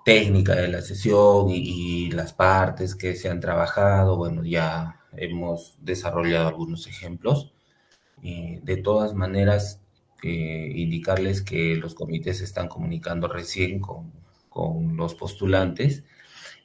técnica de la sesión y las partes que se han trabajado. Bueno, ya hemos desarrollado algunos ejemplos. De todas maneras, indicarles que los comités se están comunicando recién con los postulantes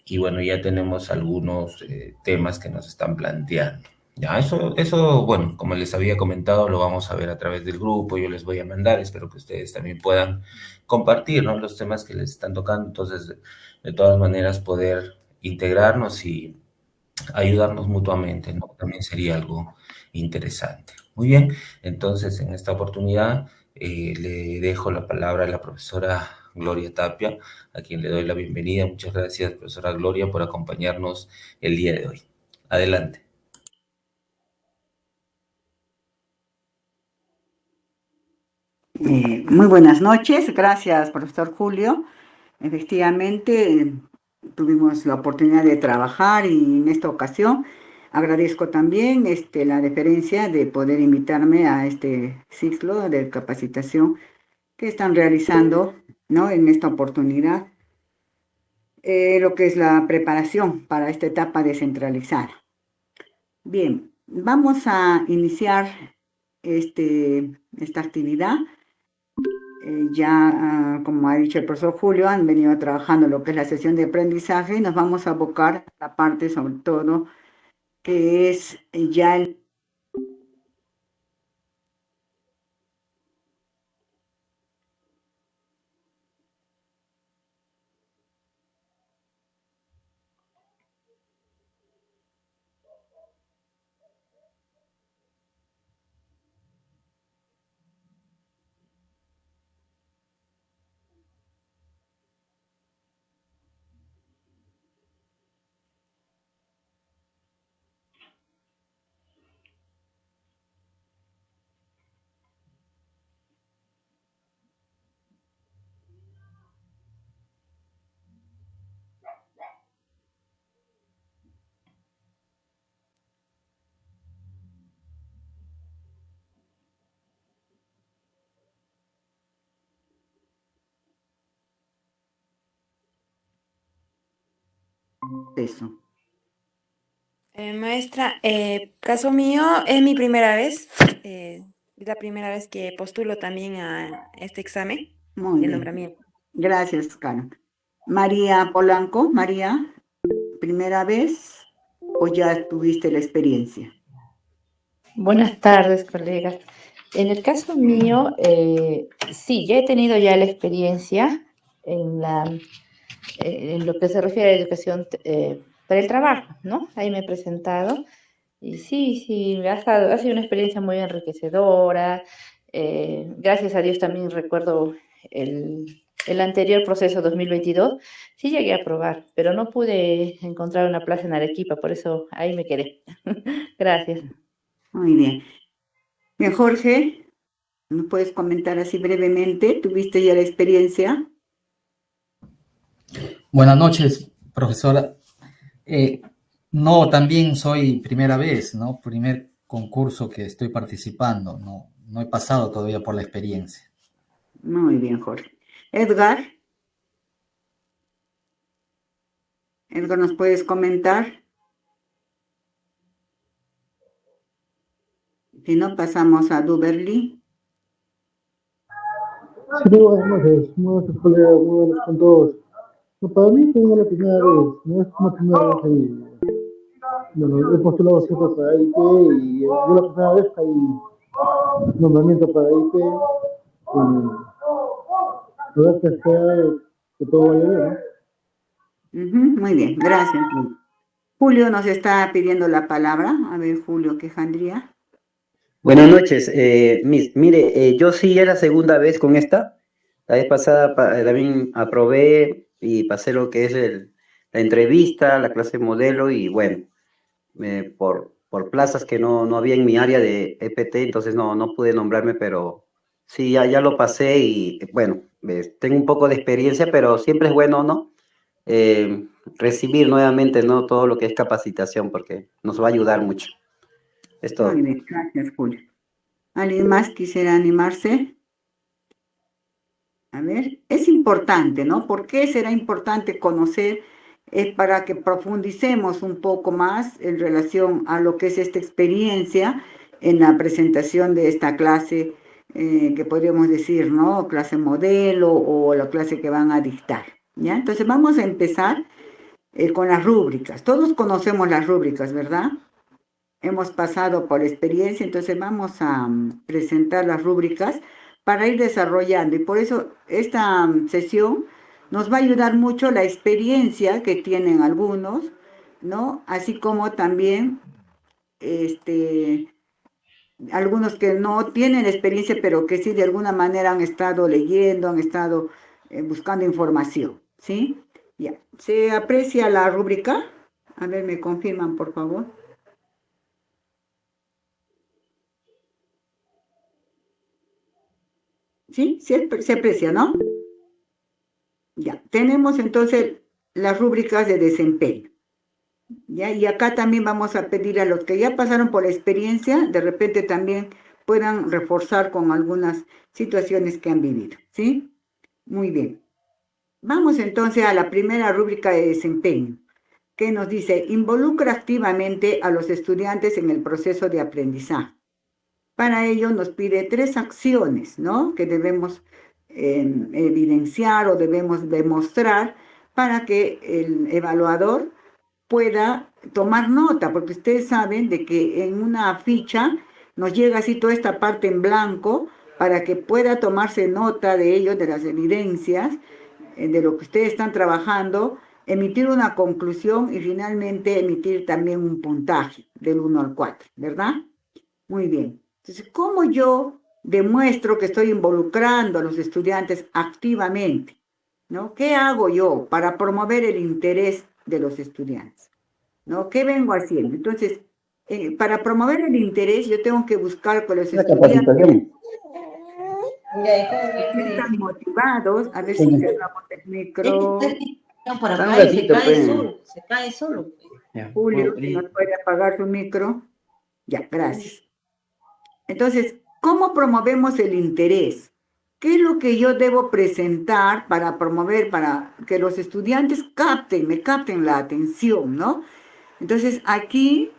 y bueno, ya tenemos algunos temas que nos están planteando. Ya, eso, bueno, como les había comentado, lo vamos a ver a través del grupo, yo les voy a mandar, espero que ustedes también puedan compartir, ¿no? Los temas que les están tocando, entonces, de todas maneras, poder integrarnos y ayudarnos mutuamente, ¿no? También sería algo interesante. Muy bien, entonces en esta oportunidad le dejo la palabra a la profesora Gloria Tapia, a quien le doy la bienvenida. Muchas gracias, profesora Gloria, por acompañarnos el día de hoy. Adelante. Muy buenas noches, gracias profesor Julio. Efectivamente, tuvimos la oportunidad de trabajar y en esta ocasión agradezco también la deferencia de poder invitarme a este ciclo de capacitación que están realizando, ¿no? En esta oportunidad, lo que es la preparación para esta etapa descentralizada. Bien, vamos a iniciar esta actividad. Como ha dicho el profesor Julio, han venido trabajando lo que es la sesión de aprendizaje y nos vamos a abocar a la parte sobre todo que es ya el eso. Maestra, caso mío, es mi primera vez, es la primera vez que postulo también a este examen Muy de bien. nombramiento. Gracias, Karen. María Polanco, María, ¿primera vez o ya tuviste la experiencia? Buenas tardes, colegas. En el caso mío, sí, ya he tenido ya la experiencia en lo que se refiere a la educación para el trabajo, ¿no? Ahí me he presentado y sí, ha sido una experiencia muy enriquecedora. Gracias a Dios también recuerdo el anterior proceso 2022. Sí llegué a aprobar, pero no pude encontrar una plaza en Arequipa, por eso ahí me quedé. Gracias. Muy bien. Bien, Jorge, ¿me puedes comentar así brevemente? ¿Tuviste ya la experiencia? Buenas noches, profesora. Eh, no, también soy primera vez, ¿no? Primer concurso que estoy participando, no he pasado todavía por la experiencia. Muy bien, Jorge. Edgar, Edgar, ¿nos puedes comentar? Si no, pasamos a Duberly. Sí, muy buenos colegas, muy buenos con todos. No, para mí fue la primera vez, no es una primera vez ahí. Bueno, he postulado siempre para IT y yo la primera vez hay nombramiento para IT. La verdad que espero que todo vaya bien, Muy bien, gracias. Julio nos está pidiendo la palabra. A ver, Julio Quejandría. Buenas noches, Miss. Mire, yo sí es la segunda vez con esta. La vez pasada también aprobé y pasé lo que es la entrevista, la clase modelo y bueno, por plazas que no había en mi área de EPT, entonces no pude nombrarme, pero sí, ya lo pasé y bueno, tengo un poco de experiencia, pero siempre es bueno, ¿no? Recibir nuevamente, ¿no? Todo lo que es capacitación porque nos va a ayudar mucho. Es Muy todo. bien, gracias, Julio. ¿Alguien más quisiera animarse? A ver, es importante, ¿no? ¿Por qué será importante conocer? Es para que profundicemos un poco más en relación a lo que es esta experiencia en la presentación de esta clase, que podríamos decir, ¿no? Clase modelo o la clase que van a dictar, ¿ya? Entonces vamos a empezar con las rúbricas. Todos conocemos las rúbricas, ¿verdad? Hemos pasado por experiencia, entonces vamos a presentar las rúbricas para ir desarrollando. Y por eso esta sesión nos va a ayudar mucho la experiencia que tienen algunos, ¿no? Así como también algunos que no tienen experiencia, pero que sí de alguna manera han estado leyendo, han estado buscando información, ¿sí? Ya. ¿Se aprecia la rúbrica? A ver, me confirman, por favor. ¿Sí? Se aprecia, ¿no? Ya, tenemos entonces las rúbricas de desempeño. ¿Ya? Y acá también vamos a pedir a los que ya pasaron por la experiencia, de repente también puedan reforzar con algunas situaciones que han vivido, ¿sí? Muy bien. Vamos entonces a la primera rúbrica de desempeño, que nos dice, involucra activamente a los estudiantes en el proceso de aprendizaje. Para ello nos pide 3 acciones, ¿no? Que debemos evidenciar o debemos demostrar para que el evaluador pueda tomar nota, porque ustedes saben de que en una ficha nos llega así toda esta parte en blanco para que pueda tomarse nota de ello, de las evidencias, de lo que ustedes están trabajando, emitir una conclusión y finalmente emitir también un puntaje del 1 al 4, ¿verdad? Muy bien. Entonces, ¿cómo yo demuestro que estoy involucrando a los estudiantes activamente? ¿No? ¿Qué hago yo para promover el interés de los estudiantes? ¿No? ¿Qué vengo haciendo? Entonces, para promover el interés, yo tengo que buscar que los Una estudiantes capacitación. se sientan motivados. A ver si cerramos el micro. Por Dame un acá y se ratito, cae pues. solo, se cae solo. Ya, Julio, bueno, si nos puede apagar su micro. Ya, gracias. Entonces, ¿cómo promovemos el interés? ¿Qué es lo que yo debo presentar para promover, para que los estudiantes me capten la atención, ¿no? Entonces, aquí,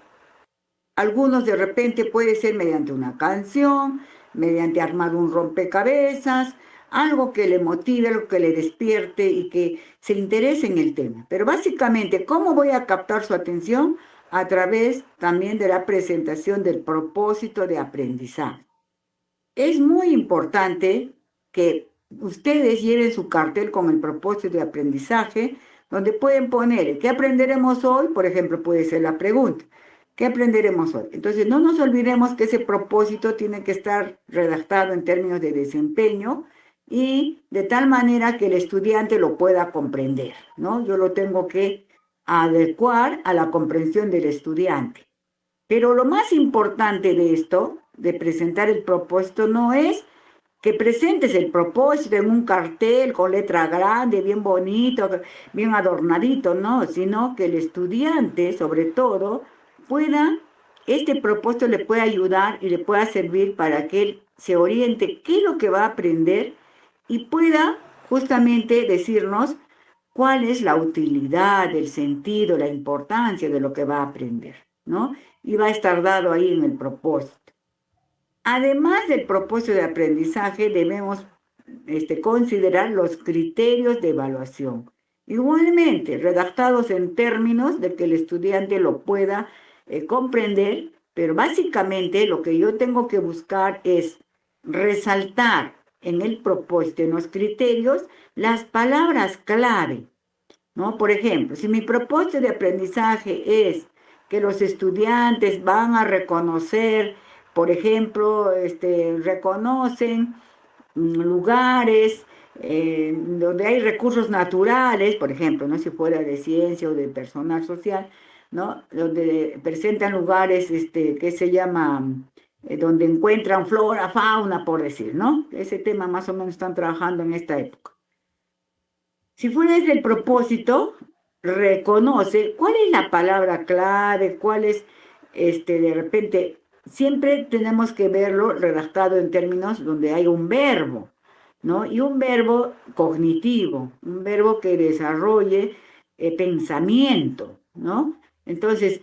algunos de repente puede ser mediante una canción, mediante armar un rompecabezas, algo que le motive, algo que le despierte y que se interese en el tema. Pero básicamente, ¿cómo voy a captar su atención? A través también de la presentación del propósito de aprendizaje. Es muy importante que ustedes lleven su cartel con el propósito de aprendizaje, donde pueden poner qué aprenderemos hoy, por ejemplo, puede ser la pregunta. ¿Qué aprenderemos hoy? Entonces, no nos olvidemos que ese propósito tiene que estar redactado en términos de desempeño y de tal manera que el estudiante lo pueda comprender, ¿no? Yo lo tengo que adecuar a la comprensión del estudiante. Pero lo más importante de esto, de presentar el propósito, no es que presentes el propósito en un cartel con letra grande, bien bonito, bien adornadito, no, sino que el estudiante, sobre todo, este propósito le pueda ayudar y le pueda servir para que él se oriente qué es lo que va a aprender y pueda justamente decirnos cuál es la utilidad, el sentido, la importancia de lo que va a aprender, ¿no? Y va a estar dado ahí en el propósito. Además del propósito de aprendizaje, debemos considerar los criterios de evaluación. Igualmente, redactados en términos de que el estudiante lo pueda comprender, pero básicamente lo que yo tengo que buscar es resaltar en el propósito, en los criterios, las palabras clave, ¿no? Por ejemplo, si mi propósito de aprendizaje es que los estudiantes van a reconocer, por ejemplo, reconocen lugares donde hay recursos naturales, por ejemplo, ¿no? Si fuera de ciencia o de personal social, ¿no? Donde presentan lugares que se llama, donde encuentran flora, fauna, por decir, ¿no? Ese tema más o menos están trabajando en esta época. Si fuera ese el propósito, reconoce cuál es la palabra clave, cuál es, de repente, siempre tenemos que verlo redactado en términos donde hay un verbo, ¿no? Y un verbo cognitivo, un verbo que desarrolle pensamiento, ¿no? Entonces,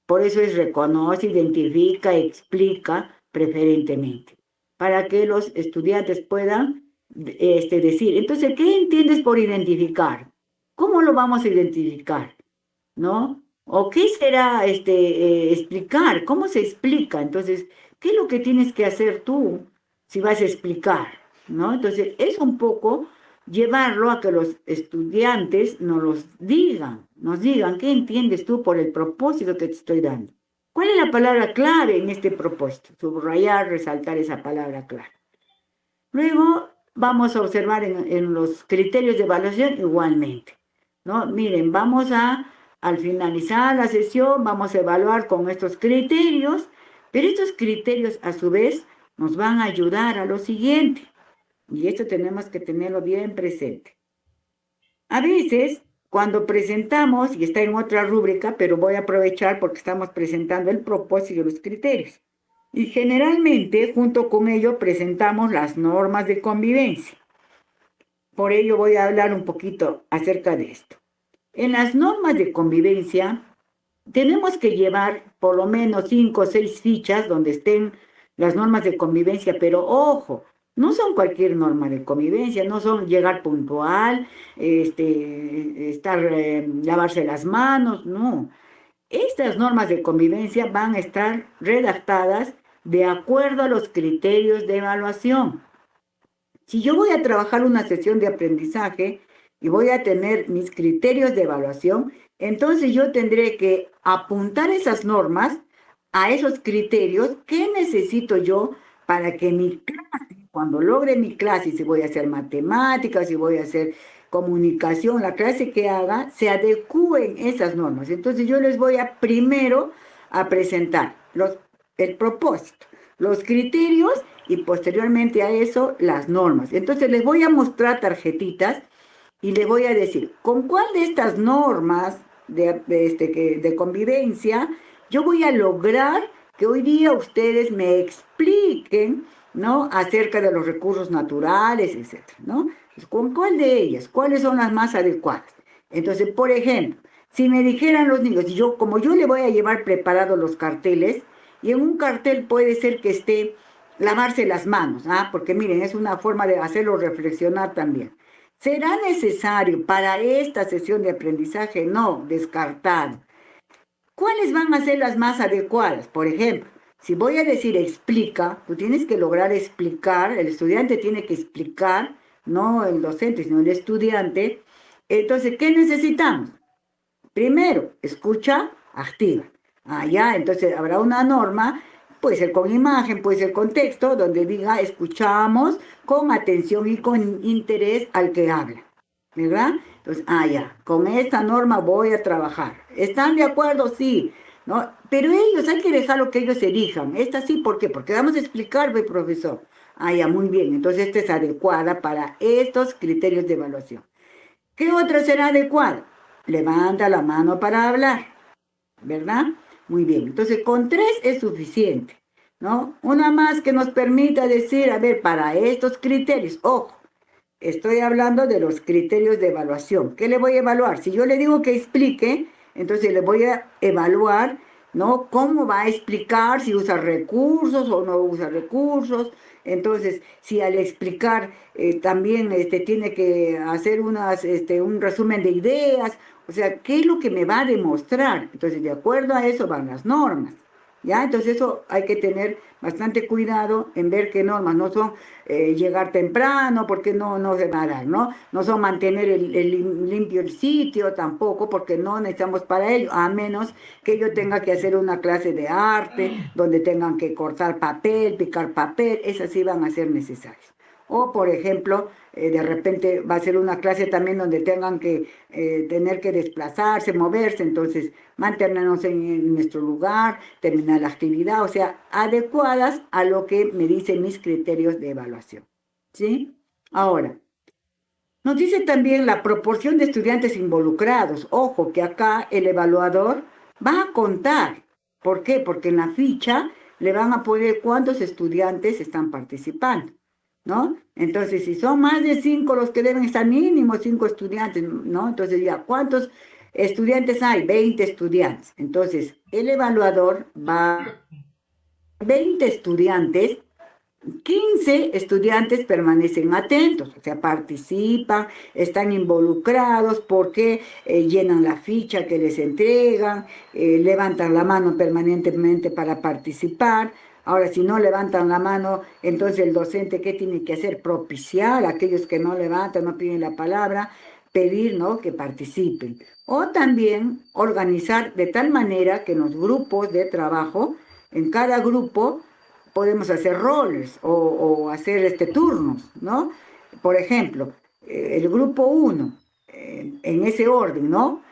por eso es reconoce, identifica, explica preferentemente, para que los estudiantes puedan decir, entonces, ¿qué entiendes por identificar? ¿Cómo lo vamos a identificar? ¿No? ¿O qué será explicar? ¿Cómo se explica? Entonces, ¿qué es lo que tienes que hacer tú si vas a explicar? ¿No? Entonces, es un poco llevarlo a que los estudiantes nos digan, ¿qué entiendes tú por el propósito que te estoy dando? ¿Cuál es la palabra clave en este propósito? Subrayar, resaltar esa palabra clave. Luego vamos a observar en los criterios de evaluación igualmente, ¿no? Miren, al finalizar la sesión, vamos a evaluar con estos criterios, pero estos criterios a su vez nos van a ayudar a lo siguiente, y esto tenemos que tenerlo bien presente. A veces, cuando presentamos, y está en otra rúbrica, pero voy a aprovechar porque estamos presentando el propósito y los criterios. Y generalmente, junto con ello, presentamos las normas de convivencia. Por ello voy a hablar un poquito acerca de esto. En las normas de convivencia, tenemos que llevar por lo menos 5 o 6 fichas donde estén las normas de convivencia, pero ojo, no son cualquier norma de convivencia, no son llegar puntual, lavarse las manos, no. Estas normas de convivencia van a estar redactadas de acuerdo a los criterios de evaluación. Si yo voy a trabajar una sesión de aprendizaje y voy a tener mis criterios de evaluación, entonces yo tendré que apuntar esas normas a esos criterios. ¿Qué necesito yo para que mi clase, cuando logre mi clase, si voy a hacer matemáticas, si voy a hacer comunicación, la clase que haga, se adecúen esas normas? Entonces yo les voy primero a presentar el propósito, los criterios y posteriormente a eso las normas. Entonces les voy a mostrar tarjetitas y les voy a decir, ¿con cuál de estas normas de convivencia yo voy a lograr que hoy día ustedes me expliquen, ¿no? Acerca de los recursos naturales, etcétera, ¿no? ¿Con cuál de ellas? ¿Cuáles son las más adecuadas? Entonces, por ejemplo, si me dijeran los niños, como yo le voy a llevar preparados los carteles, y en un cartel puede ser que esté lavarse las manos, porque miren, es una forma de hacerlo reflexionar también. ¿Será necesario para esta sesión de aprendizaje? No, descartado. ¿Cuáles van a ser las más adecuadas? Por ejemplo, si voy a decir explica, tú tienes que lograr explicar, el estudiante tiene que explicar, no el docente, sino el estudiante. Entonces, ¿qué necesitamos? Primero, escucha activa. Ya, entonces habrá una norma, puede ser con imagen, puede ser con texto, donde diga escuchamos con atención y con interés al que habla, ¿verdad? Entonces, ya, con esta norma voy a trabajar. ¿Están de acuerdo? Sí, ¿no? Pero ellos, hay que dejarlo que ellos elijan. Esta sí, ¿por qué? Porque vamos a explicar, profesor. Ya, muy bien. Entonces, esta es adecuada para estos criterios de evaluación. ¿Qué otra será adecuada? Levanta la mano para hablar, ¿verdad? Muy bien, entonces con 3 es suficiente, ¿no? Una más que nos permita decir, a ver, para estos criterios, ojo, estoy hablando de los criterios de evaluación. ¿Qué le voy a evaluar? Si yo le digo que explique, entonces le voy a evaluar, ¿no? ¿Cómo va a explicar? Si usa recursos o no usa recursos. Entonces, si al explicar también tiene que hacer un resumen de ideas, o sea, ¿qué es lo que me va a demostrar? Entonces, de acuerdo a eso van las normas, ¿ya? Entonces, eso hay que tener bastante cuidado en ver qué normas no son llegar temprano, porque no se va a dar, ¿no? No son mantener limpio el sitio tampoco, porque no necesitamos para ello, a menos que yo tenga que hacer una clase de arte, donde tengan que cortar papel, picar papel, esas sí van a ser necesarias. O, por ejemplo, de repente va a ser una clase también donde tengan que tener que desplazarse, moverse, entonces mantenernos en nuestro lugar, terminar la actividad, o sea, adecuadas a lo que me dicen mis criterios de evaluación, ¿sí? Ahora, nos dice también la proporción de estudiantes involucrados. Ojo, que acá el evaluador va a contar. ¿Por qué? Porque en la ficha le van a poner cuántos estudiantes están participando, ¿no? Entonces, si son más de 5 los que deben estar, mínimo 5 estudiantes, ¿no? Entonces, ya, ¿cuántos estudiantes hay? 20 estudiantes. Entonces, el evaluador va, 20 estudiantes, 15 estudiantes permanecen atentos, o sea, participan, están involucrados porque llenan la ficha que les entregan, levantan la mano permanentemente para participar. Ahora, si no levantan la mano, entonces el docente, ¿qué tiene que hacer? Propiciar a aquellos que no levantan, no piden la palabra, pedir, ¿no?, que participen. O también organizar de tal manera que en los grupos de trabajo, en cada grupo, podemos hacer roles o hacer turnos, ¿no? Por ejemplo, el grupo 1, en ese orden, ¿no?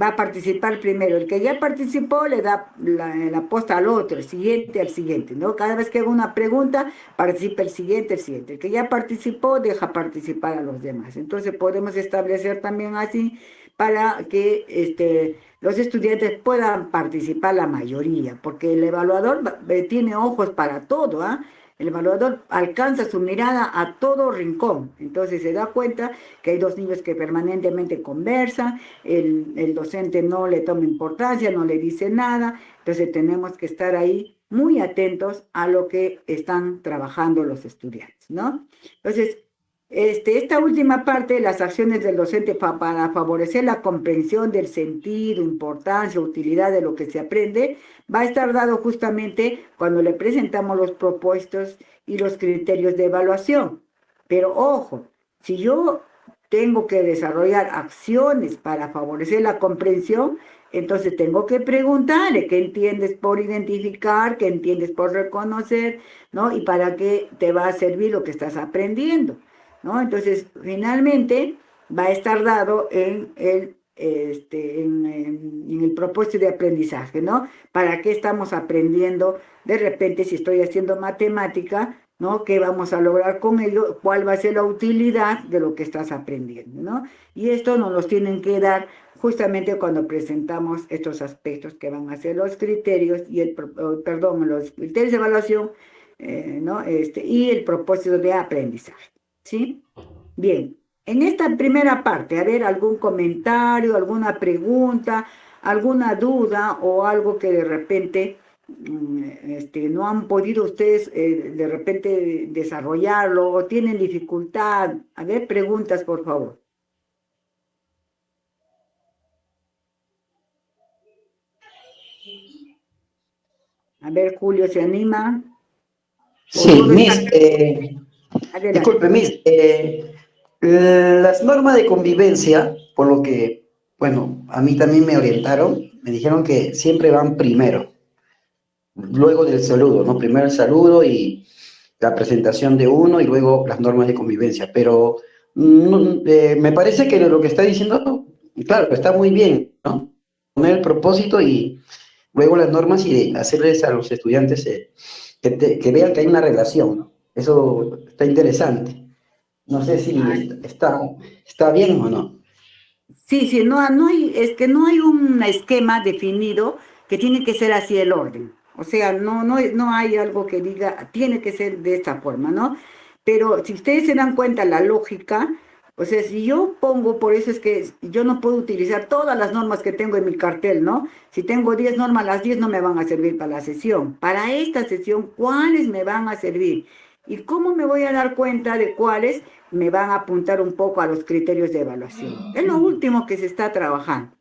Va a participar primero. El que ya participó le da la posta al otro, el siguiente al siguiente, ¿no? Cada vez que haga una pregunta, participa el siguiente, el siguiente. El que ya participó, deja participar a los demás. Entonces podemos establecer también así para que los estudiantes puedan participar la mayoría, porque el evaluador tiene ojos para todo, ¿ah? El evaluador alcanza su mirada a todo rincón, entonces se da cuenta que hay dos niños que permanentemente conversan, el docente no le toma importancia, no le dice nada, entonces tenemos que estar ahí muy atentos a lo que están trabajando los estudiantes, ¿no? Entonces, esta última parte, las acciones del docente para favorecer la comprensión del sentido, importancia, utilidad de lo que se aprende, va a estar dado justamente cuando le presentamos los propuestos y los criterios de evaluación. Pero ojo, si yo tengo que desarrollar acciones para favorecer la comprensión, entonces tengo que preguntarle qué entiendes por identificar, qué entiendes por reconocer, ¿no? Y para qué te va a servir lo que estás aprendiendo, ¿no? Entonces, finalmente, va a estar dado en el propósito de aprendizaje, ¿no? ¿Para qué estamos aprendiendo? De repente, si estoy haciendo matemática, ¿no? ¿Qué vamos a lograr con ello? ¿Cuál va a ser la utilidad de lo que estás aprendiendo, ¿no? Y esto nos los tienen que dar justamente cuando presentamos estos aspectos que van a ser los criterios los criterios de evaluación, ¿no? Y el propósito de aprendizaje. ¿Sí? Bien, en esta primera parte, a ver, algún comentario, alguna pregunta, alguna duda o algo que de repente no han podido ustedes de repente desarrollarlo o tienen dificultad. A ver, preguntas, por favor. A ver, Julio, ¿se anima? Sí, Miss, disculpe, Miss, las normas de convivencia, por lo que, bueno, a mí también me orientaron, me dijeron que siempre van primero, luego del saludo, ¿no? Primero el saludo y la presentación de uno y luego las normas de convivencia, pero me parece que lo que está diciendo, claro, está muy bien, ¿no? Poner el propósito y luego las normas y hacerles a los estudiantes que vean que hay una relación, ¿no? Eso está interesante. No sé si está bien o no. Sí, sí, es que no hay un esquema definido que tiene que ser así el orden. O sea, no hay algo que diga, tiene que ser de esta forma, ¿no? Pero si ustedes se dan cuenta, la lógica, o sea, si yo pongo, por eso es que yo no puedo utilizar todas las normas que tengo en mi cartel, ¿no? Si tengo 10 normas, las 10 no me van a servir para la sesión. Para esta sesión, ¿cuáles me van a servir? ¿Y cómo me voy a dar cuenta de cuáles me van a apuntar un poco a los criterios de evaluación? Es lo último que se está trabajando,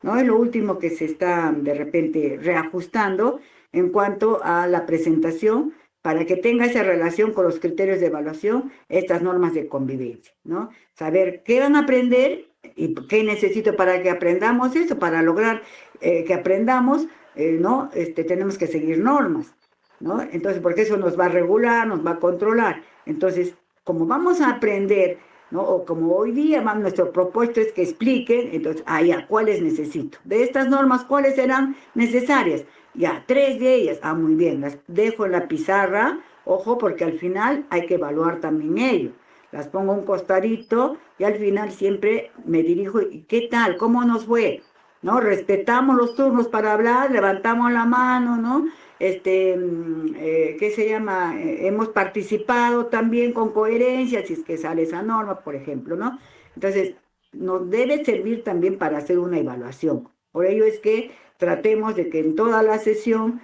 ¿no? Es lo último que se está de repente reajustando en cuanto a la presentación para que tenga esa relación con los criterios de evaluación, estas normas de convivencia, ¿no? Saber qué van a aprender y qué necesito para que aprendamos eso, para lograr que aprendamos, ¿no? Tenemos que seguir normas, ¿no? Entonces, porque eso nos va a regular, nos va a controlar. Entonces, como vamos a aprender, ¿no? O como hoy día nuestro propósito es que expliquen, entonces, ya, ¿cuáles necesito? De estas normas, ¿cuáles serán necesarias? Ya, 3 de ellas, muy bien, las dejo en la pizarra, ojo, porque al final hay que evaluar también ello. Las pongo un costadito y al final siempre me dirijo, ¿y qué tal? ¿Cómo nos fue? ¿no? Respetamos los turnos para hablar, levantamos la mano, ¿no? ¿Qué se llama? Hemos participado también con coherencia, si es que sale esa norma, por ejemplo, ¿no? Entonces, nos debe servir también para hacer una evaluación. Por ello es que tratemos de que en toda la sesión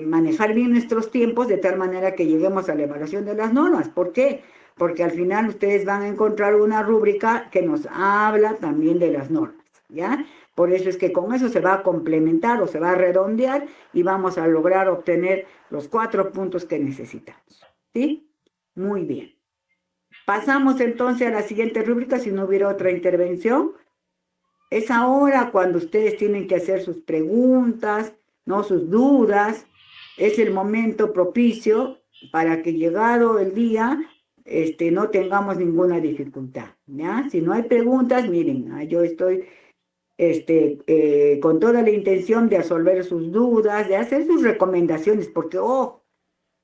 manejar bien nuestros tiempos de tal manera que lleguemos a la evaluación de las normas. ¿Por qué? Porque al final ustedes van a encontrar una rúbrica que nos habla también de las normas, ¿ya? Por eso es que con eso se va a complementar o se va a redondear y vamos a lograr obtener los 4 puntos que necesitamos, ¿sí? Muy bien. Pasamos entonces a la siguiente rúbrica, si no hubiera otra intervención. Es ahora cuando ustedes tienen que hacer sus preguntas, ¿no? Sus dudas. Es el momento propicio para que llegado el día, no tengamos ninguna dificultad, ¿ya? Si no hay preguntas, miren, yo estoy con toda la intención de resolver sus dudas, de hacer sus recomendaciones, porque,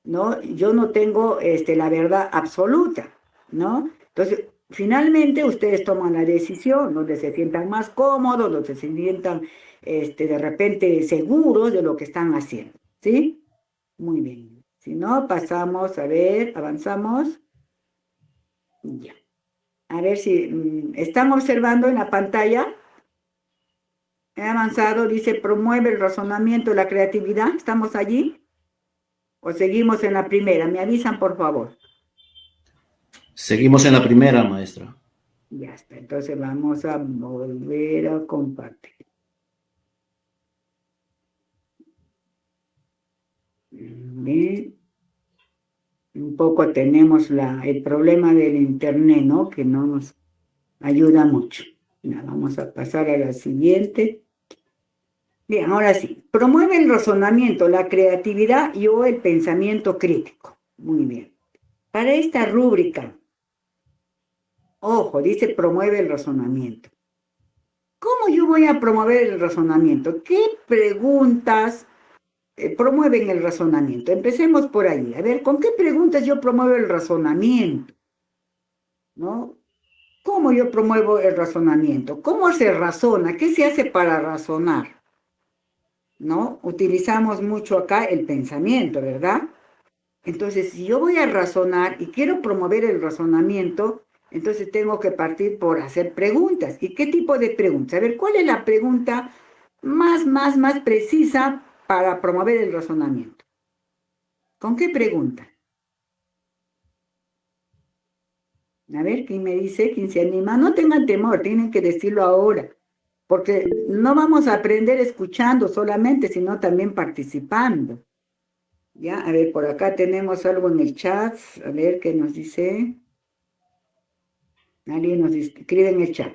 ¿no? Yo no tengo la verdad absoluta, ¿no? Entonces, finalmente ustedes toman la decisión, donde se sientan más cómodos, donde se sientan de repente seguros de lo que están haciendo, ¿sí? Muy bien. Si no, pasamos, a ver, avanzamos. Ya. A ver si están observando en la pantalla. He avanzado, dice, promueve el razonamiento y la creatividad. ¿Estamos allí? ¿O seguimos en la primera? Me avisan, por favor. Seguimos en la primera, maestra. Ya está, entonces vamos a volver a compartir. Bien. Un poco tenemos el problema del internet, ¿no? Que no nos ayuda mucho. Ya, vamos a pasar a la siguiente. Bien, ahora sí. Promueve el razonamiento, la creatividad y o el pensamiento crítico. Muy bien. Para esta rúbrica, ojo, dice promueve el razonamiento. ¿Cómo yo voy a promover el razonamiento? ¿Qué preguntas promueven el razonamiento? Empecemos por ahí. A ver, ¿con qué preguntas yo promuevo el razonamiento? ¿No? ¿Cómo yo promuevo el razonamiento? ¿Cómo se razona? ¿Qué se hace para razonar? ¿No? Utilizamos mucho acá el pensamiento, ¿verdad? Entonces, si yo voy a razonar y quiero promover el razonamiento, entonces tengo que partir por hacer preguntas. ¿Y qué tipo de preguntas? A ver, ¿cuál es la pregunta más precisa para promover el razonamiento? ¿Con qué pregunta? A ver, ¿quién me dice? ¿Quién se anima? No tengan temor, tienen que decirlo ahora, porque no vamos a aprender escuchando solamente, sino también participando. Ya, a ver, por acá tenemos algo en el chat, a ver qué nos dice. Alguien nos escribe en el chat.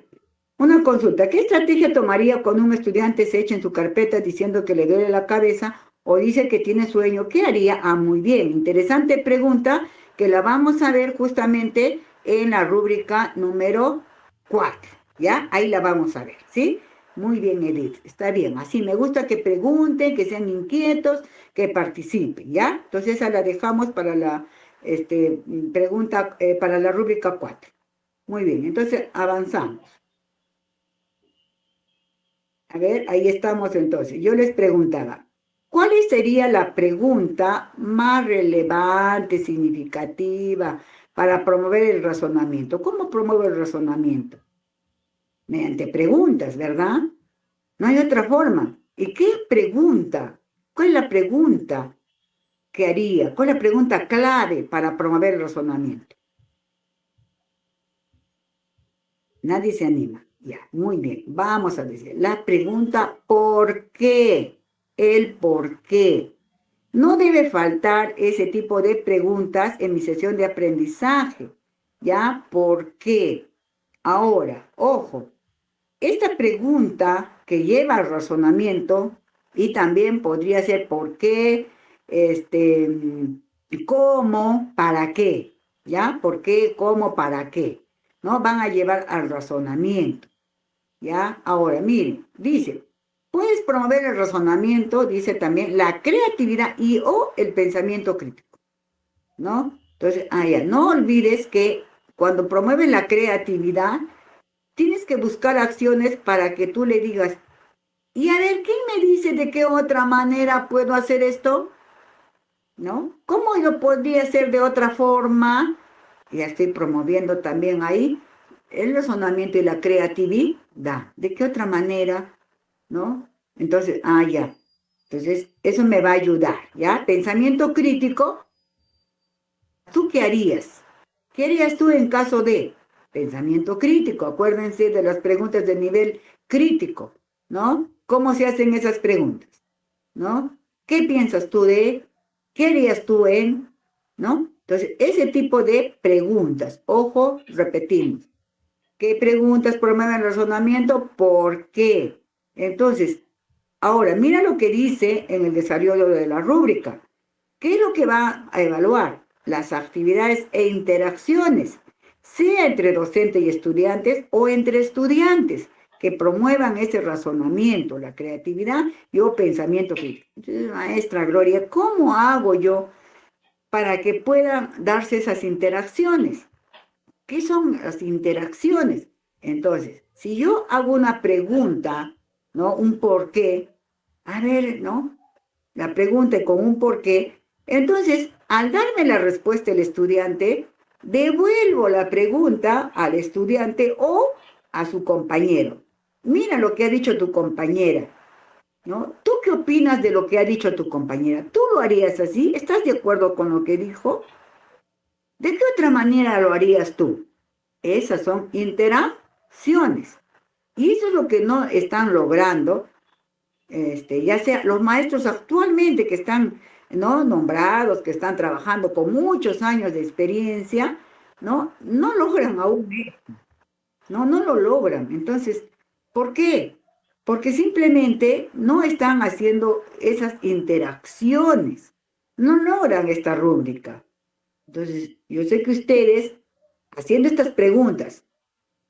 Una consulta, ¿qué estrategia tomaría cuando un estudiante se echa en su carpeta diciendo que le duele la cabeza o dice que tiene sueño? ¿Qué haría? Muy bien, interesante pregunta que la vamos a ver justamente en la rúbrica número 4, ¿ya? Ahí la vamos a ver, ¿sí? Muy bien, Edith, está bien, así me gusta que pregunten, que sean inquietos, que participen, ¿ya? Entonces esa la dejamos para la pregunta, para la rúbrica 4. Muy bien, entonces avanzamos. A ver, ahí estamos entonces. Yo les preguntaba, ¿cuál sería la pregunta más relevante, significativa para promover el razonamiento? ¿Cómo promuevo el razonamiento? Mediante preguntas, ¿verdad? No hay otra forma. ¿Y qué pregunta? ¿Cuál es la pregunta que haría? ¿Cuál es la pregunta clave para promover el razonamiento? Nadie se anima. Ya, muy bien. Vamos a decir la pregunta ¿por qué? El por qué. No debe faltar ese tipo de preguntas en mi sesión de aprendizaje. ¿Ya? ¿Por qué? Ahora, ojo, esta pregunta que lleva al razonamiento y también podría ser ¿por qué? ¿Cómo? ¿Para qué? ¿Ya? ¿Por qué? ¿Cómo? ¿Para qué? ¿No? Van a llevar al razonamiento. ¿Ya? Ahora, miren, dice, puedes promover el razonamiento, dice también, la creatividad y o el pensamiento crítico, ¿no? Entonces, ya, no olvides que cuando promueves la creatividad, tienes que buscar acciones para que tú le digas, Y a ver, ¿quién me dice de qué otra manera puedo hacer esto? ¿No? ¿Cómo yo podría hacer de otra forma? Ya estoy promoviendo también ahí el razonamiento y la creatividad. ¿De qué otra manera? ¿No? Entonces, ya. Entonces, eso me va a ayudar, ¿ya? Pensamiento crítico, ¿tú qué harías? ¿Qué harías tú en caso de pensamiento crítico? Acuérdense de las preguntas de nivel crítico, ¿no? ¿Cómo se hacen esas preguntas? ¿No? ¿Qué piensas tú de? ¿Qué harías tú en? ¿No? Entonces, ese tipo de preguntas, ojo, repetimos. ¿Qué preguntas promueven el razonamiento? ¿Por qué? Entonces, ahora, mira lo que dice en el desarrollo de la rúbrica. ¿Qué es lo que va a evaluar? Las actividades e interacciones, sea entre docente y estudiantes o entre estudiantes, que promuevan ese razonamiento, la creatividad y o pensamiento crítico. Entonces, maestra Gloria, ¿cómo hago yo para que puedan darse esas interacciones? ¿Qué son las interacciones? Entonces, si yo hago una pregunta, ¿no? Un por qué, a ver, ¿no? La pregunta con un por qué, entonces, al darme la respuesta el estudiante, devuelvo la pregunta al estudiante o a su compañero. Mira lo que ha dicho tu compañera, ¿no? ¿Tú qué opinas de lo que ha dicho tu compañera? ¿Tú lo harías así? ¿Estás de acuerdo con lo que dijo? ¿De qué otra manera lo harías tú? Esas son interacciones. Y eso es lo que no están logrando, ya sea los maestros actualmente que están, ¿no? Nombrados, que están trabajando con muchos años de experiencia, ¿no? No logran aún esto, no lo logran. Entonces, ¿por qué? Porque simplemente no están haciendo esas interacciones, no logran esta rúbrica. Entonces, yo sé que ustedes, haciendo estas preguntas,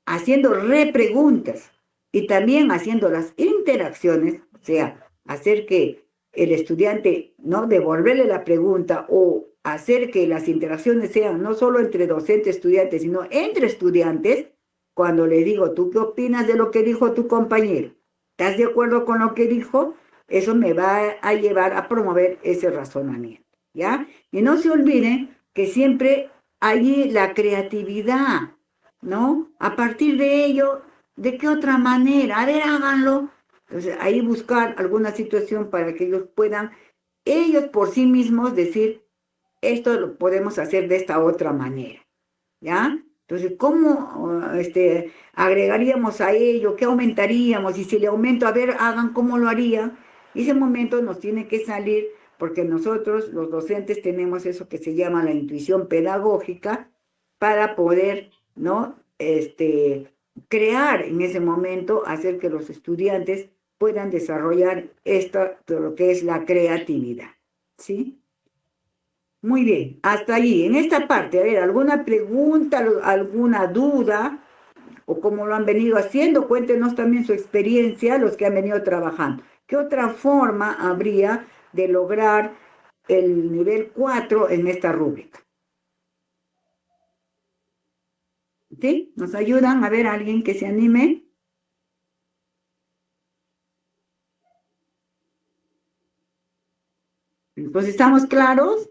haciendo repreguntas y también haciendo las interacciones, o sea, hacer que el estudiante, ¿no? Devolverle la pregunta o hacer que las interacciones sean no solo entre docente y estudiante, sino entre estudiantes, cuando le digo, ¿tú qué opinas de lo que dijo tu compañero? ¿Estás de acuerdo con lo que dijo? Eso me va a llevar a promover ese razonamiento, ¿ya? Y no se olviden que siempre hay la creatividad, ¿no? A partir de ello, ¿de qué otra manera? A ver, háganlo. Entonces, ahí buscar alguna situación para que ellos puedan, ellos por sí mismos decir, esto lo podemos hacer de esta otra manera, ¿ya? Entonces, ¿cómo agregaríamos a ello? ¿Qué aumentaríamos? Y si le aumento, a ver, hagan cómo lo haría. Y ese momento nos tiene que salir porque nosotros, los docentes, tenemos eso que se llama la intuición pedagógica para poder, ¿no? Crear en ese momento, hacer que los estudiantes puedan desarrollar lo que es la creatividad, ¿sí? Muy bien, hasta allí, en esta parte, a ver, ¿alguna pregunta, alguna duda? O cómo lo han venido haciendo, cuéntenos también su experiencia, los que han venido trabajando. ¿Qué otra forma habría de lograr el nivel 4 en esta rúbrica? ¿Sí? ¿Nos ayudan? A ver, alguien que se anime. Entonces, ¿estamos claros?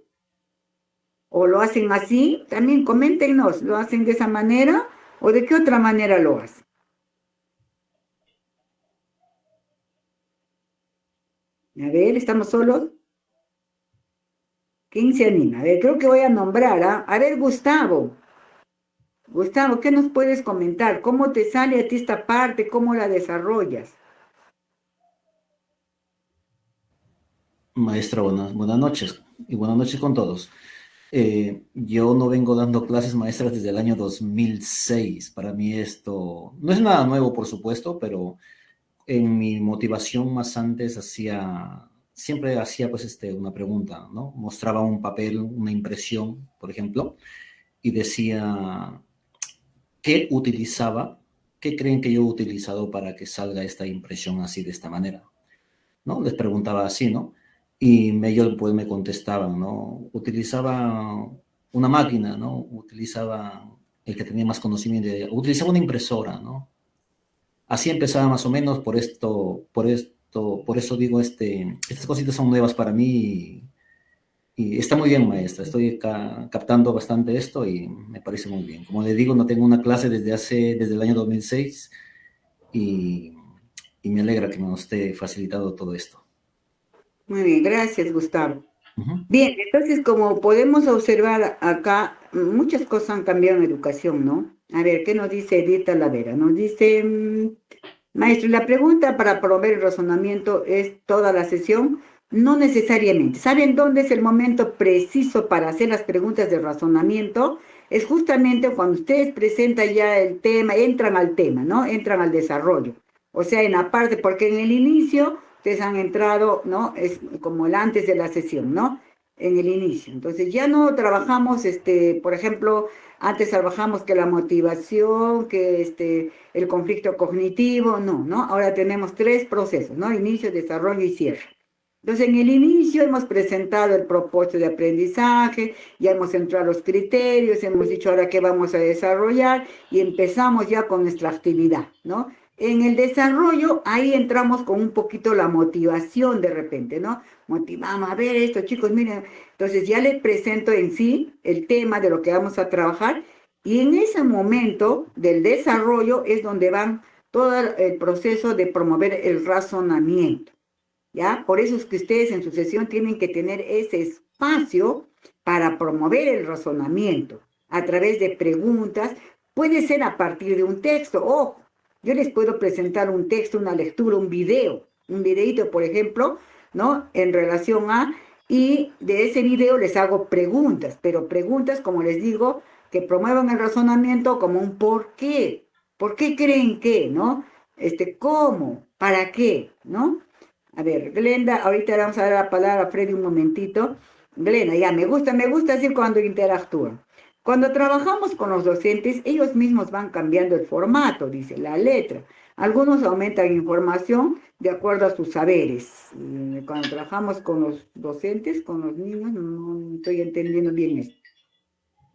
¿O lo hacen así? También coméntenos, ¿lo hacen de esa manera o de qué otra manera lo hacen? A ver, ¿estamos solos? ¿Quién se anima? A ver, creo que voy a nombrar, ¿ah? A ver, Gustavo. Gustavo, ¿qué nos puedes comentar? ¿Cómo te sale a ti esta parte? ¿Cómo la desarrollas? Maestra, buenas noches y buenas noches con todos. Yo no vengo dando clases maestras desde el año 2006. Para mí esto no es nada nuevo, por supuesto, pero en mi motivación más antes siempre hacía pues una pregunta, ¿no? Mostraba un papel, una impresión, por ejemplo, y decía, ¿qué utilizaba? ¿Qué creen que yo he utilizado para que salga esta impresión así de esta manera? ¿No? Les preguntaba así, ¿no? Y ellos pues me contestaban, ¿no? Utilizaba una máquina, ¿no? Utilizaba el que tenía más conocimiento, utilizaba una impresora, ¿no? Así empezaba más o menos por por eso digo, estas cositas son nuevas para mí y está muy bien, maestra. Estoy captando bastante esto y me parece muy bien. Como le digo, no tengo una clase desde el año 2006 y, y me alegra que nos esté facilitando todo esto. Muy bien, gracias, Gustavo. Ujú. Bien, entonces como podemos observar acá, muchas cosas han cambiado en educación, ¿no? A ver, ¿qué nos dice Edith Talavera? Nos dice, maestro, la pregunta para promover el razonamiento es toda la sesión, no necesariamente. ¿Saben dónde es el momento preciso para hacer las preguntas de razonamiento? Es justamente cuando ustedes presentan ya el tema, entran al tema, ¿no? Entran al desarrollo. O sea, en la parte, porque en el inicio ustedes han entrado, ¿no? Es como el antes de la sesión, ¿no? En el inicio. Entonces ya no trabajamos, por ejemplo, antes trabajamos que la motivación, que el conflicto cognitivo, no, ¿no? Ahora tenemos 3 procesos, ¿no? Inicio, desarrollo y cierre. Entonces, en el inicio hemos presentado el propósito de aprendizaje, ya hemos entrado a los criterios, hemos dicho ahora qué vamos a desarrollar y empezamos ya con nuestra actividad, ¿no? En el desarrollo, ahí entramos con un poquito la motivación de repente, ¿no? Motivamos, a ver esto, chicos, miren. Entonces ya les presento en sí el tema de lo que vamos a trabajar y en ese momento del desarrollo es donde van todo el proceso de promover el razonamiento. ¿Ya? Por eso es que ustedes en su sesión tienen que tener ese espacio para promover el razonamiento a través de preguntas. Puede ser a partir de un texto. Ojo, yo les puedo presentar un texto, una lectura, un videito, por ejemplo, ¿no? En relación a, y de ese video les hago preguntas, pero preguntas, como les digo, que promuevan el razonamiento como un por qué. ¿Por qué creen que, no? ¿Cómo? ¿Para qué? ¿No? A ver, Glenda, ahorita le vamos a dar la palabra a Freddy un momentito. Glenda, ya, me gusta así cuando interactúan. Cuando trabajamos con los docentes, ellos mismos van cambiando el formato, dice la letra. Algunos aumentan información de acuerdo a sus saberes. Cuando trabajamos con los docentes, con los niños, no estoy entendiendo bien esto.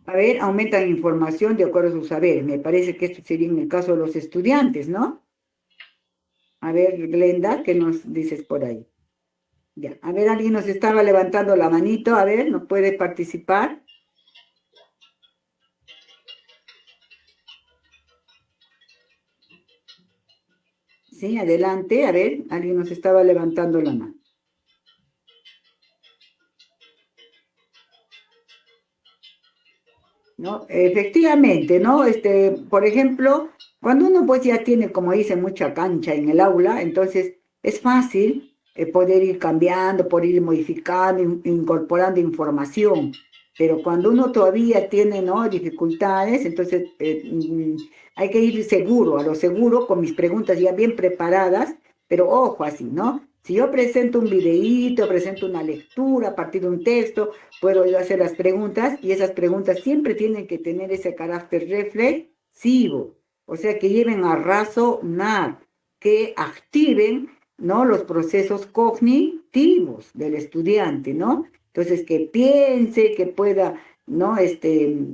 A ver, aumentan información de acuerdo a sus saberes. Me parece que esto sería en el caso de los estudiantes, ¿no? A ver, Glenda, ¿qué nos dices por ahí? Ya, a ver, alguien nos estaba levantando la manito, a ver, ¿no puede participar? Sí, adelante, a ver, alguien nos estaba levantando la mano. ¿No? Efectivamente, ¿no? Por ejemplo, cuando uno pues ya tiene, como dice, mucha cancha en el aula, entonces es fácil poder ir cambiando, poder ir modificando, incorporando información. Pero cuando uno todavía tiene, ¿no? dificultades, entonces hay que ir seguro, a lo seguro, con mis preguntas ya bien preparadas, pero ojo así, ¿no? Si yo presento un videíto, presento una lectura a partir de un texto, puedo yo hacer las preguntas y esas preguntas siempre tienen que tener ese carácter reflexivo, o sea, que lleven a razonar, que activen, ¿no? los procesos cognitivos del estudiante, ¿no? Entonces, que piense, que pueda, ¿no?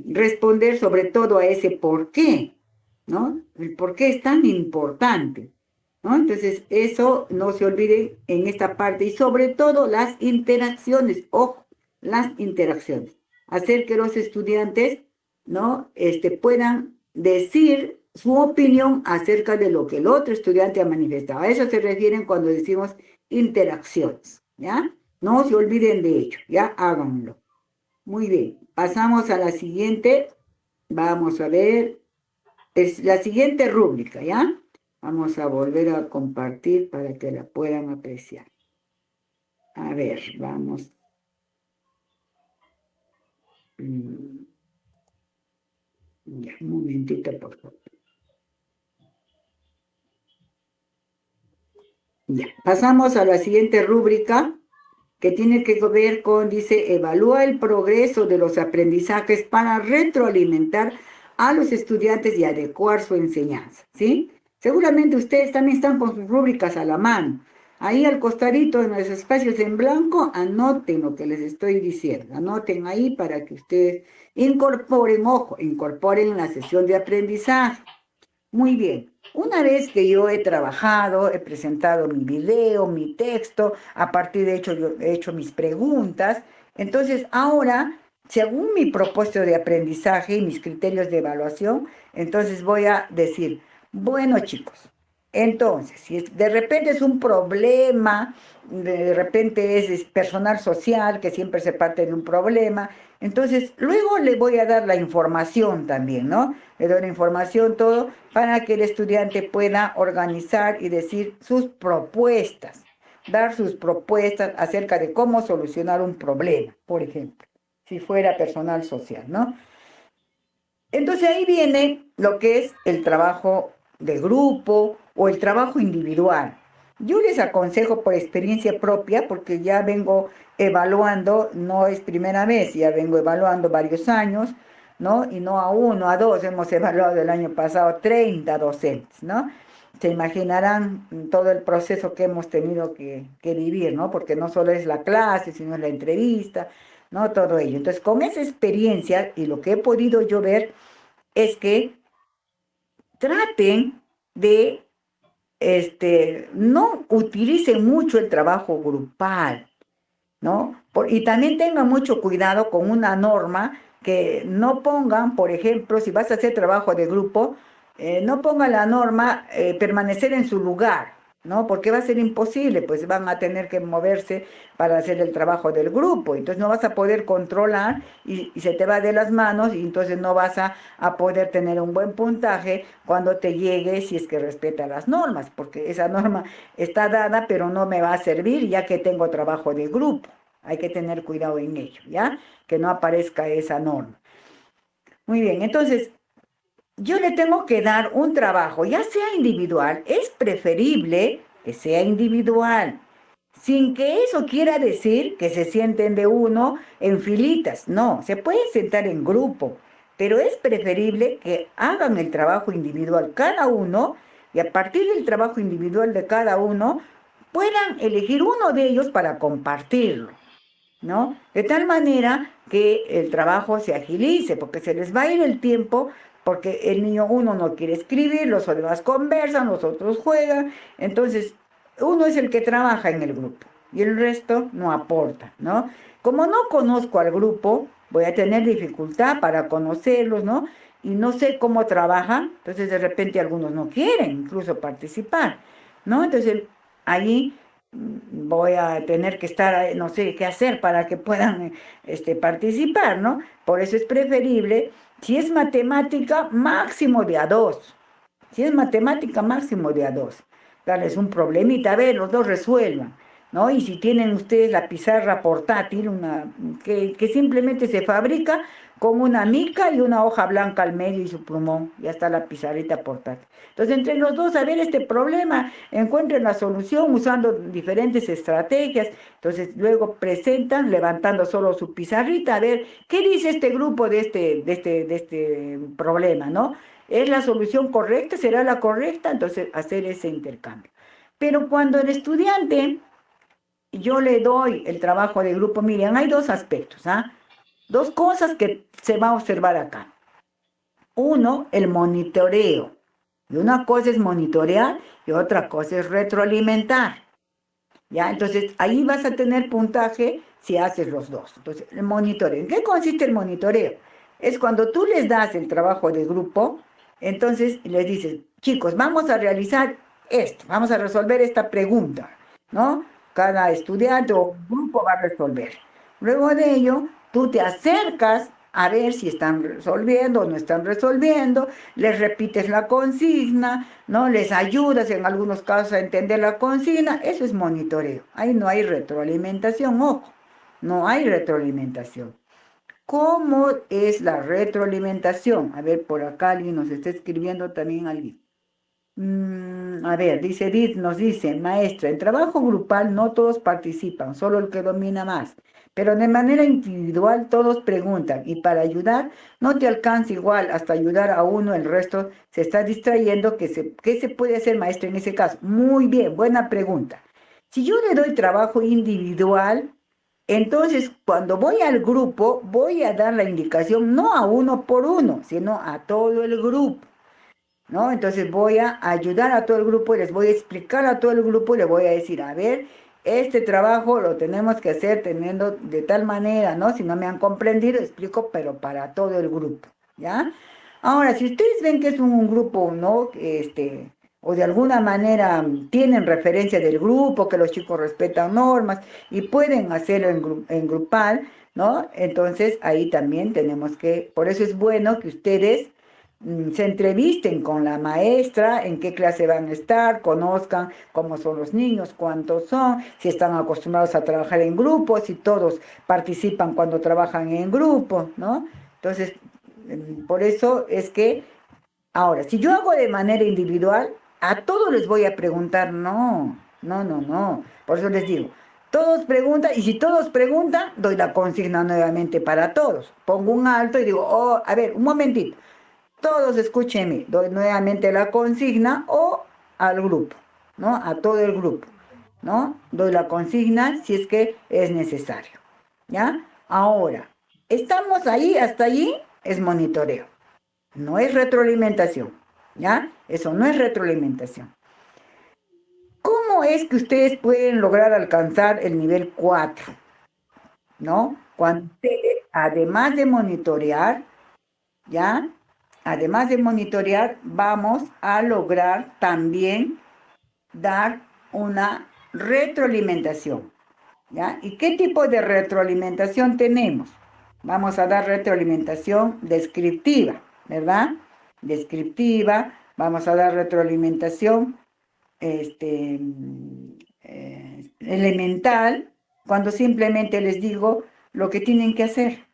responder sobre todo a ese por qué, ¿no? El por qué es tan importante, ¿no? Entonces, eso no se olvide en esta parte y sobre todo las interacciones, ojo, las interacciones, hacer que los estudiantes, ¿no? puedan decir su opinión acerca de lo que el otro estudiante ha manifestado. A eso se refieren cuando decimos interacciones, ¿ya? No se olviden de ello, ya háganlo. Muy bien, pasamos a la siguiente, vamos a ver, es la siguiente rúbrica, ¿ya? Vamos a volver a compartir para que la puedan apreciar. A ver, vamos. Ya, un momentito, por favor. Ya, pasamos a la siguiente rúbrica que tiene que ver con, dice, evalúa el progreso de los aprendizajes para retroalimentar a los estudiantes y adecuar su enseñanza, ¿sí? Seguramente ustedes también están con sus rúbricas a la mano. Ahí al costadito en los espacios en blanco, anoten lo que les estoy diciendo. Anoten ahí para que ustedes incorporen, ojo, incorporen la sesión de aprendizaje. Muy bien. Una vez que yo he trabajado, he presentado mi video, mi texto, a partir de hecho yo he hecho mis preguntas, entonces ahora, según mi propósito de aprendizaje y mis criterios de evaluación, entonces voy a decir, bueno chicos, entonces, si de repente es un problema, de repente es personal social, que siempre se parte de un problema, entonces luego le voy a dar la información también, ¿no? Le doy la información, todo, para que el estudiante pueda organizar y decir sus propuestas, dar sus propuestas acerca de cómo solucionar un problema, por ejemplo, si fuera personal social, ¿no? Entonces ahí viene lo que es el trabajo de grupo o el trabajo individual. Yo les aconsejo por experiencia propia, porque ya vengo evaluando, no es primera vez, ya vengo evaluando varios años, ¿no? Y no a uno, a dos, hemos evaluado el año pasado 30 docentes, ¿no? Se imaginarán todo el proceso que hemos tenido que vivir, ¿no? Porque no solo es la clase, sino es la entrevista, ¿no? Todo ello. Entonces, con esa experiencia y lo que he podido yo ver, es que traten de, no utilicen mucho el trabajo grupal, ¿no? Y también tengan mucho cuidado con una norma que no pongan, por ejemplo, si vas a hacer trabajo de grupo, no pongan la norma permanecer en su lugar, ¿no? Porque va a ser imposible, pues van a tener que moverse para hacer el trabajo del grupo, entonces no vas a poder controlar y se te va de las manos y entonces no vas a poder tener un buen puntaje cuando te llegue si es que respeta las normas, porque esa norma está dada, pero no me va a servir ya que tengo trabajo de grupo. Hay que tener cuidado en ello, ¿ya? Que no aparezca esa norma. Muy bien, entonces, yo le tengo que dar un trabajo, ya sea individual, es preferible que sea individual, sin que eso quiera decir que se sienten de uno en filitas. No, se pueden sentar en grupo, pero es preferible que hagan el trabajo individual cada uno y a partir del trabajo individual de cada uno puedan elegir uno de ellos para compartirlo, ¿no? De tal manera que el trabajo se agilice, porque se les va a ir el tiempo, porque el niño uno no quiere escribir, los demás conversan, los otros juegan, entonces uno es el que trabaja en el grupo y el resto no aporta, ¿no? Como no conozco al grupo, voy a tener dificultad para conocerlos, ¿no? Y no sé cómo trabajan, entonces de repente algunos no quieren incluso participar, ¿no? Entonces ahí voy a tener que estar, no sé qué hacer para que puedan participar, ¿no? Por eso es preferible, si es matemática, máximo de a dos. Si es matemática, máximo de a dos. Darles un problemita, a ver, los dos resuelvan, ¿no? Y si tienen ustedes la pizarra portátil, que simplemente se fabrica con una mica y una hoja blanca al medio y su plumón, ya está la pizarrita portátil. Entonces, entre los dos, a ver este problema, encuentren la solución usando diferentes estrategias. Entonces, luego presentan levantando solo su pizarrita, a ver, ¿qué dice este grupo de este problema, ¿no? ¿Es la solución correcta? ¿Será la correcta? Entonces, hacer ese intercambio. Pero cuando el estudiante, yo le doy el trabajo de grupo, miren, hay dos aspectos, ¿ah? Dos cosas que se va a observar acá. Uno, el monitoreo. Y una cosa es monitorear y otra cosa es retroalimentar. ¿Ya? Entonces, ahí vas a tener puntaje si haces los dos. Entonces, el monitoreo. ¿En qué consiste el monitoreo? Es cuando tú les das el trabajo de grupo, entonces les dices, chicos, vamos a realizar esto, vamos a resolver esta pregunta, ¿no? Cada estudiante o grupo va a resolver. Luego de ello, tú te acercas a ver si están resolviendo o no están resolviendo, les repites la consigna, ¿no? Les ayudas en algunos casos a entender la consigna, eso es monitoreo. Ahí no hay retroalimentación, ojo, no hay retroalimentación. ¿Cómo es la retroalimentación? A ver, por acá alguien nos está escribiendo también alguien. A ver, dice Edith, nos dice, maestra, en trabajo grupal no todos participan, solo el que domina más. Pero de manera individual todos preguntan y para ayudar no te alcanza igual, hasta ayudar a uno, el resto se está distrayendo. ¿Qué se puede hacer, maestra, en ese caso? Muy bien, buena pregunta. Si yo le doy trabajo individual, entonces cuando voy al grupo voy a dar la indicación no a uno por uno, sino a todo el grupo. ¿no? Entonces voy a ayudar a todo el grupo y les voy a explicar a todo el grupo y les voy a decir, a ver, este trabajo lo tenemos que hacer teniendo de tal manera, ¿no? Si no me han comprendido, explico, pero para todo el grupo, ¿ya? Ahora, si ustedes ven que es un grupo, ¿no? O de alguna manera tienen referencia del grupo, que los chicos respetan normas y pueden hacerlo en grupal, ¿no? Entonces ahí también tenemos que, por eso es bueno que ustedes se entrevisten con la maestra, en qué clase van a estar, conozcan cómo son los niños, cuántos son, si están acostumbrados a trabajar en grupo, si todos participan cuando trabajan en grupo, ¿no? Entonces, por eso es que ahora, si yo hago de manera individual, a todos les voy a preguntar, no, no, no, no. Por eso les digo, todos preguntan, y si todos preguntan, doy la consigna nuevamente para todos. Pongo un alto y digo, oh, a ver, un momentito, todos escúchenme, doy nuevamente la consigna o al grupo, ¿no? A todo el grupo, ¿no? Doy la consigna si es que es necesario, ¿ya? Ahora, estamos ahí, hasta allí es monitoreo. No es retroalimentación, ¿ya? Eso no es retroalimentación. ¿Cómo es que ustedes pueden lograr alcanzar el nivel 4? ¿No? Cuando ustedes, además de monitorear, ¿ya? Además de monitorear, vamos a lograr también dar una retroalimentación, ¿ya? ¿Y qué tipo de retroalimentación tenemos? Vamos a dar retroalimentación descriptiva, ¿verdad? Descriptiva, vamos a dar retroalimentación elemental, cuando simplemente les digo lo que tienen que hacer.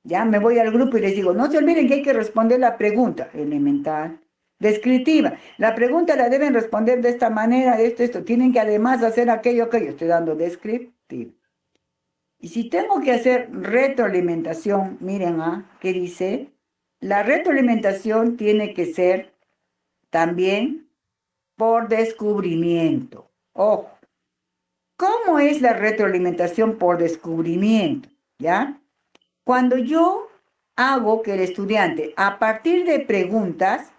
Ya me voy al grupo y les digo, no se olviden que hay que responder la pregunta elemental, descriptiva. La pregunta la deben responder de esta manera, de esto. Tienen que además hacer aquello que yo estoy dando descriptivo. Y si tengo que hacer retroalimentación, miren, ¿qué dice? La retroalimentación tiene que ser también por descubrimiento. Ojo, ¿cómo es la retroalimentación por descubrimiento? ¿Ya? Cuando yo hago que el estudiante, a partir de preguntas,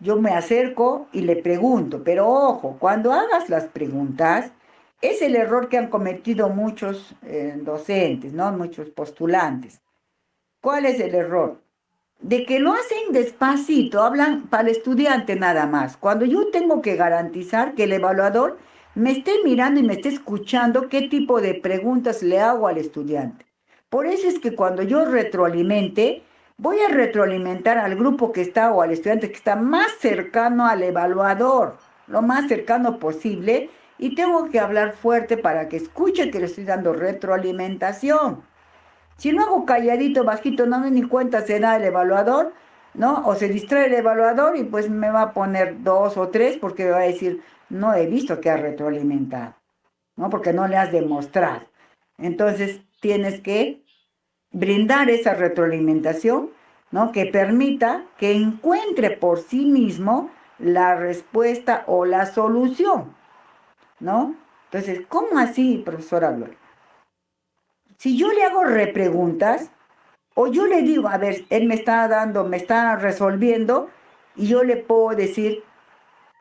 yo me acerco y le pregunto, pero ojo, cuando hagas las preguntas, es el error que han cometido muchos docentes, ¿no? Muchos postulantes. ¿Cuál es el error? De que lo hacen despacito, hablan para el estudiante nada más. Cuando yo tengo que garantizar que el evaluador me esté mirando y me esté escuchando qué tipo de preguntas le hago al estudiante. Por eso es que cuando yo retroalimente, voy a retroalimentar al grupo que está o al estudiante que está más cercano al evaluador, lo más cercano posible, y tengo que hablar fuerte para que escuche que le estoy dando retroalimentación. Si no hago calladito, bajito, no me ni cuenta se da el evaluador, ¿no? O se distrae el evaluador y pues me va a poner 2 o 3 porque me va a decir, no he visto que ha retroalimentado, ¿no? Porque no le has demostrado. Entonces tienes que brindar esa retroalimentación, ¿no? Que permita que encuentre por sí mismo la respuesta o la solución, ¿no? Entonces, ¿cómo así, profesora Gloria? Si yo le hago repreguntas, o yo le digo, a ver, él me está dando, me está resolviendo, y yo le puedo decir,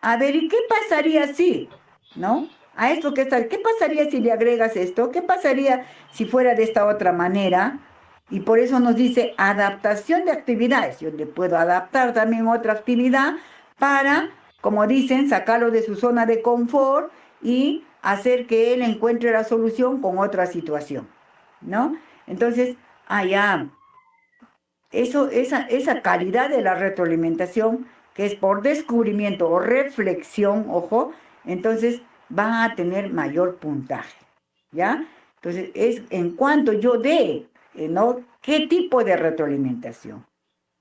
a ver, ¿y qué pasaría si? ¿No? A esto que está, ¿qué pasaría si le agregas esto? ¿Qué pasaría si fuera de esta otra manera? Y por eso nos dice adaptación de actividades. Yo le puedo adaptar también otra actividad para, como dicen, sacarlo de su zona de confort y hacer que él encuentre la solución con otra situación, ¿no? Entonces, allá, esa calidad de la retroalimentación, que es por descubrimiento o reflexión, ojo, entonces va a tener mayor puntaje, ¿ya? Entonces, es en cuanto yo dé, ¿no? ¿Qué tipo de retroalimentación?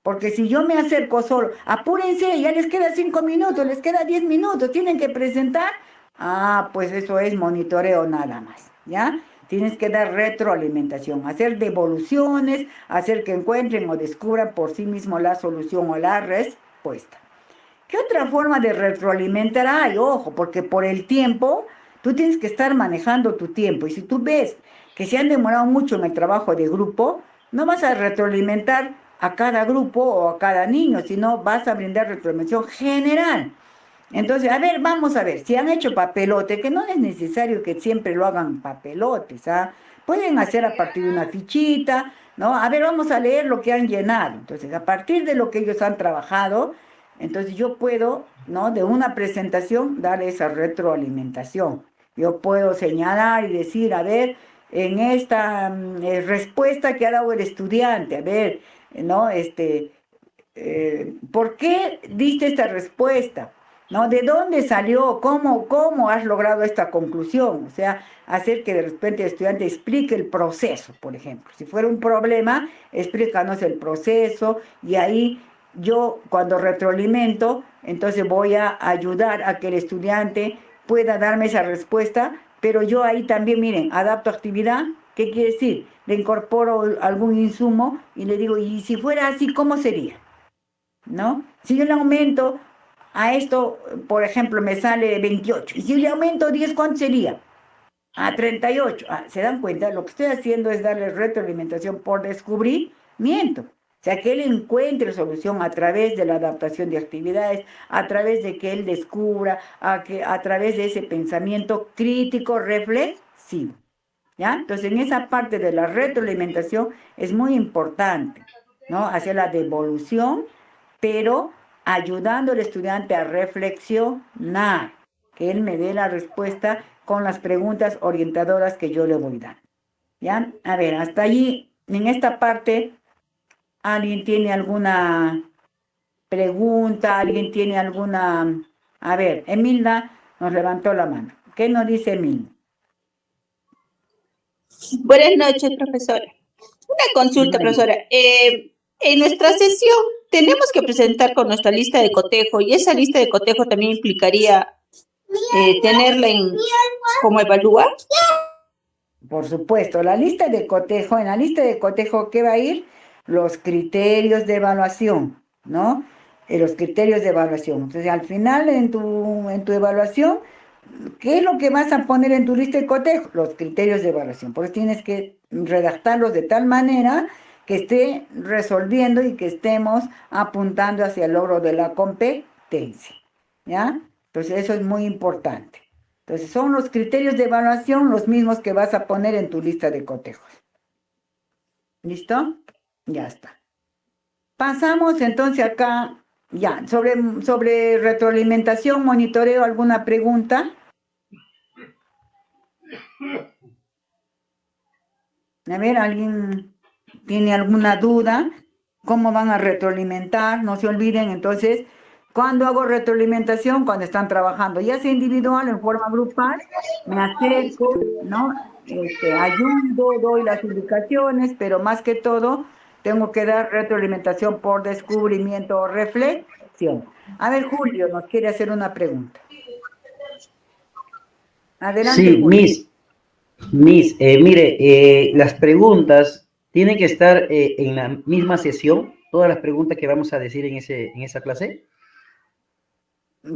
Porque si yo me acerco solo, apúrense, ya les queda 5 minutos, les queda 10 minutos, tienen que presentar, pues eso es monitoreo nada más, ¿ya? Tienes que dar retroalimentación, hacer devoluciones, hacer que encuentren o descubran por sí mismos la solución o la respuesta. ¿Qué otra forma de retroalimentar hay? Ojo, porque por el tiempo, tú tienes que estar manejando tu tiempo. Y si tú ves que se han demorado mucho en el trabajo de grupo, no vas a retroalimentar a cada grupo o a cada niño, sino vas a brindar retroalimentación general. Entonces, a ver, vamos a ver, si han hecho papelote, que no es necesario que siempre lo hagan papelotes, ¿ah? Pueden hacer a partir de una fichita, ¿no? A ver, vamos a leer lo que han llenado. Entonces, a partir de lo que ellos han trabajado, entonces yo puedo, ¿no? De una presentación dar esa retroalimentación. Yo puedo señalar y decir, a ver, en esta respuesta que ha dado el estudiante, a ver, ¿no? ¿Por qué diste esta respuesta? ¿No? ¿De dónde salió? ¿Cómo has logrado esta conclusión? O sea, hacer que de repente el estudiante explique el proceso, por ejemplo. Si fuera un problema, explícanos el proceso y ahí yo cuando retroalimento, entonces voy a ayudar a que el estudiante pueda darme esa respuesta, pero yo ahí también, miren, adapto actividad. ¿Qué quiere decir? Le incorporo algún insumo y le digo, y si fuera así, ¿cómo sería? ¿No? Si yo le aumento a esto, por ejemplo, me sale 28, y si le aumento 10, ¿cuánto sería? A 38. ¿Se dan cuenta? Lo que estoy haciendo es darle retroalimentación por descubrimiento. O sea, que él encuentre solución a través de la adaptación de actividades, a través de que él descubra, a través de ese pensamiento crítico, reflexivo. ¿Ya? Entonces, en esa parte de la retroalimentación es muy importante, ¿no? Hacer la devolución, pero ayudando al estudiante a reflexionar, que él me dé la respuesta con las preguntas orientadoras que yo le voy a dar. ¿Ya? A ver, hasta allí, en esta parte, ¿alguien tiene alguna pregunta? ¿Alguien tiene alguna...? A ver, Emilda nos levantó la mano. ¿Qué nos dice Emilda? Buenas noches, profesora. Una consulta, profesora. En nuestra sesión tenemos que presentar con nuestra lista de cotejo y esa lista de cotejo también implicaría tenerla como evaluar. Por supuesto, la lista de cotejo, en la lista de cotejo, ¿qué va a ir? Los criterios de evaluación, ¿no? Los criterios de evaluación. Entonces, al final, en tu evaluación, ¿qué es lo que vas a poner en tu lista de cotejo? Los criterios de evaluación. Por eso tienes que redactarlos de tal manera que esté resolviendo y que estemos apuntando hacia el logro de la competencia, ¿ya? Entonces, eso es muy importante. Entonces, son los criterios de evaluación los mismos que vas a poner en tu lista de cotejos. ¿Listo? Ya está. Pasamos entonces acá, ya, sobre retroalimentación, monitoreo, ¿alguna pregunta? A ver, ¿alguien tiene alguna duda? ¿Cómo van a retroalimentar? No se olviden, entonces, cuando hago retroalimentación, cuando están trabajando, ya sea individual o en forma grupal, me acerco, ¿no? Ayudo, doy las indicaciones, pero más que todo, tengo que dar retroalimentación por descubrimiento o reflexión. A ver, Julio nos quiere hacer una pregunta. Adelante, Sí, Julio. mire, las preguntas tienen que estar en la misma sesión, todas las preguntas que vamos a decir en esa clase.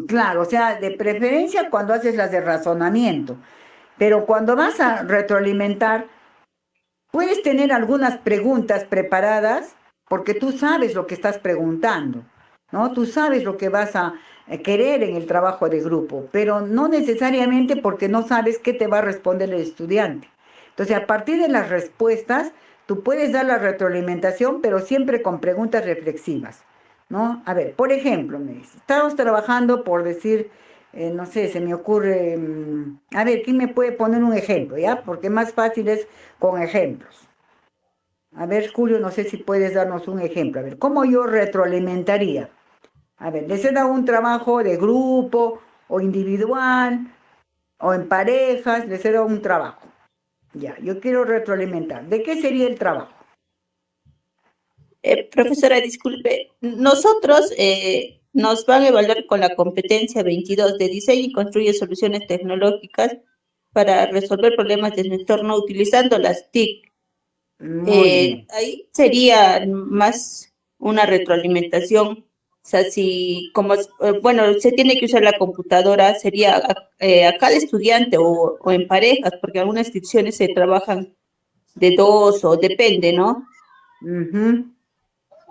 Claro, o sea, de preferencia cuando haces las de razonamiento, pero cuando vas a retroalimentar, puedes tener algunas preguntas preparadas porque tú sabes lo que estás preguntando, ¿no? Tú sabes lo que vas a querer en el trabajo de grupo, pero no necesariamente porque no sabes qué te va a responder el estudiante. Entonces, a partir de las respuestas, tú puedes dar la retroalimentación, pero siempre con preguntas reflexivas, ¿no? A ver, por ejemplo, me dice, estamos trabajando por decir, no sé, se me ocurre, a ver, ¿quién me puede poner un ejemplo, ya? Porque más fácil es con ejemplos. A ver, Julio, no sé si puedes darnos un ejemplo. A ver, ¿cómo yo retroalimentaría? A ver, les he dado un trabajo de grupo o individual o en parejas, les he dado un trabajo. Ya, yo quiero retroalimentar. ¿De qué sería el trabajo? Profesora, disculpe, nosotros nos van a evaluar con la competencia 22 de diseño y construye soluciones tecnológicas para resolver problemas de nuestro entorno utilizando las TIC. Muy bien. Ahí sería más una retroalimentación. O sea, si como, bueno, se tiene que usar la computadora, sería a cada estudiante o en parejas, porque algunas instituciones se trabajan de dos o depende, ¿no?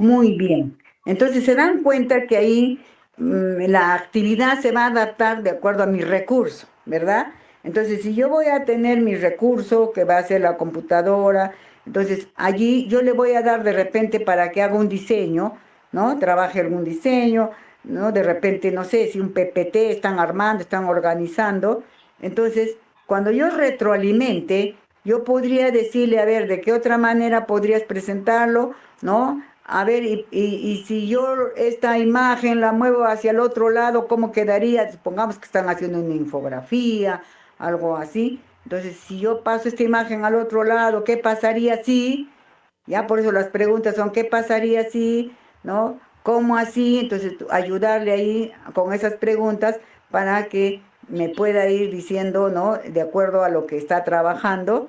Muy bien. Entonces se dan cuenta que ahí la actividad se va a adaptar de acuerdo a mi recurso, ¿verdad? Entonces, si yo voy a tener mi recurso, que va a ser la computadora, entonces allí yo le voy a dar de repente para que haga un diseño, ¿no? Trabaje algún diseño, ¿no? De repente, no sé, si un PPT están armando, están organizando. Entonces, cuando yo retroalimente, yo podría decirle, a ver, ¿de qué otra manera podrías presentarlo? ¿No? A ver, y si yo esta imagen la muevo hacia el otro lado, ¿cómo quedaría? Supongamos que están haciendo una infografía, algo así. Entonces, si yo paso esta imagen al otro lado, ¿qué pasaría si? Ya por eso las preguntas son, ¿qué pasaría si? ¿No? ¿Cómo así? Entonces, ayudarle ahí con esas preguntas para que me pueda ir diciendo, ¿no? De acuerdo a lo que está trabajando,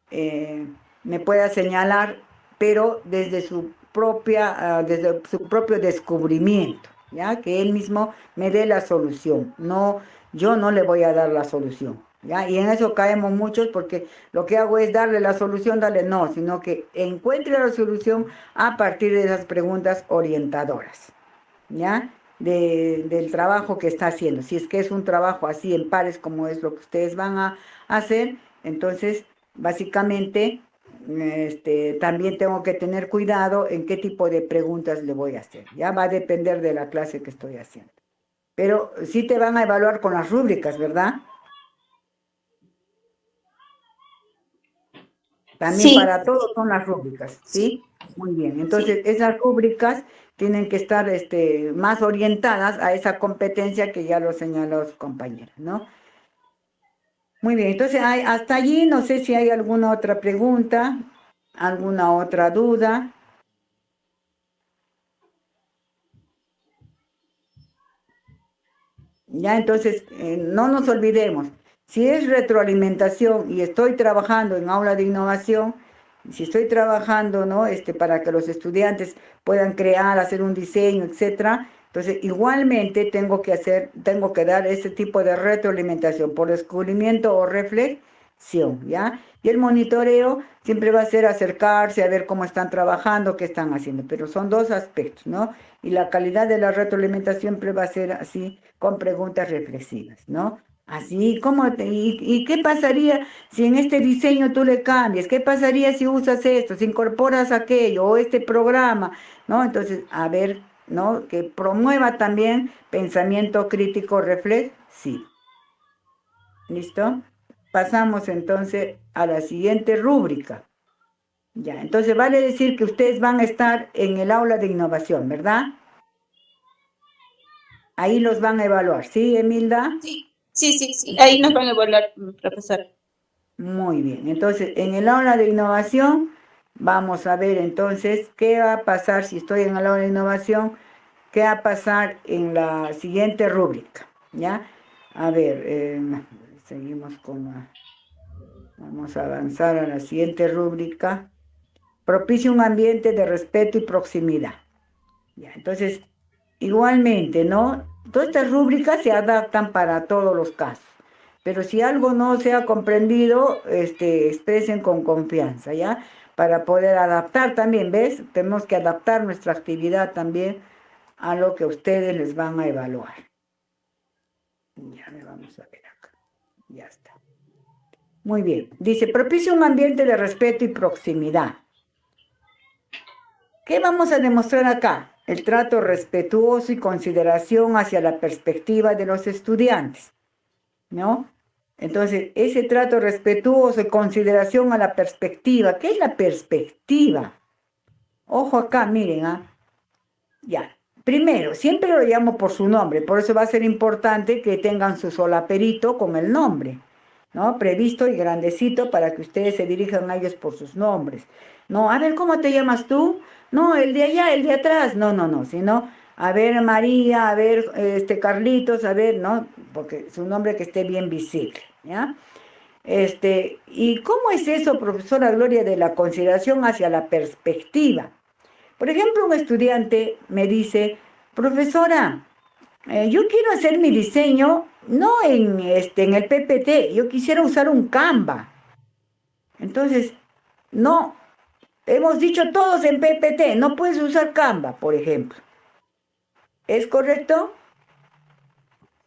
eh, me pueda señalar, pero desde su propio descubrimiento, ¿ya? Que él mismo me dé la solución, no, yo no le voy a dar la solución, ¿ya? Y en eso caemos muchos porque lo que hago es darle la solución, darle no, sino que encuentre la solución a partir de esas preguntas orientadoras, ¿ya? Del trabajo que está haciendo. Si es que es un trabajo así en pares como es lo que ustedes van a hacer, entonces básicamente también tengo que tener cuidado en qué tipo de preguntas le voy a hacer. Ya va a depender de la clase que estoy haciendo. Pero sí te van a evaluar con las rúbricas, ¿verdad? También Sí, para todos son las rúbricas, ¿sí? Muy bien. Entonces, esas rúbricas tienen que estar más orientadas a esa competencia que ya lo señaló su compañera, ¿no? Muy bien, entonces hasta allí no sé si hay alguna otra pregunta, alguna otra duda. Ya, entonces, no nos olvidemos, si es retroalimentación y estoy trabajando en aula de innovación, si estoy trabajando, ¿no? Para que los estudiantes puedan crear, hacer un diseño, etcétera, entonces igualmente tengo que dar ese tipo de retroalimentación por descubrimiento o reflexión, ¿ya? Y el monitoreo siempre va a ser acercarse a ver cómo están trabajando, qué están haciendo, pero son dos aspectos, ¿no? Y la calidad de la retroalimentación siempre va a ser así, con preguntas reflexivas, ¿no? Así, y qué pasaría si en este diseño tú le cambias? ¿Qué pasaría si usas esto, si incorporas aquello o este programa? ¿No? Entonces, a ver, ¿no? Que promueva también pensamiento crítico reflexivo. ¿Listo? Pasamos entonces a la siguiente rúbrica. Ya, entonces vale decir que ustedes van a estar en el aula de innovación, ¿verdad? Ahí los van a evaluar, ¿sí, Emilda? sí, ahí nos van a evaluar, profesora. Muy bien, entonces en el aula de innovación vamos a ver entonces qué va a pasar si estoy en el aula de innovación, qué va a pasar en la siguiente rúbrica, ¿ya? A ver, seguimos vamos a avanzar a la siguiente rúbrica. Propicia un ambiente de respeto y proximidad. Ya, entonces, igualmente, ¿no? Todas estas rúbricas se adaptan para todos los casos. Pero si algo no se ha comprendido, expresen con confianza, ¿ya? Para poder adaptar también, ¿ves? Tenemos que adaptar nuestra actividad también a lo que ustedes les van a evaluar. Ya me vamos a ver acá. Ya está. Muy bien. Dice, propicia un ambiente de respeto y proximidad. ¿Qué vamos a demostrar acá? El trato respetuoso y consideración hacia la perspectiva de los estudiantes, ¿no? Entonces, ese trato respetuoso y consideración a la perspectiva, ¿qué es la perspectiva? Ojo acá, miren, ¿ah? Ya. Primero, siempre lo llamo por su nombre, por eso va a ser importante que tengan su solaperito con el nombre, ¿no? Previsto y grandecito para que ustedes se dirijan a ellos por sus nombres. No, a ver, ¿cómo te llamas tú? No, el de allá, el de atrás. No, no, no, sino, a ver, María, a ver, Carlitos, a ver, ¿no? Porque su nombre que esté bien visible, ¿ya? ¿Y cómo es eso, profesora Gloria, de la consideración hacia la perspectiva? Por ejemplo, un estudiante me dice, profesora, yo quiero hacer mi diseño no en el PPT, yo quisiera usar un Canva. Entonces, no, hemos dicho todos en PPT, no puedes usar Canva, por ejemplo. ¿Es correcto?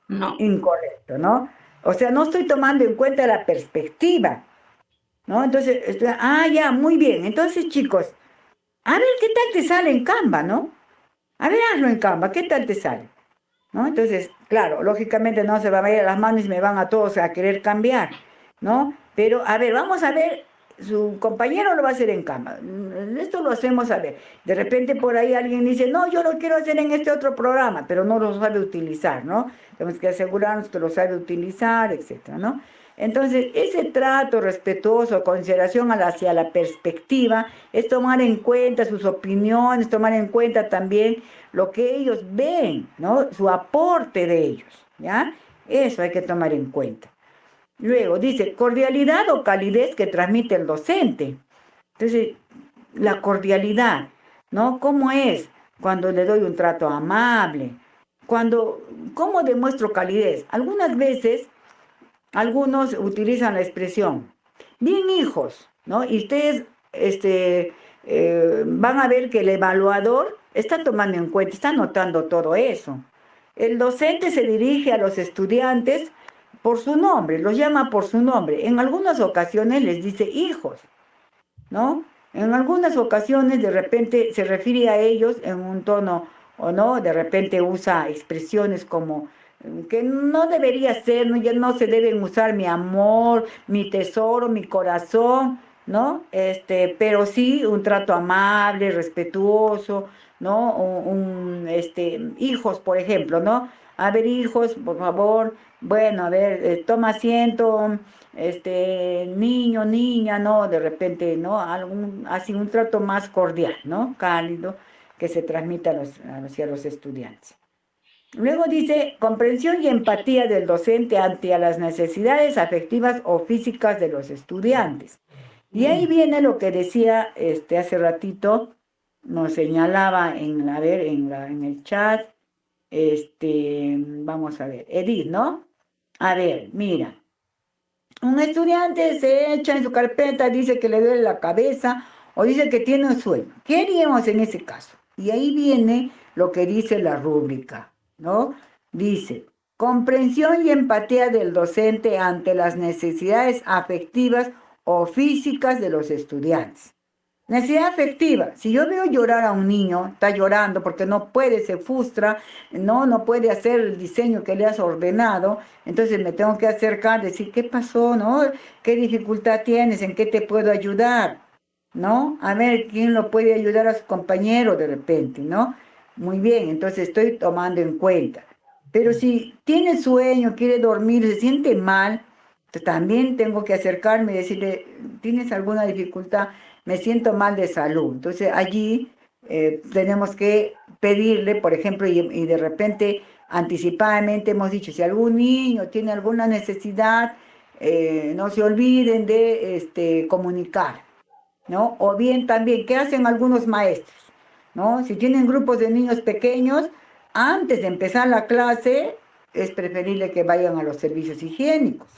No. Incorrecto, ¿no? O sea, no estoy tomando en cuenta la perspectiva, ¿no? Entonces, ya, muy bien. Entonces, chicos, a ver qué tal te sale en Canva, ¿no? A ver, hazlo en Canva, ¿qué tal te sale? ¿No? Entonces, claro, lógicamente no se va a ir a las manos y me van a todos a querer cambiar, ¿no? Pero, a ver, vamos a ver, su compañero lo va a hacer en Canva. Esto lo hacemos a ver. De repente por ahí alguien dice, no, yo lo quiero hacer en este otro programa, pero no lo sabe utilizar, ¿no? Tenemos que asegurarnos que lo sabe utilizar, etcétera, ¿no? Entonces, ese trato respetuoso, consideración hacia la perspectiva, es tomar en cuenta sus opiniones, tomar en cuenta también lo que ellos ven, ¿no? Su aporte de ellos, ¿ya? Eso hay que tomar en cuenta. Luego dice, cordialidad o calidez que transmite el docente. Entonces, la cordialidad, ¿no? ¿Cómo es cuando le doy un trato amable? ¿Cómo demuestro calidez? Algunas veces algunos utilizan la expresión, bien hijos, ¿no? Y ustedes van a ver que el evaluador está tomando en cuenta, está notando todo eso. El docente se dirige a los estudiantes por su nombre, los llama por su nombre. En algunas ocasiones les dice hijos, ¿no? En algunas ocasiones de repente se refiere a ellos en un tono o no, de repente usa expresiones como que no debería ser, no, ya no se deben usar mi amor, mi tesoro, mi corazón, ¿no? Pero sí un trato amable, respetuoso, ¿no? Hijos, por ejemplo, ¿no? A ver, hijos, por favor, bueno, a ver, toma asiento, niño, niña, ¿no? De repente, ¿no? Así un trato más cordial, ¿no? Cálido, que se transmite hacia los estudiantes. Luego dice, comprensión y empatía del docente ante las necesidades afectivas o físicas de los estudiantes. Y ahí viene lo que decía hace ratito, nos señalaba en el chat, vamos a ver, Edith, ¿no? A ver, mira, un estudiante se echa en su carpeta, dice que le duele la cabeza o dice que tiene un sueño. ¿Qué haríamos en ese caso? Y ahí viene lo que dice la rúbrica, ¿no? Dice, comprensión y empatía del docente ante las necesidades afectivas o físicas de los estudiantes. Necesidad afectiva. Si yo veo llorar a un niño, está llorando porque no puede, se frustra, no puede hacer el diseño que le has ordenado, entonces me tengo que acercar, decir, ¿qué pasó, no? ¿Qué dificultad tienes? ¿En qué te puedo ayudar? ¿No? A ver, ¿quién lo puede ayudar a su compañero de repente, no? Muy bien, entonces estoy tomando en cuenta. Pero si tiene sueño, quiere dormir, se siente mal, también tengo que acercarme y decirle, ¿tienes alguna dificultad? Me siento mal de salud. Entonces allí tenemos que pedirle, por ejemplo, y de repente anticipadamente hemos dicho, si algún niño tiene alguna necesidad, no se olviden de comunicar, ¿no? O bien también, ¿qué hacen algunos maestros? ¿No? Si tienen grupos de niños pequeños, antes de empezar la clase, es preferible que vayan a los servicios higiénicos,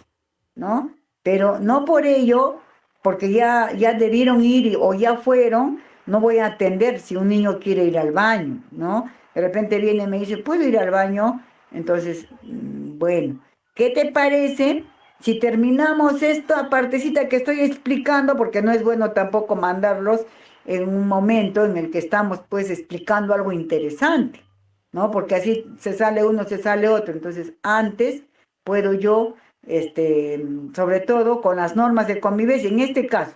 ¿no? Pero no por ello, porque ya debieron ir o ya fueron, no voy a atender si un niño quiere ir al baño, ¿no? De repente viene y me dice, ¿puedo ir al baño? Entonces, bueno, ¿qué te parece si terminamos esta partecita que estoy explicando? Porque no es bueno tampoco mandarlos en un momento en el que estamos pues explicando algo interesante, ¿no? Porque así se sale uno, se sale otro. Entonces, antes puedo yo sobre todo con las normas de convivencia. En este caso,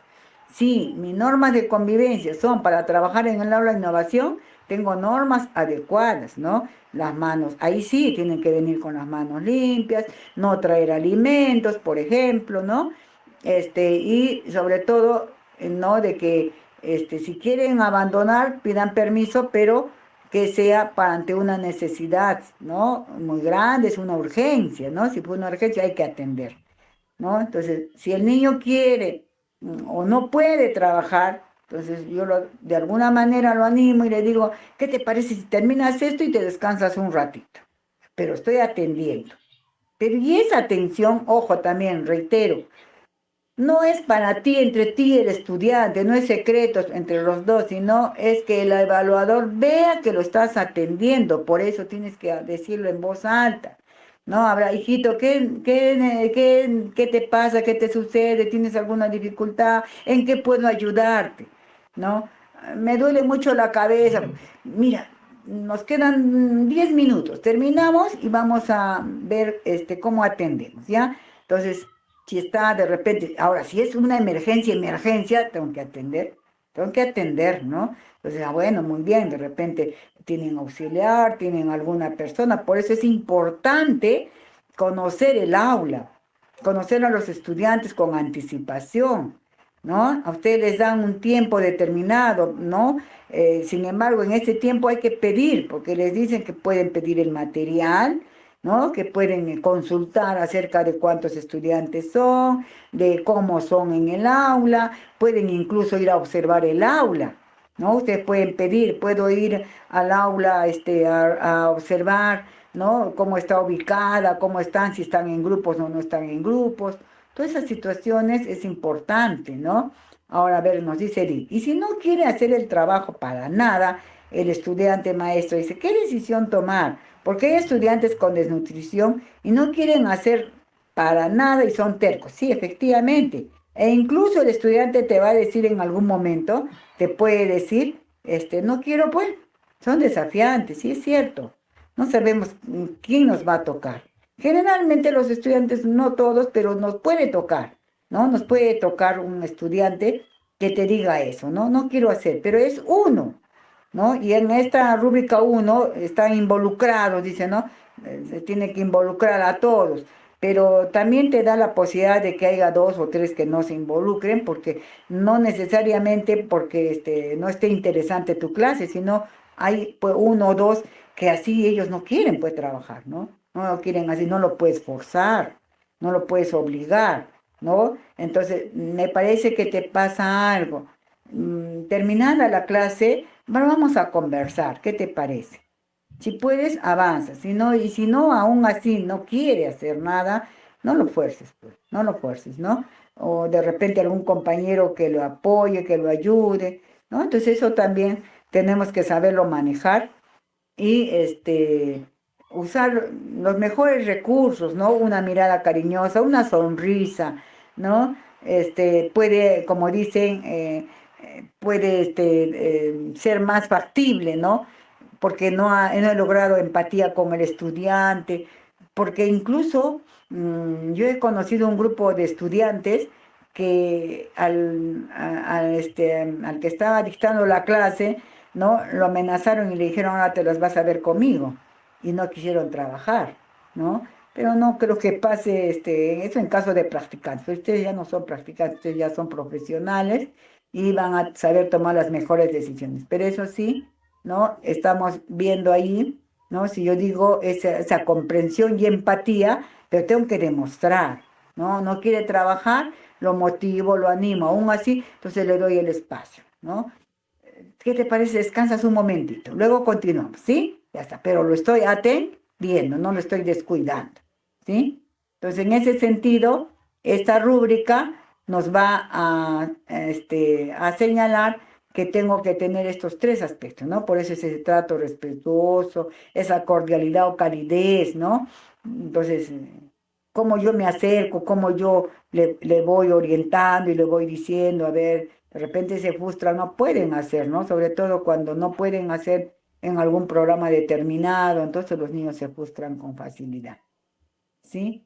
si mis normas de convivencia son para trabajar en el aula de innovación, tengo normas adecuadas, ¿no? Las manos, ahí sí tienen que venir con las manos limpias, no traer alimentos, por ejemplo, ¿no? Y sobre todo, ¿no? De que si quieren abandonar, pidan permiso, pero que sea ante una necesidad, ¿no? Muy grande, es una urgencia, ¿no? Si fue una urgencia hay que atender, ¿no? Entonces, si el niño quiere o no puede trabajar, entonces yo de alguna manera lo animo y le digo, ¿qué te parece si terminas esto y te descansas un ratito? Pero estoy atendiendo. Pero y esa atención, ojo también, reitero, no es para ti, entre ti y el estudiante, no es secreto entre los dos, sino es que el evaluador vea que lo estás atendiendo, por eso tienes que decirlo en voz alta. No, habrá, hijito, ¿qué te pasa? ¿Qué te sucede? ¿Tienes alguna dificultad? ¿En qué puedo ayudarte? ¿No? Me duele mucho la cabeza. Mira, nos quedan 10 minutos. Terminamos y vamos a ver cómo atendemos, ¿ya? Entonces, si está de repente, ahora, si es una emergencia, tengo que atender, ¿no? Entonces, bueno, muy bien, de repente tienen auxiliar, tienen alguna persona, por eso es importante conocer el aula, conocer a los estudiantes con anticipación, ¿no? A ustedes les dan un tiempo determinado, ¿no? Sin embargo, en ese tiempo hay que pedir, porque les dicen que pueden pedir el material, ¿no? Que pueden consultar acerca de cuántos estudiantes son, de cómo son en el aula, pueden incluso ir a observar el aula, ¿no? Ustedes pueden pedir, puedo ir al aula a observar, ¿no? Cómo está ubicada, cómo están, si están en grupos o no están en grupos. Todas esas situaciones es importante, ¿no? Ahora, a ver, nos dice Edith, y si no quiere hacer el trabajo para nada, el estudiante maestro dice, ¿qué decisión tomar? Porque hay estudiantes con desnutrición y no quieren hacer para nada y son tercos. Sí, efectivamente. E incluso el estudiante te va a decir en algún momento, te puede decir, no quiero pues, son desafiantes, sí es cierto. No sabemos quién nos va a tocar. Generalmente los estudiantes, no todos, pero nos puede tocar, ¿no? Nos puede tocar un estudiante que te diga eso, ¿no? No quiero hacer, pero es uno, ¿no? Y en esta rúbrica 1 están involucrados, dice, ¿no? Se tiene que involucrar a todos, pero también te da la posibilidad de que haya 2 o 3 que no se involucren, porque no necesariamente porque no esté interesante tu clase, sino hay pues, 1 o 2 que así ellos no quieren pues trabajar, ¿no? No lo quieren así, no lo puedes forzar, no lo puedes obligar, ¿no? Entonces, me parece que te pasa algo. Terminada la clase, bueno, vamos a conversar, ¿qué te parece? Si puedes, avanza, si no, y si no, aún así no quiere hacer nada, no lo fuerces, pues, no lo fuerces, ¿no? O de repente algún compañero que lo apoye, que lo ayude, ¿no? Entonces eso también tenemos que saberlo manejar y usar los mejores recursos, ¿no? Una mirada cariñosa, una sonrisa, ¿no? Puede, como dicen, puede ser más factible, ¿no? Porque no he logrado empatía con el estudiante, porque incluso yo he conocido un grupo de estudiantes que al que estaba dictando la clase, ¿no? Lo amenazaron y le dijeron, ahora te las vas a ver conmigo, y no quisieron trabajar, ¿no? Pero no creo que pase eso en caso de practicantes. Ustedes ya no son practicantes, ustedes ya son profesionales y van a saber tomar las mejores decisiones. Pero eso sí, ¿no? Estamos viendo ahí, ¿no? Si yo digo esa comprensión y empatía, pero tengo que demostrar, ¿no? No quiere trabajar, lo motivo, lo animo, aún así, entonces le doy el espacio, ¿no? ¿Qué te parece? Descansas un momentito, luego continuamos, ¿sí? Ya está, pero lo estoy atendiendo, no lo estoy descuidando, ¿sí? Entonces, en ese sentido, esta rúbrica nos va a señalar que tengo que tener estos 3 aspectos, ¿no? Por eso ese trato respetuoso, esa cordialidad o calidez, ¿no? Entonces, cómo yo me acerco, cómo yo le voy orientando y le voy diciendo, a ver, de repente se frustran, no pueden hacer, ¿no? Sobre todo cuando no pueden hacer en algún programa determinado, entonces los niños se frustran con facilidad, ¿sí?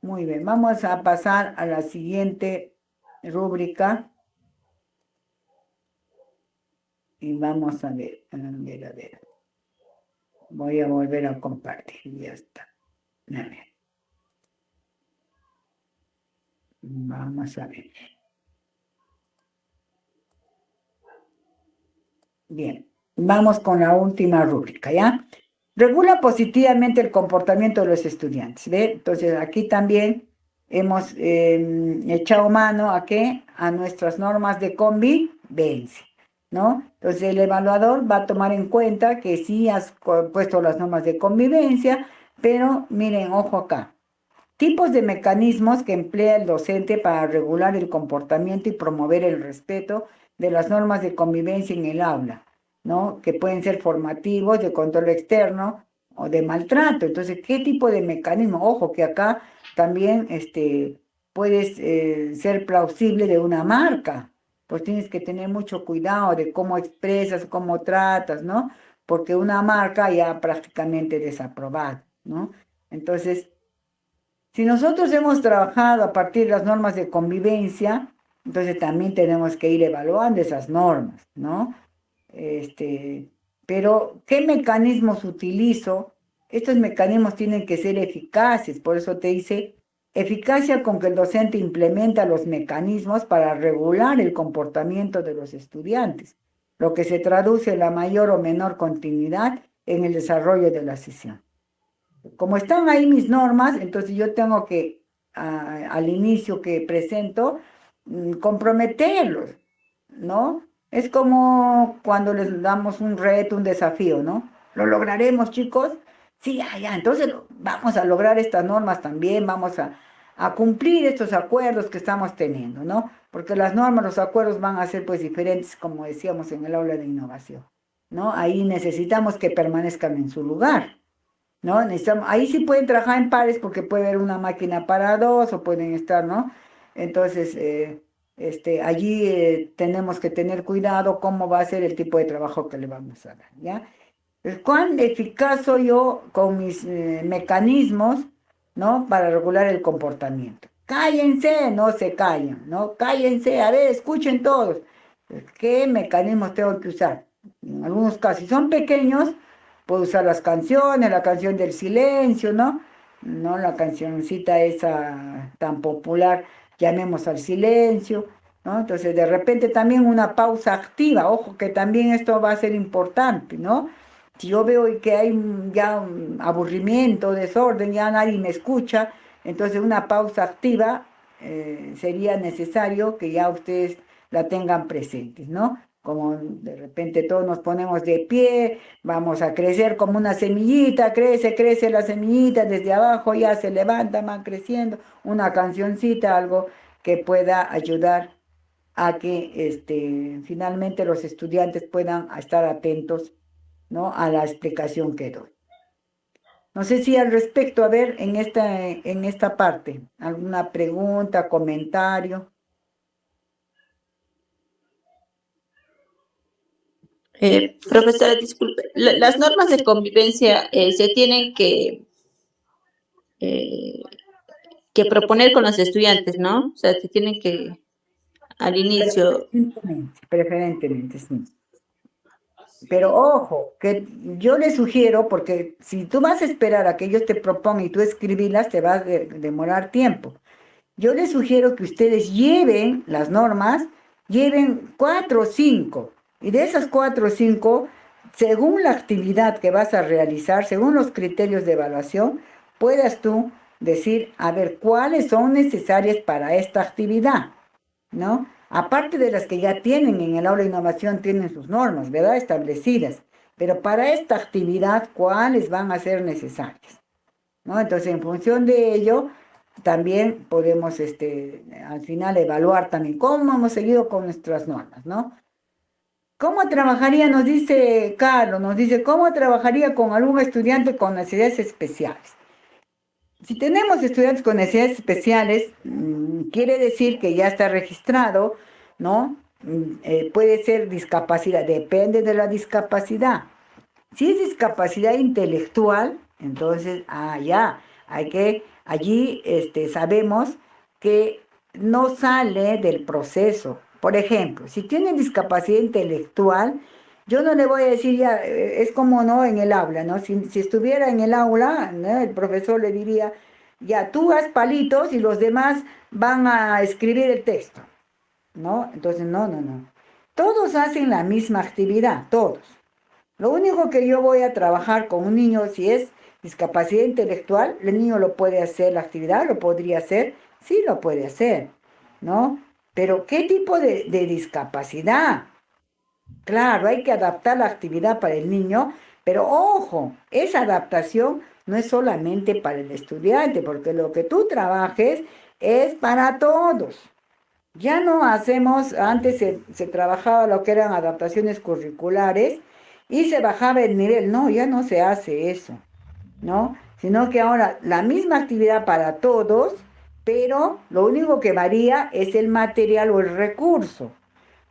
Muy bien, vamos a pasar a la siguiente rúbrica. Y vamos a ver, a ver, a ver. Voy a volver a compartir, ya está. A ver. Vamos a ver. Bien, vamos con la última rúbrica, ¿ya? Regula positivamente el comportamiento de los estudiantes, ¿ve? Entonces, aquí también hemos echado mano ¿a qué? A nuestras normas de convivencia, ¿no? Entonces, el evaluador va a tomar en cuenta que sí has puesto las normas de convivencia, pero miren, ojo acá, tipos de mecanismos que emplea el docente para regular el comportamiento y promover el respeto de las normas de convivencia en el aula, ¿no? Que pueden ser formativos, de control externo o de maltrato. Entonces, ¿qué tipo de mecanismo? Ojo, que acá también puedes ser plausible de una marca, pues tienes que tener mucho cuidado de cómo expresas, cómo tratas, ¿no? Porque una marca ya prácticamente desaprobada, ¿no? Entonces, si nosotros hemos trabajado a partir de las normas de convivencia, entonces también tenemos que ir evaluando esas normas, ¿no? Pero, ¿qué mecanismos utilizo? Estos mecanismos tienen que ser eficaces, por eso te dice eficacia con que el docente implementa los mecanismos para regular el comportamiento de los estudiantes, lo que se traduce en la mayor o menor continuidad en el desarrollo de la sesión. Como están ahí mis normas, entonces yo tengo que, al inicio que presento, comprometerlos, ¿no? Es como cuando les damos un reto, un desafío, ¿no? ¿Lo lograremos, chicos? Sí, ya, entonces vamos a lograr estas normas también, vamos a cumplir estos acuerdos que estamos teniendo, ¿no? Porque las normas, los acuerdos van a ser pues diferentes, como decíamos en el aula de innovación, ¿no? Ahí necesitamos que permanezcan en su lugar, ¿no? Ahí sí pueden trabajar en pares porque puede haber una máquina para dos o pueden estar, ¿no? Entonces, allí tenemos que tener cuidado cómo va a ser el tipo de trabajo que le vamos a dar, ¿ya? ¿Cuán eficaz soy yo con mis mecanismos, ¿no? Para regular el comportamiento? Cállense, no se callan, ¿no? Cállense, a ver, escuchen todos. ¿Qué mecanismos tengo que usar? En algunos casos, si son pequeños, puedo usar las canciones, la canción del silencio, ¿no? No la cancioncita esa tan popular, llamemos al silencio, ¿no? Entonces, de repente también una pausa activa, ojo que también esto va a ser importante, ¿no? Si yo veo que hay ya un aburrimiento, desorden, ya nadie me escucha, entonces una pausa activa sería necesario que ya ustedes la tengan presentes, ¿no? Como de repente todos nos ponemos de pie, vamos a crecer como una semillita, crece la semillita, desde abajo ya se levanta, van creciendo, una cancioncita, algo que pueda ayudar a que finalmente los estudiantes puedan estar atentos, ¿no? A la explicación que doy. No sé si al respecto, a ver, en esta parte, alguna pregunta, comentario. Profesora, disculpe, las normas de convivencia se tienen eh, que proponer con los estudiantes, ¿no? O sea, se tienen que al inicio. Preferentemente, sí. Pero ojo, que yo les sugiero, porque si tú vas a esperar a que ellos te propongan y tú escribirlas, te va a demorar tiempo. Yo les sugiero que ustedes lleven las normas, lleven 4 o 5, y de esas 4 o 5, según la actividad que vas a realizar, según los criterios de evaluación, puedas tú decir, a ver, cuáles son necesarias para esta actividad, ¿no? Aparte de las que ya tienen en el aula de innovación, tienen sus normas, ¿verdad? Establecidas. Pero para esta actividad, ¿cuáles van a ser necesarias? ¿No? Entonces, en función de ello, también podemos, al final, evaluar también cómo hemos seguido con nuestras normas, ¿no? ¿Cómo trabajaría? Nos dice Carlos, nos dice, ¿cómo trabajaría con algún estudiante con necesidades especiales? Si tenemos estudiantes con necesidades especiales, quiere decir que ya está registrado, ¿no? Puede ser discapacidad, depende de la discapacidad. Si es discapacidad intelectual, entonces, ya, allí sabemos que no sale del proceso. Por ejemplo, si tiene discapacidad intelectual, yo no le voy a decir ya, es como no en el aula, ¿no? Si estuviera en el aula, ¿no? El profesor le diría, ya, tú haz palitos y los demás van a escribir el texto, ¿no? Entonces, no. Todos hacen la misma actividad, todos. Lo único que yo voy a trabajar con un niño, si es discapacidad intelectual, el niño lo puede hacer, la actividad lo podría hacer, sí lo puede hacer, ¿no? Pero ¿qué tipo de discapacidad? Claro, hay que adaptar la actividad para el niño, pero ojo, esa adaptación no es solamente para el estudiante, porque lo que tú trabajes es para todos. Ya no hacemos, antes se trabajaba lo que eran adaptaciones curriculares y se bajaba el nivel. No, ya no se hace eso, ¿no? Sino que ahora la misma actividad para todos, pero lo único que varía es el material o el recurso.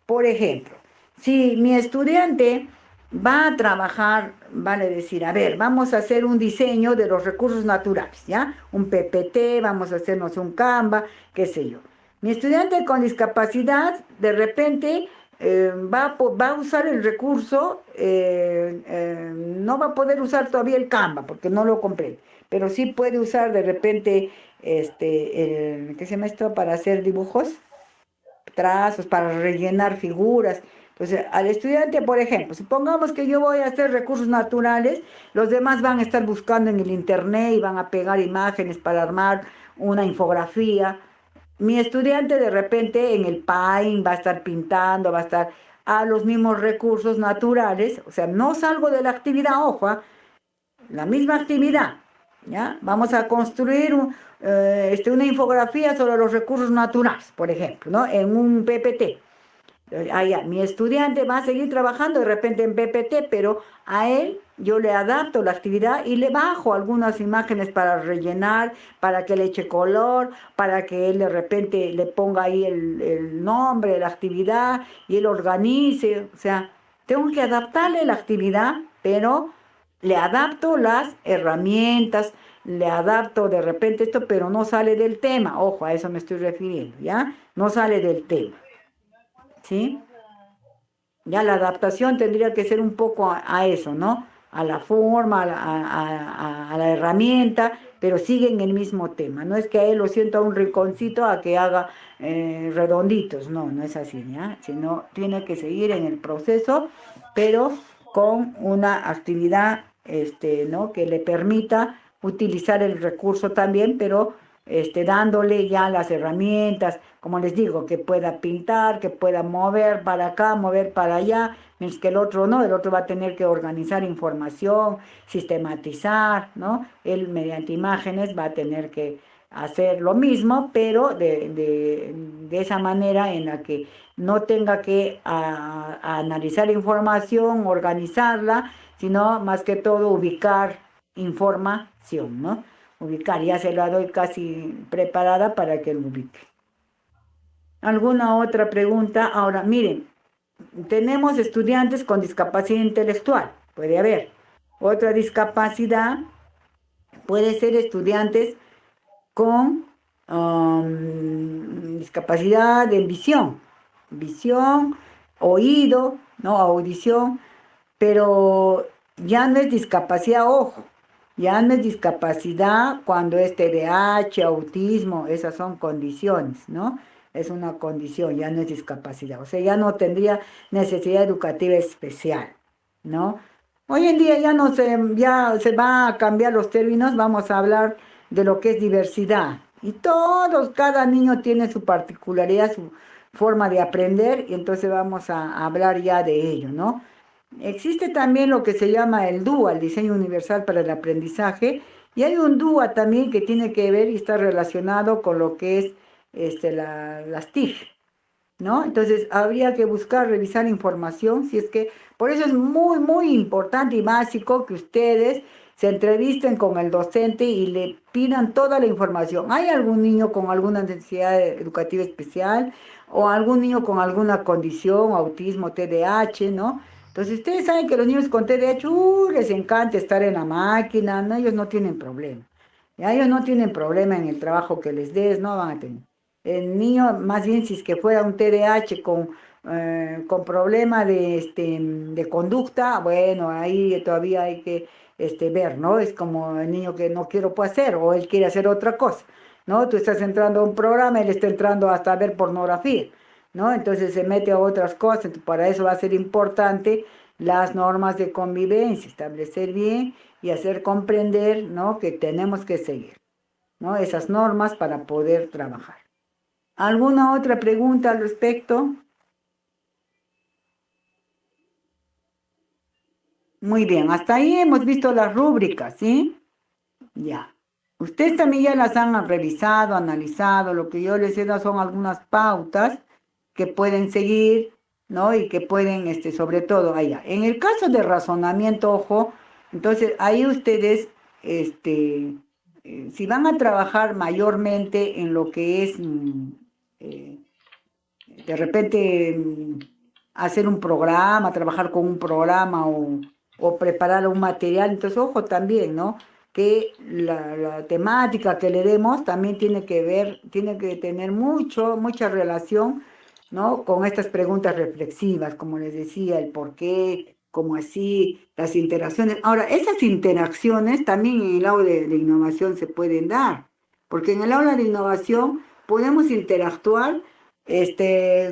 Por ejemplo, si mi estudiante va a trabajar, vale decir, a ver, vamos a hacer un diseño de los recursos naturales, ¿ya? Un PPT, vamos a hacernos un Canva, qué sé yo. Mi estudiante con discapacidad, de repente, va a usar el recurso, no va a poder usar todavía el Canva porque no lo compré, pero sí puede usar de repente, ¿qué se llama esto? Para hacer dibujos, trazos, para rellenar figuras. Entonces, al estudiante, por ejemplo, supongamos que yo voy a hacer recursos naturales, los demás van a estar buscando en el internet y van a pegar imágenes para armar una infografía. Mi estudiante de repente en el Paint va a estar pintando, va a estar a los mismos recursos naturales, o sea, no salgo de la actividad, ojo, la misma actividad, ¿ya? Vamos a construir una infografía sobre los recursos naturales, por ejemplo, ¿no? En un PPT. Mi estudiante va a seguir trabajando de repente en PPT, pero a él yo le adapto la actividad y le bajo algunas imágenes para rellenar, para que le eche color, para que él de repente le ponga ahí el nombre de la actividad y él organice. O sea, tengo que adaptarle la actividad, pero le adapto las herramientas, le adapto de repente esto, pero no sale del tema. Ojo, a eso me estoy refiriendo, ¿ya? No sale del tema. ¿Sí? Ya la adaptación tendría que ser un poco a eso, ¿no? A la forma, a la herramienta, pero sigue en el mismo tema. No es que a él lo siento a un rinconcito a que haga redonditos, no, no es así, ¿ya? Sino tiene que seguir en el proceso, pero con una actividad, ¿no? Que le permita utilizar el recurso también, pero dándole ya las herramientas, como les digo, que pueda pintar, que pueda mover para acá, mover para allá, mientras que el otro no, el otro va a tener que organizar información, sistematizar, ¿no? Él mediante imágenes va a tener que hacer lo mismo, pero de esa manera en la que no tenga que a analizar información, organizarla, sino más que todo ubicar información, ¿no? Ubicar, ya se la doy casi preparada para que lo ubique. ¿Alguna otra pregunta? Ahora, miren, tenemos estudiantes con discapacidad intelectual, puede haber. Otra discapacidad puede ser estudiantes con discapacidad en visión, oído, ¿no? Audición, pero ya no es discapacidad, ojo, ya no es discapacidad cuando es TDAH, autismo, esas son condiciones, ¿no? Es una condición, ya no es discapacidad, o sea, ya no tendría necesidad educativa especial, ¿no? Hoy en día ya se va a cambiar los términos, vamos a hablar de lo que es diversidad. Y cada niño tiene su particularidad, su forma de aprender, y entonces vamos a hablar ya de ello, ¿no? Existe también lo que se llama el DUA, el Diseño Universal para el Aprendizaje, y hay un DUA también que tiene que ver y está relacionado con lo que es las TIC, ¿no? Entonces habría que buscar, revisar información, si es que, por eso es muy, muy importante y básico que ustedes se entrevisten con el docente y le pidan toda la información. ¿Hay algún niño con alguna necesidad educativa especial o algún niño con alguna condición, autismo, TDAH, ¿no? Entonces ustedes saben que los niños con TDAH, les encanta estar en la máquina, ¿no? Ellos no tienen problema. Ya ellos no tienen problema en el trabajo que les des, no van a tener. El niño, más bien, si es que fuera un TDAH con problema de conducta, bueno, ahí todavía hay que ver, ¿no? Es como el niño que no quiero puede hacer o él quiere hacer otra cosa, ¿no? Tú estás entrando a un programa, él está entrando hasta a ver pornografía, ¿no? Entonces se mete a otras cosas, entonces para eso va a ser importante las normas de convivencia, establecer bien y hacer comprender, ¿no? Que tenemos que seguir, ¿no? Esas normas para poder trabajar. ¿Alguna otra pregunta al respecto? Muy bien, hasta ahí hemos visto las rúbricas, ¿sí? Ya. Ustedes también ya las han revisado, analizado, lo que yo les he dado son algunas pautas que pueden seguir, ¿no? Y que pueden, sobre todo, allá. En el caso de razonamiento, ojo, entonces ahí ustedes, si van a trabajar mayormente en lo que es, eh, de repente, hacer un programa, trabajar con un programa o preparar un material, entonces, ojo también, ¿no? Que la temática que le demos también tiene que ver, tiene que tener mucha relación, ¿no? Con estas preguntas reflexivas, como les decía, el por qué, cómo así, las interacciones. Ahora, esas interacciones también en el aula de innovación se pueden dar, porque en el aula de innovación podemos interactuar,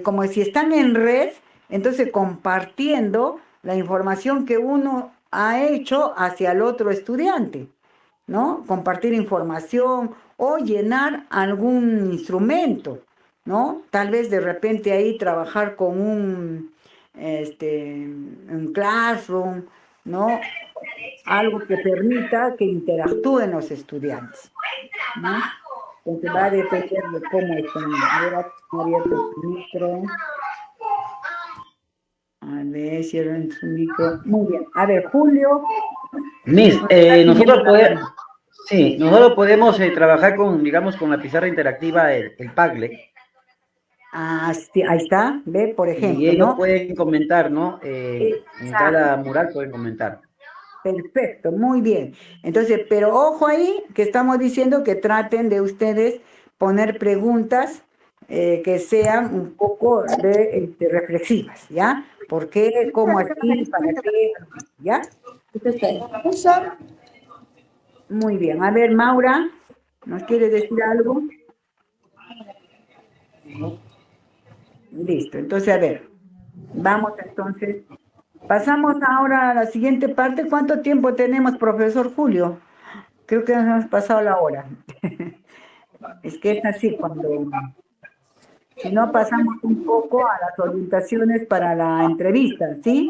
como si están en red, entonces compartiendo la información que uno ha hecho hacia el otro estudiante, ¿no? Compartir información o llenar algún instrumento, ¿no? Tal vez de repente ahí trabajar con un Classroom, ¿no? Algo que permita que interactúen los estudiantes, ¿no? Entonces va a depender de cómo estén. A ver, aquí está abierto su micro. A ver, cierren su micro. Muy bien. A ver, Julio. Miss, Nos está pidiendo nosotros la podemos, mano. sí, nosotros podemos trabajar con, digamos, con la pizarra interactiva, el Padlet, Ah, sí, ahí está, ve, por y ejemplo, ellos ¿no? pueden comentar, ¿no? En Exacto, cada mural pueden comentar. perfecto, muy bien. Entonces, pero ojo ahí, que estamos diciendo que traten de ustedes poner preguntas que sean un poco reflexivas, ¿ya? ¿Por qué? ¿Cómo así? ¿Para qué? ¿Ya? Muy bien. A ver, Maura, ¿nos quiere decir algo? Listo. Entonces, a ver, vamos entonces. Pasamos ahora a la siguiente parte. ¿Cuánto tiempo tenemos, profesor Julio? Creo que nos hemos pasado la hora. Es que es así, si no pasamos un poco a las orientaciones para la entrevista, ¿sí?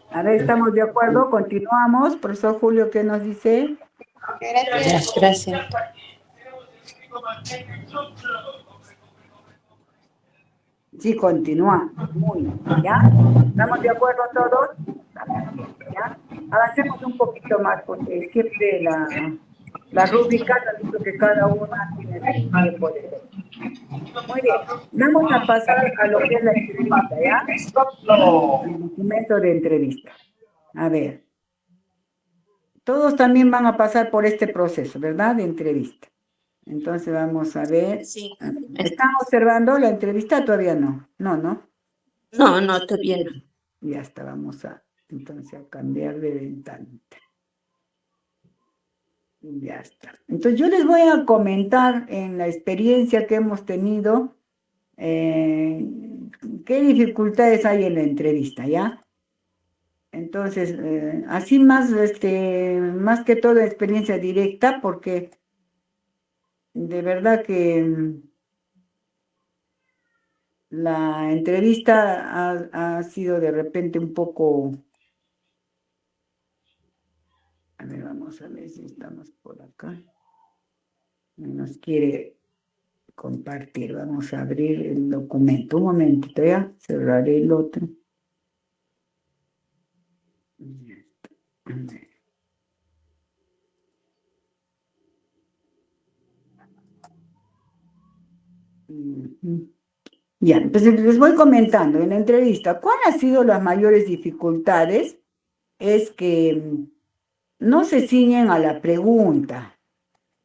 A ver, ¿estamos de acuerdo? Continuamos. Profesor Julio, ¿qué nos dice? Gracias. Sí, continúa. Muy bien, ¿ya? ¿Estamos de acuerdo todos? También, ¿ya? Avancemos un poquito más, porque siempre la rúbrica ha dicho que cada una tiene su tiempo de ser. Muy bien, vamos a pasar a lo que es la entrevista, ¿ya? El documento de entrevista. A ver, todos también van a pasar por este proceso, ¿verdad? De entrevista. Entonces vamos a ver. Sí. ¿Están observando la entrevista? Todavía no. No, no. No, no, todavía no. Ya está, vamos a entonces a cambiar de ventana. Ya está. Entonces yo les voy a comentar en la experiencia que hemos tenido qué dificultades hay en la entrevista, ¿ya? Entonces, así más, más que toda experiencia directa, porque de verdad que la entrevista ha sido de repente un poco. A ver, vamos a ver si estamos por acá. Nos quiere compartir. Vamos a abrir el documento. Un momentito, ya. Cerraré el otro. Ya está. Ujú. Ya, entonces les voy comentando en la entrevista, ¿cuáles han sido las mayores dificultades? Es que no se ciñen a la pregunta,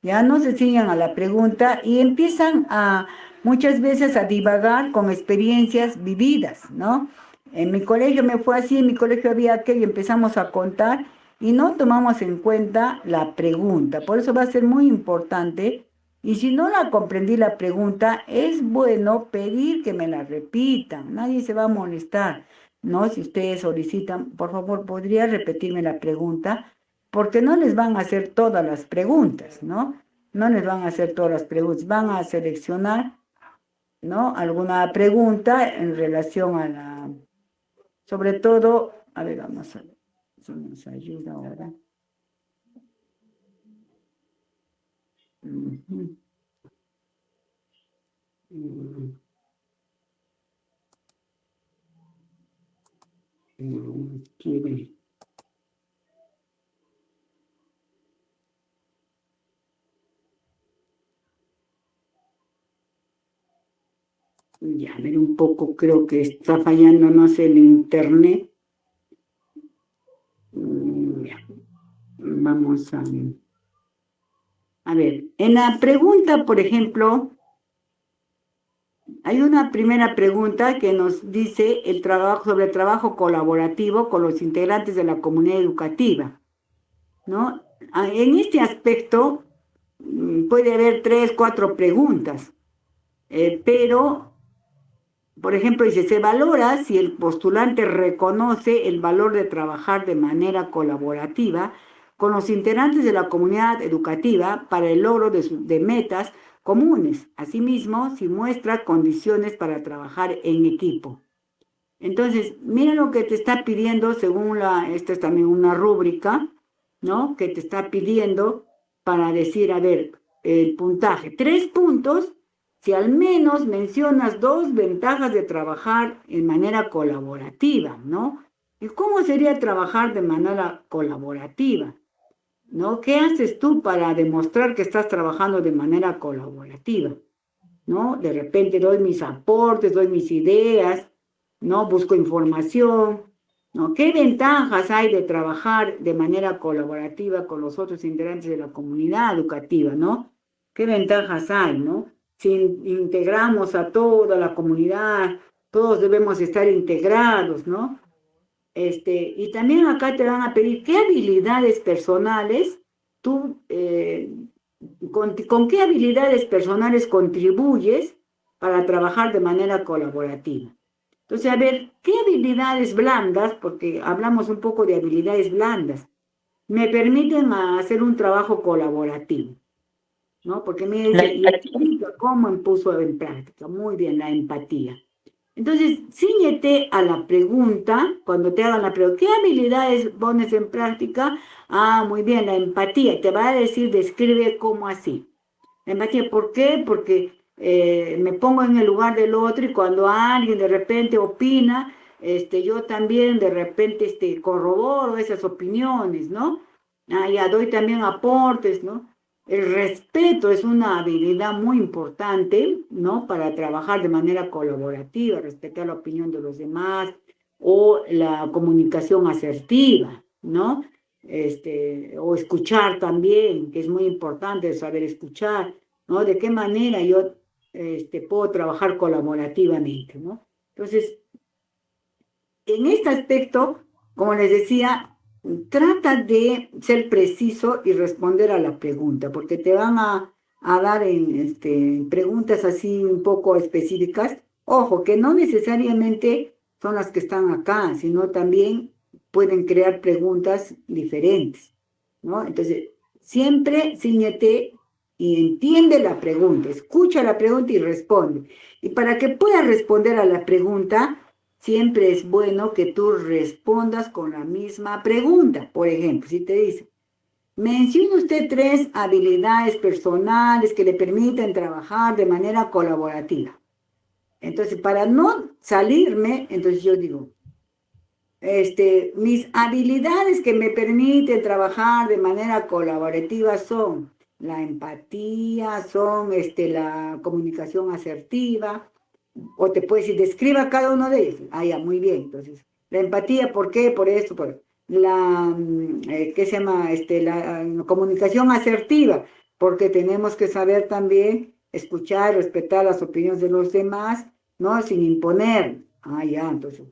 ya no se ciñan a la pregunta y empiezan muchas veces a divagar con experiencias vividas, ¿no? En mi colegio me fue así, en mi colegio había aquello, y empezamos a contar y no tomamos en cuenta la pregunta. Por eso va a ser muy importante. Y si no la comprendí la pregunta, es bueno pedir que me la repitan. Nadie se va a molestar, ¿no? Si ustedes solicitan, por favor, ¿podría repetirme la pregunta? Porque no les van a hacer todas las preguntas, ¿no? No les van a hacer todas las preguntas, van a seleccionar, ¿no? Alguna pregunta en relación sobre todo, a ver, vamos a ver, eso nos ayuda ahora. Ujú. Mm, quiere. Ya, a ver un poco, creo que está fallando, no sé, el internet. Ya, vamos a ver, en la pregunta, por ejemplo, hay una primera pregunta que nos dice el trabajo sobre el trabajo colaborativo con los integrantes de la comunidad educativa, ¿no? En este aspecto puede haber 3, 4 preguntas, pero, por ejemplo, dice, se valora si el postulante reconoce el valor de trabajar de manera colaborativa con los integrantes de la comunidad educativa para el logro de metas comunes. Asimismo, si muestra condiciones para trabajar en equipo. Entonces, mira lo que te está pidiendo según esta es también una rúbrica, ¿no? Que te está pidiendo para decir, a ver, el puntaje, 3 puntos, si al menos mencionas 2 ventajas de trabajar en manera colaborativa, ¿no? ¿Y cómo sería trabajar de manera colaborativa? ¿No? ¿Qué haces tú para demostrar que estás trabajando de manera colaborativa? ¿No? De repente doy mis aportes, doy mis ideas, ¿no? Busco información, ¿no? ¿Qué ventajas hay de trabajar de manera colaborativa con los otros integrantes de la comunidad educativa, ¿no? ¿Qué ventajas hay, ¿no? Si integramos a toda la comunidad, todos debemos estar integrados, ¿no? Y también acá te van a pedir qué habilidades personales tú con qué habilidades personales contribuyes para trabajar de manera colaborativa. Entonces, a ver, ¿qué habilidades blandas, porque hablamos un poco de habilidades blandas, me permiten hacer un trabajo colaborativo? ¿No? Porque me dice, y explica cómo puso en práctica. Muy bien, la empatía. Entonces, ciñete a la pregunta, cuando te hagan la pregunta, ¿qué habilidades pones en práctica? Ah, muy bien, la empatía. Te va a decir, describe cómo así. La empatía, ¿por qué? Porque me pongo en el lugar del otro y cuando alguien de repente opina, yo también de repente corroboro esas opiniones, ¿no? Ya doy también aportes, ¿no? El respeto es una habilidad muy importante, ¿no? Para trabajar de manera colaborativa, respetar la opinión de los demás o la comunicación asertiva, ¿no? O escuchar también, que es muy importante saber escuchar, ¿no? De qué manera yo puedo trabajar colaborativamente, ¿no? Entonces, en este aspecto, como les decía, trata de ser preciso y responder a la pregunta, porque te van a dar preguntas así un poco específicas. Ojo, que no necesariamente son las que están acá, sino también pueden crear preguntas diferentes, ¿no? Entonces, siempre ciñete y entiende la pregunta, escucha la pregunta y responde. Y para que puedas responder a la pregunta, siempre es bueno que tú respondas con la misma pregunta. Por ejemplo, si te dice, mencione usted 3 habilidades personales que le permiten trabajar de manera colaborativa. Entonces, para no salirme, entonces yo digo, mis habilidades que me permiten trabajar de manera colaborativa son la empatía, son la comunicación asertiva, o te puedes decir, describa cada uno de ellos. Ah, ya, muy bien. Entonces, la empatía, ¿por qué? Por esto, por ¿qué se llama? La comunicación asertiva, porque tenemos que saber también escuchar, respetar las opiniones de los demás, ¿no? Sin imponer. Ah, ya, entonces,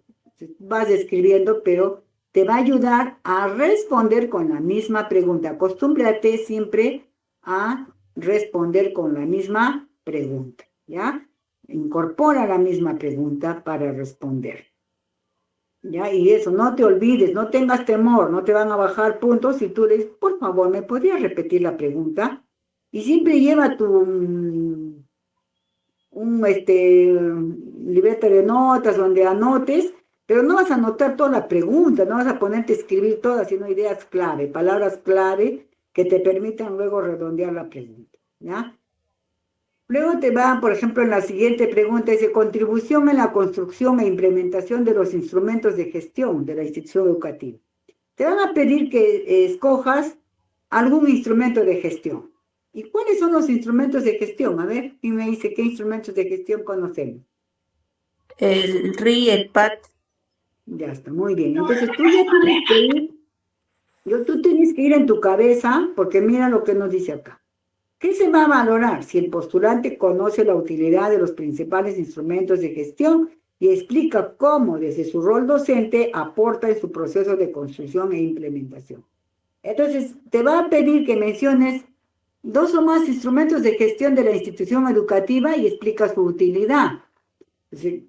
vas describiendo, pero te va a ayudar a responder con la misma pregunta. Acostúmbrate siempre a responder con la misma pregunta, ¿ya? Incorpora la misma pregunta para responder. ¿Ya? Y eso, no te olvides, no tengas temor, no te van a bajar puntos si tú le dices, por favor, ¿me podrías repetir la pregunta? Y siempre lleva libreta de notas donde anotes, pero no vas a anotar toda la pregunta, no vas a ponerte a escribir todas, sino ideas clave, palabras clave que te permitan luego redondear la pregunta. ¿ya? Luego te va, por ejemplo, en la siguiente pregunta, dice, contribución en la construcción e implementación de los instrumentos de gestión de la institución educativa. Te van a pedir que escojas algún instrumento de gestión. ¿Y cuáles son los instrumentos de gestión? A ver, ¿quién me dice qué instrumentos de gestión conocemos? El RI, el PAT. Ya está, muy bien. Entonces tú ya tienes que ir, tú tienes que ir en tu cabeza, porque mira lo que nos dice acá. ¿Qué se va a valorar si el postulante conoce la utilidad de los principales instrumentos de gestión y explica cómo desde su rol docente aporta en su proceso de construcción e implementación? Entonces, te va a pedir que menciones 2 o más instrumentos de gestión de la institución educativa y explica su utilidad. Es decir,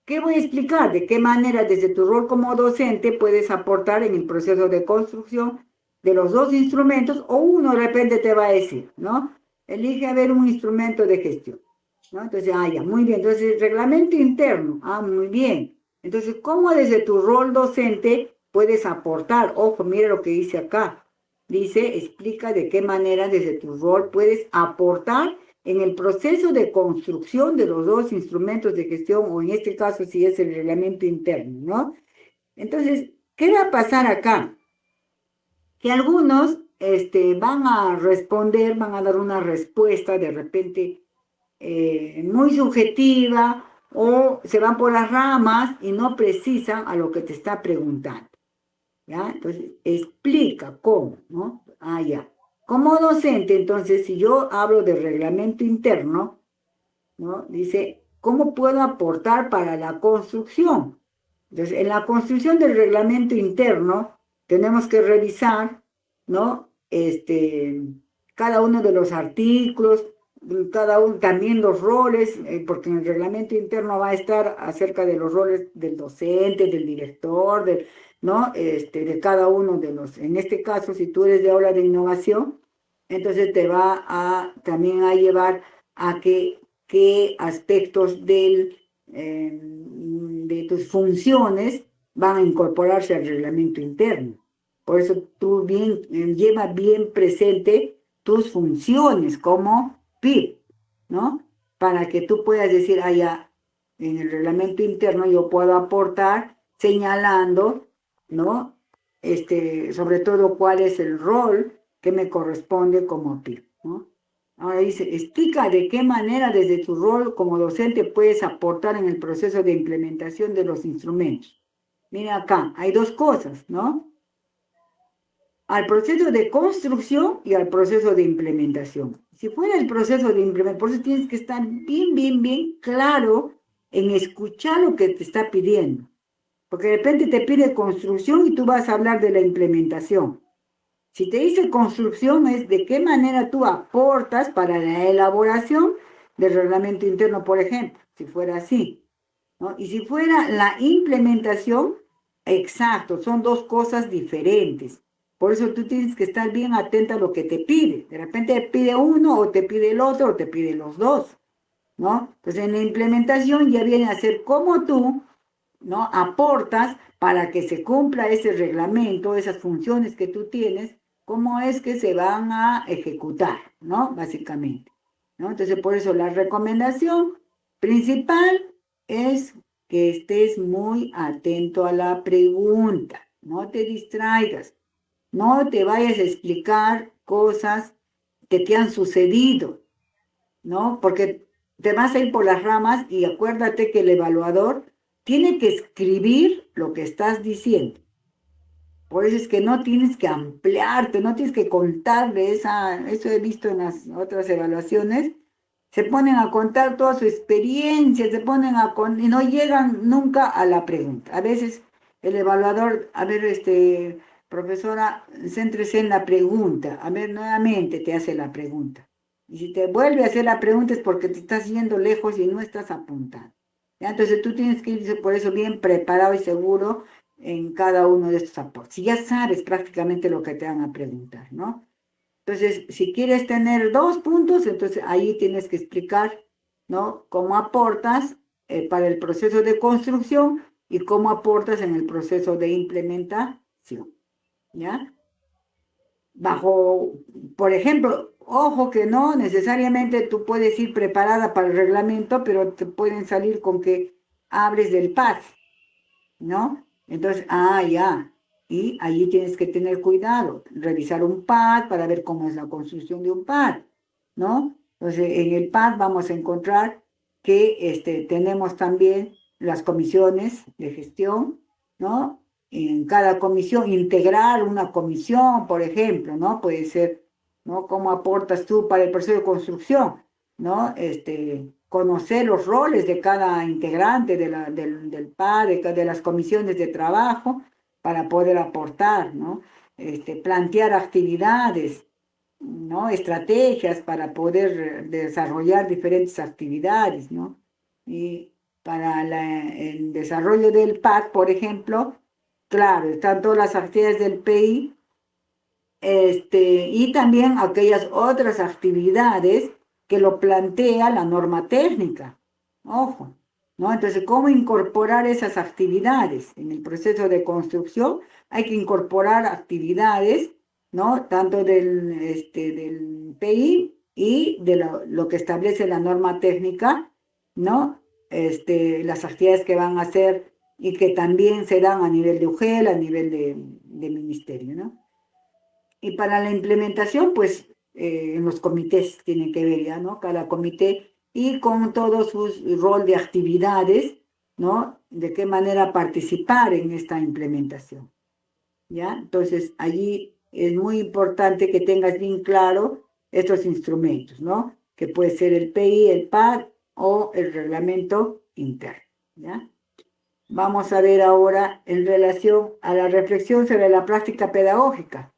¿qué voy a explicar? ¿De qué manera desde tu rol como docente puedes aportar en el proceso de construcción de los 2 instrumentos? O uno de repente te va a decir, ¿no? Elige a ver un instrumento de gestión, ¿no? Entonces, ya, muy bien. Entonces, reglamento interno, muy bien. Entonces, ¿cómo desde tu rol docente puedes aportar? Ojo, mira lo que dice acá. Dice, explica de qué manera desde tu rol puedes aportar en el proceso de construcción de los 2 instrumentos de gestión, o en este caso si es el reglamento interno, ¿no? Entonces, ¿qué va a pasar acá? Que algunos van a responder, van a dar una respuesta de repente muy subjetiva, o se van por las ramas y no precisan a lo que te está preguntando, ¿ya? Entonces, explica cómo, ¿no? Ya. Como docente, entonces, si yo hablo de reglamento interno, ¿no? Dice, ¿cómo puedo aportar para la construcción? Entonces, en la construcción del reglamento interno, tenemos que revisar, ¿no? Cada uno de los artículos, cada uno, también los roles, porque en el reglamento interno va a estar acerca de los roles del docente, del director, ¿no? De cada uno de los, en este caso, si tú eres de aula de innovación, entonces te va también a llevar a qué aspectos de tus funciones van a incorporarse al reglamento interno. Por eso tú lleva bien presente tus funciones como PIB, ¿no? Para que tú puedas decir, ya, en el reglamento interno yo puedo aportar señalando, ¿no? Sobre todo cuál es el rol que me corresponde como PIB, ¿no? Ahora dice, explica de qué manera desde tu rol como docente puedes aportar en el proceso de implementación de los instrumentos. Mira acá, hay 2 cosas, ¿no? Al proceso de construcción y al proceso de implementación. Si fuera el proceso de implementación, por eso tienes que estar bien claro en escuchar lo que te está pidiendo. Porque de repente te pide construcción y tú vas a hablar de la implementación. Si te dice construcción, es de qué manera tú aportas para la elaboración del reglamento interno, por ejemplo, si fuera así, ¿no? Y si fuera la implementación, exacto, son 2 cosas diferentes. Por eso tú tienes que estar bien atenta a lo que te pide. De repente te pide uno, o te pide el otro, o te pide los 2, ¿no? Entonces en la implementación ya viene a ser como tú, ¿no? Aportas para que se cumpla ese reglamento, esas funciones que tú tienes, cómo es que se van a ejecutar, ¿no? Básicamente, ¿no? Entonces, por eso la recomendación principal es que estés muy atento a la pregunta, no te distraigas, no te vayas a explicar cosas que te han sucedido, ¿no? Porque te vas a ir por las ramas y acuérdate que el evaluador tiene que escribir lo que estás diciendo. Por eso es que no tienes que ampliarte, no tienes que contar de eso he visto en las otras evaluaciones, se ponen a contar toda su experiencia, y no llegan nunca a la pregunta. A veces el evaluador, a ver, profesora, céntrese en la pregunta, a ver, nuevamente te hace la pregunta. Y si te vuelve a hacer la pregunta es porque te estás yendo lejos y no estás apuntando. ¿Ya? Entonces tú tienes que ir por eso bien preparado y seguro en cada uno de estos aportes. Si ya sabes prácticamente lo que te van a preguntar, ¿no? Entonces, si quieres tener 2 puntos, entonces ahí tienes que explicar, ¿no? Cómo aportas para el proceso de construcción y cómo aportas en el proceso de implementación, ¿ya? bajo, por ejemplo, ojo que no necesariamente tú puedes ir preparada para el reglamento, pero te pueden salir con que abres del PAD, ¿no? Entonces, ya, y allí tienes que tener cuidado, revisar un PAD para ver cómo es la construcción de un PAD, ¿no? Entonces, en el PAD vamos a encontrar que tenemos también las comisiones de gestión, ¿no? En cada comisión, integrar una comisión, por ejemplo, ¿no? Puede ser, ¿no? ¿Cómo aportas tú para el proceso de construcción? ¿No? Conocer los roles de cada integrante del PAD, de las comisiones de trabajo, para poder aportar, ¿no? Plantear actividades, ¿no? Estrategias para poder desarrollar diferentes actividades, ¿no? Y para el desarrollo del PAD, por ejemplo, claro, están todas las actividades del PI, y también aquellas otras actividades que lo plantea la norma técnica. Ojo, ¿no? Entonces, ¿cómo incorporar esas actividades? En el proceso de construcción hay que incorporar actividades, ¿no? Tanto del PI y de lo que establece la norma técnica, ¿no? Las actividades que van a hacer y que también se dan a nivel de UGEL, a nivel de ministerio, ¿no? Y para la implementación, pues en los comités tiene que ver ya, ¿no? Cada comité y con todo su rol de actividades, ¿no? De qué manera participar en esta implementación, ¿ya? Entonces, allí es muy importante que tengas bien claro estos instrumentos, ¿no? Que puede ser el PI, el PAD o el reglamento interno, ¿ya? Vamos a ver ahora en relación a la reflexión sobre la práctica pedagógica.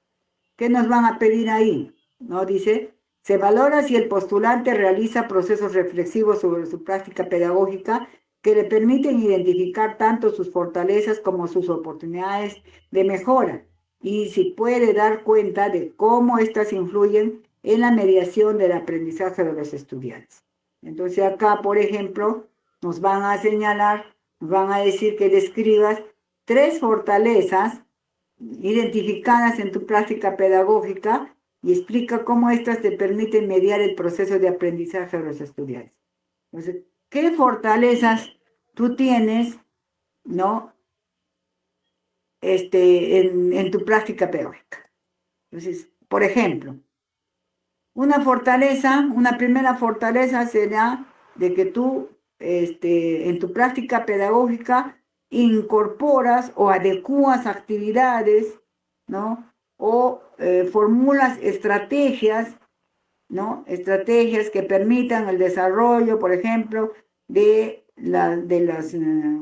¿Qué nos van a pedir ahí? ¿No? Dice, se valora si el postulante realiza procesos reflexivos sobre su práctica pedagógica que le permiten identificar tanto sus fortalezas como sus oportunidades de mejora y si puede dar cuenta de cómo éstas influyen en la mediación del aprendizaje de los estudiantes. Entonces acá, por ejemplo, nos van a señalar, nos van a decir que describas 3 fortalezas identificadas en tu práctica pedagógica y explica cómo éstas te permiten mediar el proceso de aprendizaje de los estudiantes. Entonces, ¿qué fortalezas tú tienes, ¿no? En tu práctica pedagógica? Entonces, por ejemplo, una primera fortaleza será de que tú, en tu práctica pedagógica, incorporas o adecuas actividades, ¿no? O formulas estrategias, ¿no? Estrategias que permitan el desarrollo, por ejemplo, de las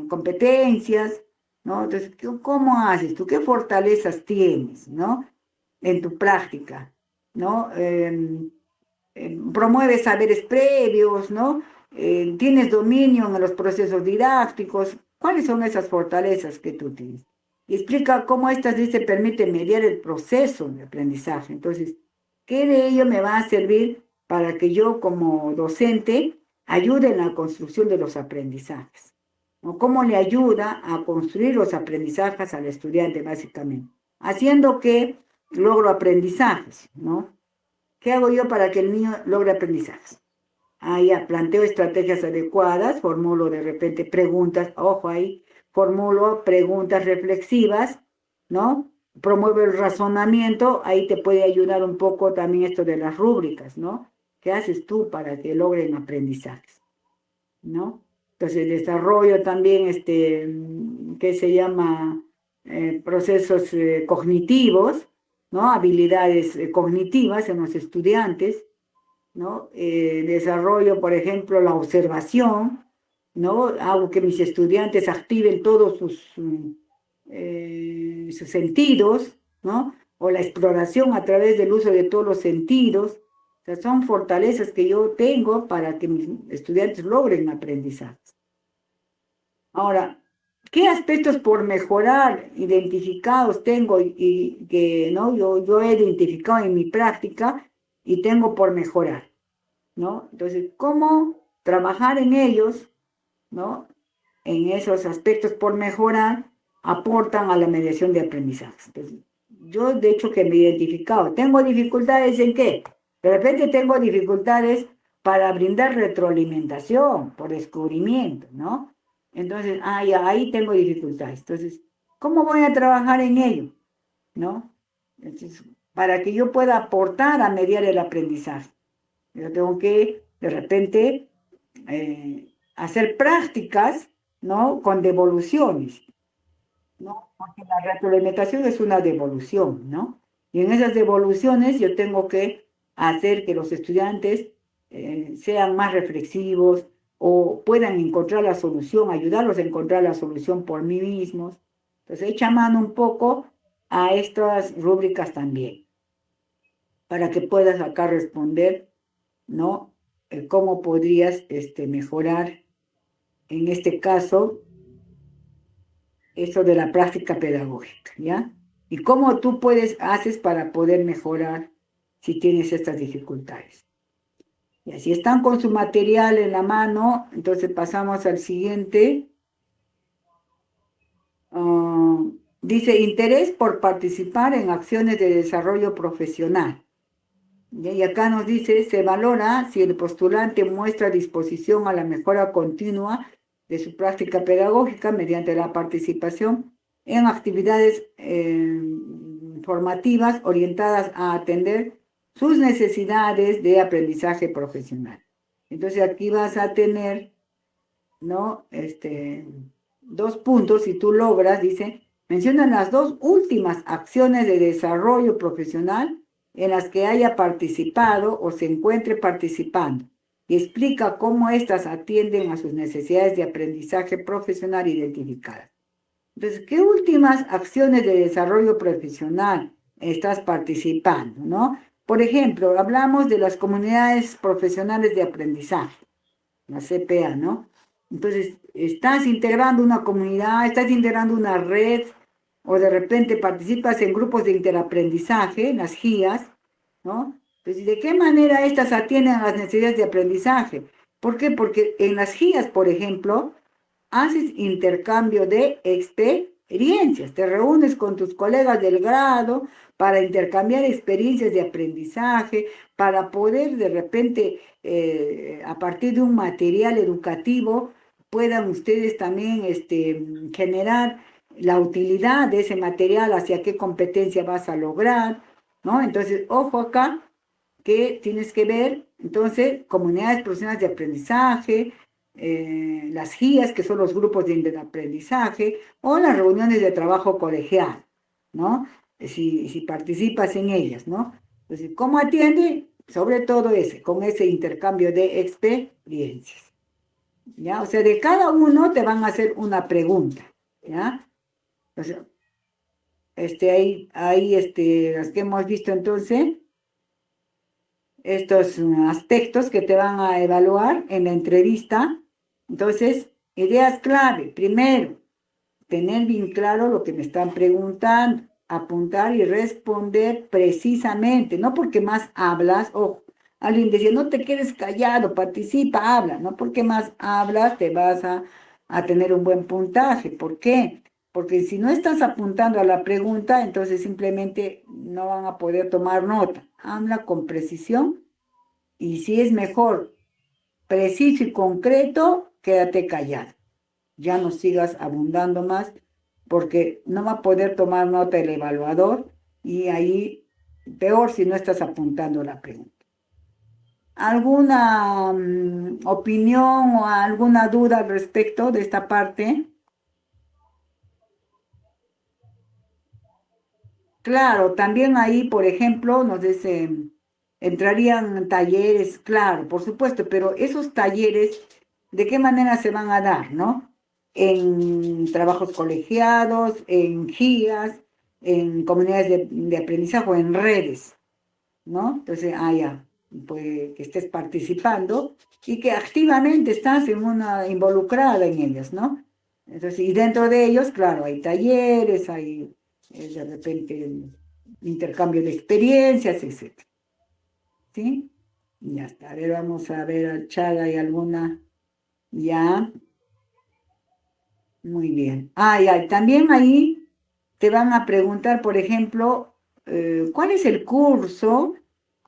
competencias, ¿no? Entonces, ¿cómo haces tú? ¿Qué fortalezas tienes, ¿no? En tu práctica, ¿no? Promueves saberes previos, ¿no? Tienes dominio en los procesos didácticos. ¿Cuáles son esas fortalezas que tú tienes? Y explica cómo estas te permiten mediar el proceso de aprendizaje. Entonces, ¿qué de ello me va a servir para que yo como docente ayude en la construcción de los aprendizajes? ¿No? ¿Cómo le ayuda a construir los aprendizajes al estudiante, básicamente? Haciendo que logro aprendizajes, ¿no? ¿Qué hago yo para que el niño logre aprendizajes? Ya, planteo estrategias adecuadas, formulo de repente preguntas, ojo ahí, formulo preguntas reflexivas, ¿no? Promuevo el razonamiento, ahí te puede ayudar un poco también esto de las rúbricas, ¿no? ¿Qué haces tú para que logren aprendizajes? ¿No? Entonces, desarrollo también, ¿qué se llama? Procesos cognitivos, ¿no? Habilidades cognitivas en los estudiantes, ¿no? Desarrollo, por ejemplo, la observación, ¿no? Hago que mis estudiantes activen todos sus sentidos, ¿no? O la exploración a través del uso de todos los sentidos. O sea, son fortalezas que yo tengo para que mis estudiantes logren aprendizaje. Ahora, ¿qué aspectos por mejorar identificados tengo y que ¿no? yo he identificado en mi práctica y tengo por mejorar? ¿No? Entonces, ¿cómo trabajar en ellos, ¿no? En esos aspectos por mejorar, aportan a la mediación de aprendizaje? Entonces, yo de hecho que me he identificado. ¿Tengo dificultades en qué? De repente tengo dificultades para brindar retroalimentación por descubrimiento, ¿no? Entonces, ya, ahí tengo dificultades. Entonces, ¿cómo voy a trabajar en ello? ¿No? Entonces, para que yo pueda aportar a mediar el aprendizaje. Yo tengo que, de repente, hacer prácticas, ¿no? Con devoluciones, ¿no? Porque la retroalimentación es una devolución, ¿no? Y en esas devoluciones yo tengo que hacer que los estudiantes sean más reflexivos o puedan encontrar la solución, ayudarlos a encontrar la solución por mí mismos. Entonces, echa mano un poco a estas rúbricas también, para que puedas acá responder, ¿no? ¿Cómo podrías mejorar, en este caso, eso de la práctica pedagógica, ¿ya? Y cómo tú haces para poder mejorar si tienes estas dificultades. Y así están con su material en la mano, entonces pasamos al siguiente. Dice, interés por participar en acciones de desarrollo profesional. Y acá nos dice, se valora si el postulante muestra disposición a la mejora continua de su práctica pedagógica mediante la participación en actividades formativas orientadas a atender sus necesidades de aprendizaje profesional. Entonces aquí vas a tener, ¿no? 2 puntos, si tú logras, dice, mencionan las 2 últimas acciones de desarrollo profesional en las que haya participado o se encuentre participando y explica cómo éstas atienden a sus necesidades de aprendizaje profesional identificadas. Entonces, ¿qué últimas acciones de desarrollo profesional estás participando, no? Por ejemplo, hablamos de las comunidades profesionales de aprendizaje, la CPA, ¿no? Entonces, estás integrando una comunidad, estás integrando una red, o de repente participas en grupos de interaprendizaje, las GIAs, ¿no? Entonces, ¿de qué manera estas atienden a las necesidades de aprendizaje? ¿Por qué? Porque en las GIAs, por ejemplo, haces intercambio de experiencias, te reúnes con tus colegas del grado para intercambiar experiencias de aprendizaje, para poder de repente, a partir de un material educativo, puedan ustedes también generar la utilidad de ese material, hacia qué competencia vas a lograr, ¿no? Entonces, ojo acá, que tienes que ver, entonces, comunidades profesionales de aprendizaje, las GIAs, que son los grupos de aprendizaje, o las reuniones de trabajo colegial, ¿no? Si participas en ellas, ¿no? Entonces, ¿cómo atiende? Sobre todo con ese intercambio de experiencias, ¿ya? O sea, de cada uno te van a hacer una pregunta, ¿ya? O sea, las que hemos visto entonces, estos aspectos que te van a evaluar en la entrevista. Entonces, ideas clave. Primero, tener bien claro lo que me están preguntando, apuntar y responder precisamente, no porque más hablas, o alguien decía, no te quedes callado, participa, habla, no porque más hablas te vas a tener un buen puntaje. ¿Por qué? Porque si no estás apuntando a la pregunta, entonces simplemente no van a poder tomar nota. Habla con precisión y si es mejor preciso y concreto, quédate callado. Ya no sigas abundando más porque no va a poder tomar nota el evaluador y ahí peor si no estás apuntando la pregunta. ¿Alguna opinión o alguna duda al respecto de esta parte? Claro, también ahí, por ejemplo, nos dice, entrarían talleres, claro, por supuesto, pero esos talleres, ¿de qué manera se van a dar, no? En trabajos colegiados, en GIAs, en comunidades de aprendizaje o en redes, ¿no? Entonces, ya, pues que estés participando y que activamente estás involucrada en ellas, ¿no? Entonces, y dentro de ellos, claro, hay talleres, hay de repente intercambio de experiencias, etc. ¿Sí? Ya está. A ver, vamos a ver al chat, ¿hay alguna? Ya. Muy bien. Ya, también ahí te van a preguntar, por ejemplo, ¿cuál es el curso,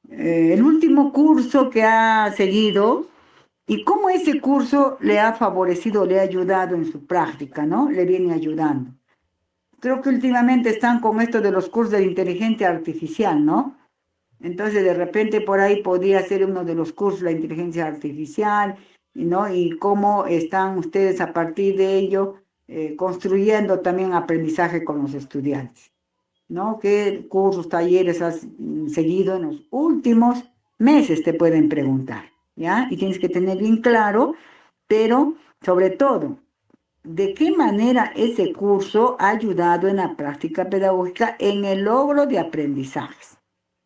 el último curso que ha seguido y cómo ese curso le ha favorecido, le ha ayudado en su práctica, ¿no? Le viene ayudando. Creo que últimamente están con esto de los cursos de inteligencia artificial, ¿no? Entonces, de repente por ahí podría ser uno de los cursos la inteligencia artificial, ¿no? Y cómo están ustedes a partir de ello construyendo también aprendizaje con los estudiantes, ¿no? ¿Qué cursos, talleres has seguido en los últimos meses? Te pueden preguntar, ¿ya? Y tienes que tener bien claro, pero sobre todo, ¿de qué manera ese curso ha ayudado en la práctica pedagógica en el logro de aprendizajes?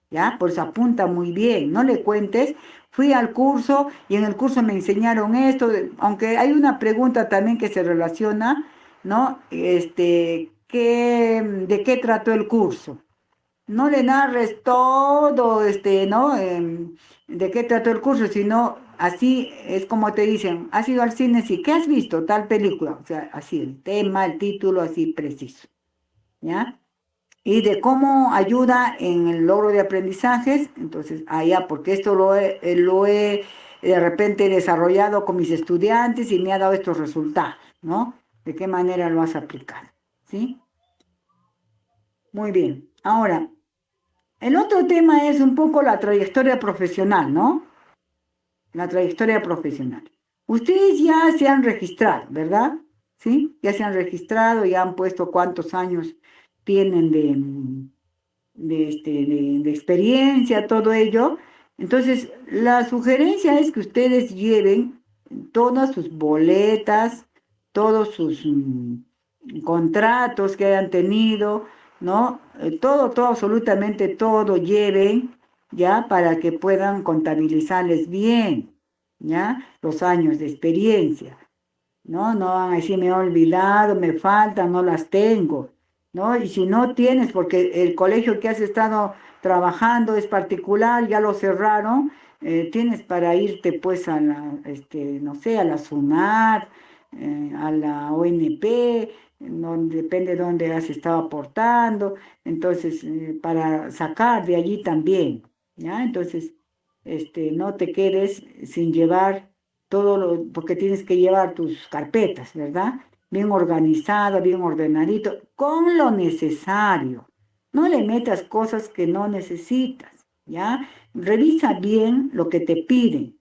¿Ya? Pues apunta muy bien, no le cuentes, fui al curso y en el curso me enseñaron esto, aunque hay una pregunta también que se relaciona, ¿no? ¿De qué trató el curso? No le narres todo, ¿no? De qué trató el curso, sino así es como te dicen, ¿has ido al cine? Sí, ¿qué has visto? Tal película, o sea, así el tema, el título, así preciso, ¿ya? Y de cómo ayuda en el logro de aprendizajes, entonces, allá, porque esto lo he de repente desarrollado con mis estudiantes y me ha dado estos resultados, ¿no? ¿De qué manera lo has aplicado? ¿Sí? Muy bien. Ahora, el otro tema es un poco la trayectoria profesional, ¿no? La trayectoria profesional. Ustedes ya se han registrado, ¿verdad? ¿Sí? Ya se han registrado, ya han puesto cuántos años tienen de experiencia, todo ello. Entonces, la sugerencia es que ustedes lleven todas sus boletas, todos sus contratos que hayan tenido, ¿no? Todo, absolutamente todo lleven, ¿ya? Para que puedan contabilizarles bien, ¿ya? Los años de experiencia. No, no van a decir, me he olvidado, me faltan, no las tengo, ¿no? Y si no tienes, porque el colegio que has estado trabajando es particular, ya lo cerraron, tienes para irte pues a la, no sé, a la SUNAT, a la ONP, depende de dónde has estado aportando, entonces, para sacar de allí también, ¿ya? Entonces, no te quedes sin llevar porque tienes que llevar tus carpetas, ¿verdad? Bien organizado, bien ordenadito, con lo necesario. No le metas cosas que no necesitas, ¿ya? Revisa bien lo que te piden,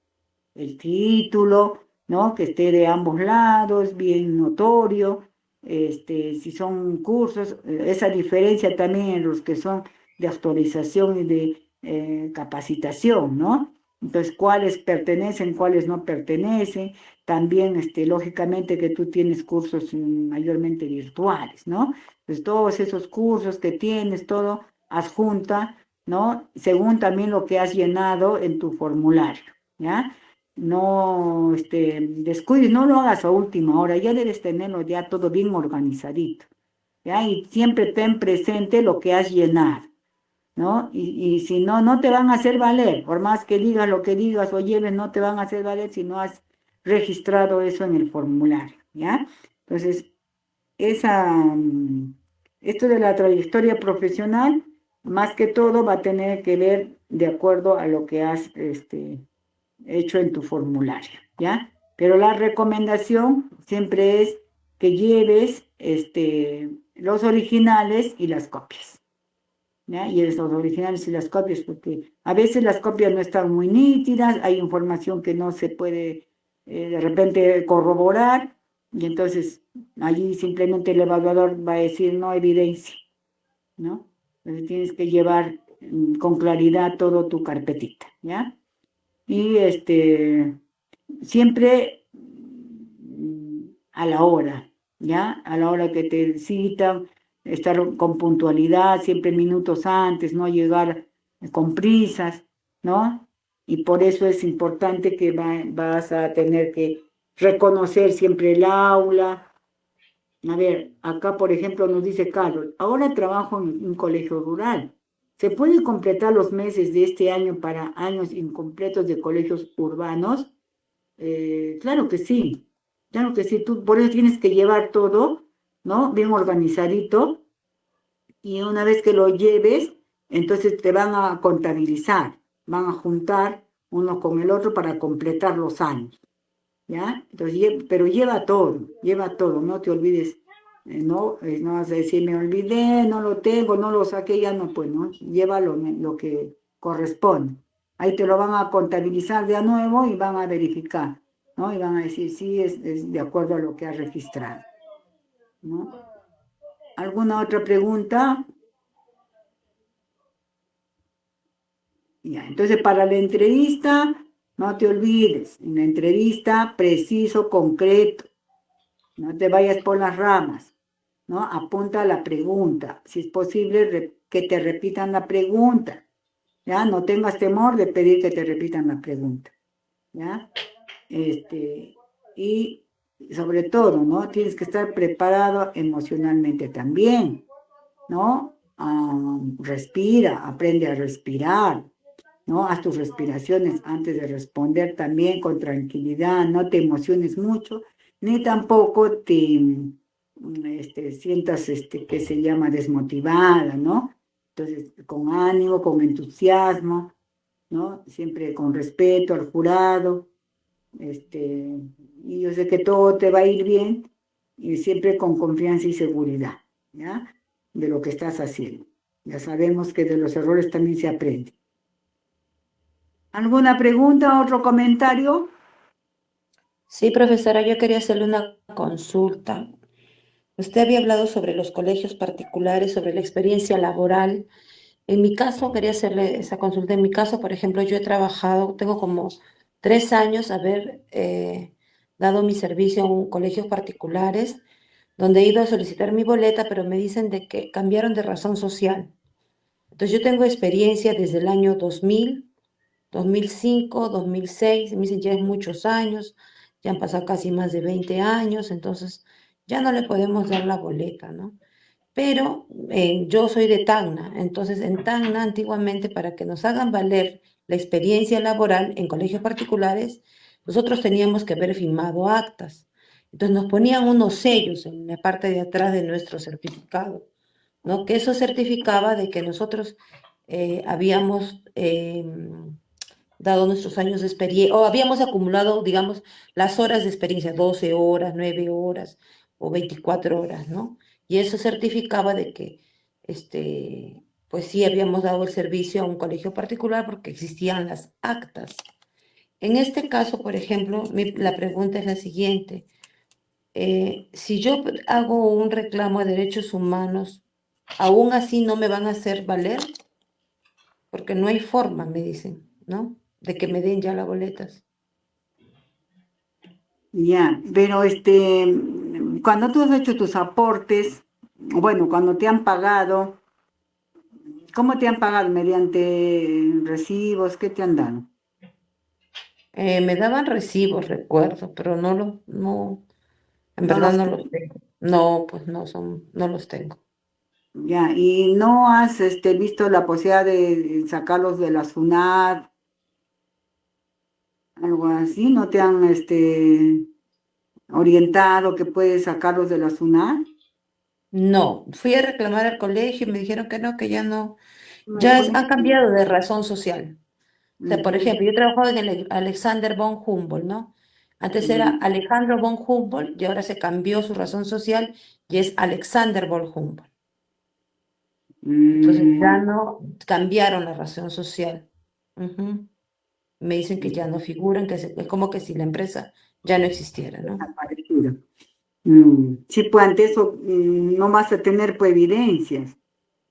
el título, ¿no? Que esté de ambos lados, bien notorio, si son cursos, esa diferencia también en los que son de actualización y de capacitación, ¿no? Entonces, cuáles pertenecen, cuáles no pertenecen. También, lógicamente que tú tienes cursos mayormente virtuales, ¿no? Entonces, todos esos cursos que tienes, todo adjunta, ¿no? Según también lo que has llenado en tu formulario, ¿ya? No, descuides, no lo hagas a última hora, ya debes tenerlo ya todo bien organizadito, ¿ya? Y siempre ten presente lo que has llenado, ¿no? Y si no, no te van a hacer valer, por más que digas lo que digas o lleves, no te van a hacer valer si no has registrado eso en el formulario, ¿ya? Entonces, esto de la trayectoria profesional, más que todo va a tener que ver de acuerdo a lo que has, hecho en tu formulario, ¿ya? Pero la recomendación siempre es que lleves los originales y las copias, ¿ya? Y los originales y las copias, porque a veces las copias no están muy nítidas, hay información que no se puede de repente corroborar, y entonces allí simplemente el evaluador va a decir no evidencia, ¿no? Entonces tienes que llevar con claridad todo tu carpetita, ¿ya? Y siempre a la hora, ¿ya? A la hora que te citan, estar con puntualidad, siempre minutos antes, no llegar con prisas, ¿no? Y por eso es importante que vas a tener que reconocer siempre el aula. A ver, acá por ejemplo nos dice Carlos, ahora trabajo en un colegio rural. ¿Se puede completar los meses de este año para años incompletos de colegios urbanos? Claro que sí, tú por eso tienes que llevar todo, ¿no? Bien organizadito, y una vez que lo lleves, Entonces te van a contabilizar, van a juntar uno con el otro para completar los años, ¿ya? Entonces, pero lleva todo, no te olvides, no vas a decir, me olvidé, no lo tengo, no lo saqué, ya no, pues, ¿no? Lleva lo que corresponde. Ahí te lo van a contabilizar de nuevo y van a verificar, ¿no? Y van a decir, sí, es de acuerdo a lo que has registrado, ¿no? ¿Alguna otra pregunta? Ya, entonces para la entrevista, no te olvides, en la entrevista preciso, concreto, no te vayas por las ramas, ¿no? Apunta a la pregunta, si es posible que te repitan la pregunta, ¿ya? No tengas temor de pedir que te repitan la pregunta, ¿ya? Y sobre todo, ¿no? Tienes que estar preparado emocionalmente también, ¿no? Respira, aprende a respirar, ¿no? Haz tus respiraciones antes de responder también con tranquilidad, no te emociones mucho, ni tampoco te sientas, que se llama desmotivada, ¿no? Entonces, con ánimo, con entusiasmo, ¿no? Siempre con respeto al jurado, y yo sé que todo te va a ir bien, y siempre con confianza y seguridad, ¿ya? De lo que estás haciendo. Ya sabemos que de los errores también se aprende. ¿Alguna pregunta, otro comentario? Sí, profesora, yo quería hacerle una consulta. Usted había hablado sobre los colegios particulares, sobre la experiencia laboral. En mi caso, quería hacerle esa consulta. En mi caso, por ejemplo, yo he trabajado, tengo como 3 años haber dado mi servicio a un colegios particulares, donde he ido a solicitar mi boleta, pero me dicen de que cambiaron de razón social. Entonces, yo tengo experiencia desde el año 2000, 2005, 2006, me dicen ya es muchos años, ya han pasado casi más de 20 años, entonces ya no le podemos dar la boleta, ¿no? Pero yo soy de Tacna, entonces en Tacna antiguamente para que nos hagan valer la experiencia laboral en colegios particulares, nosotros teníamos que haber firmado actas. Entonces nos ponían unos sellos en la parte de atrás de nuestro certificado, ¿no? Que eso certificaba de que nosotros habíamos dado nuestros años de experiencia, o habíamos acumulado, digamos, las horas de experiencia, 12 horas, 9 horas o 24 horas, ¿no? Y eso certificaba de que, pues sí, habíamos dado el servicio a un colegio particular porque existían las actas. En este caso, por ejemplo, la pregunta es la siguiente. Si yo hago un reclamo de derechos humanos, ¿aún así no me van a hacer valer? Porque no hay forma, me dicen, ¿no? De que me den ya las boletas. Ya, pero cuando tú has hecho tus aportes, bueno, cuando te han pagado, ¿cómo te han pagado? ¿Mediante recibos? ¿Qué te han dado? Me daban recibos, recuerdo, pero no, en No verdad los no tengo. los tengo. No, pues no los tengo. Ya, y no has visto la posibilidad de sacarlos de la SUNAT, algo así, ¿no te han orientado que puedes sacarlos de la SUNAT? No, fui a reclamar al colegio y me dijeron que no, que ya no, No, el han colegio. cambiado de razón social. O sea, por Ujú, ejemplo, yo trabajaba en el Alexander von Humboldt, ¿no? Antes era ujú, Alejandro von Humboldt y ahora se cambió su razón social y es Alexander von Humboldt. Entonces ya mm, no cambiaron la razón social. Ujú. Me dicen que ya no figuran, es como que si la empresa ya no existiera, ¿no? desaparecido. Sí, pues ante eso no vas a tener pues, evidencias,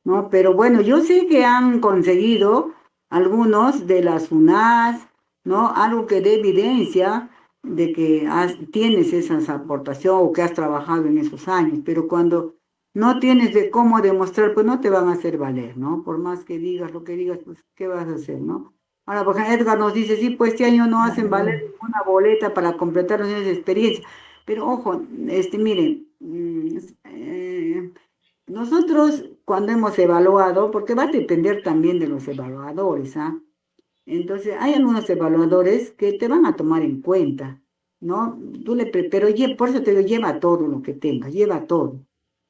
¿no? Pero bueno, yo sé que han conseguido algunos de las UNAS, ¿no? Algo que dé evidencia de que tienes esas aportaciones o que has trabajado en esos años, pero cuando no tienes de cómo demostrar, pues no te van a hacer valer, ¿no? Por más que digas lo que digas, pues ¿qué vas a hacer, no? Ahora, por ejemplo, Edgar nos dice, sí, pues este año no hacen valer ninguna boleta para completar los años de experiencia. Pero ojo, miren, nosotros cuando hemos evaluado, porque va a depender también de los evaluadores, ¿ah? Entonces, hay algunos evaluadores que te van a tomar en cuenta, ¿no? Por eso te digo, lleva todo lo que tengas, lleva todo.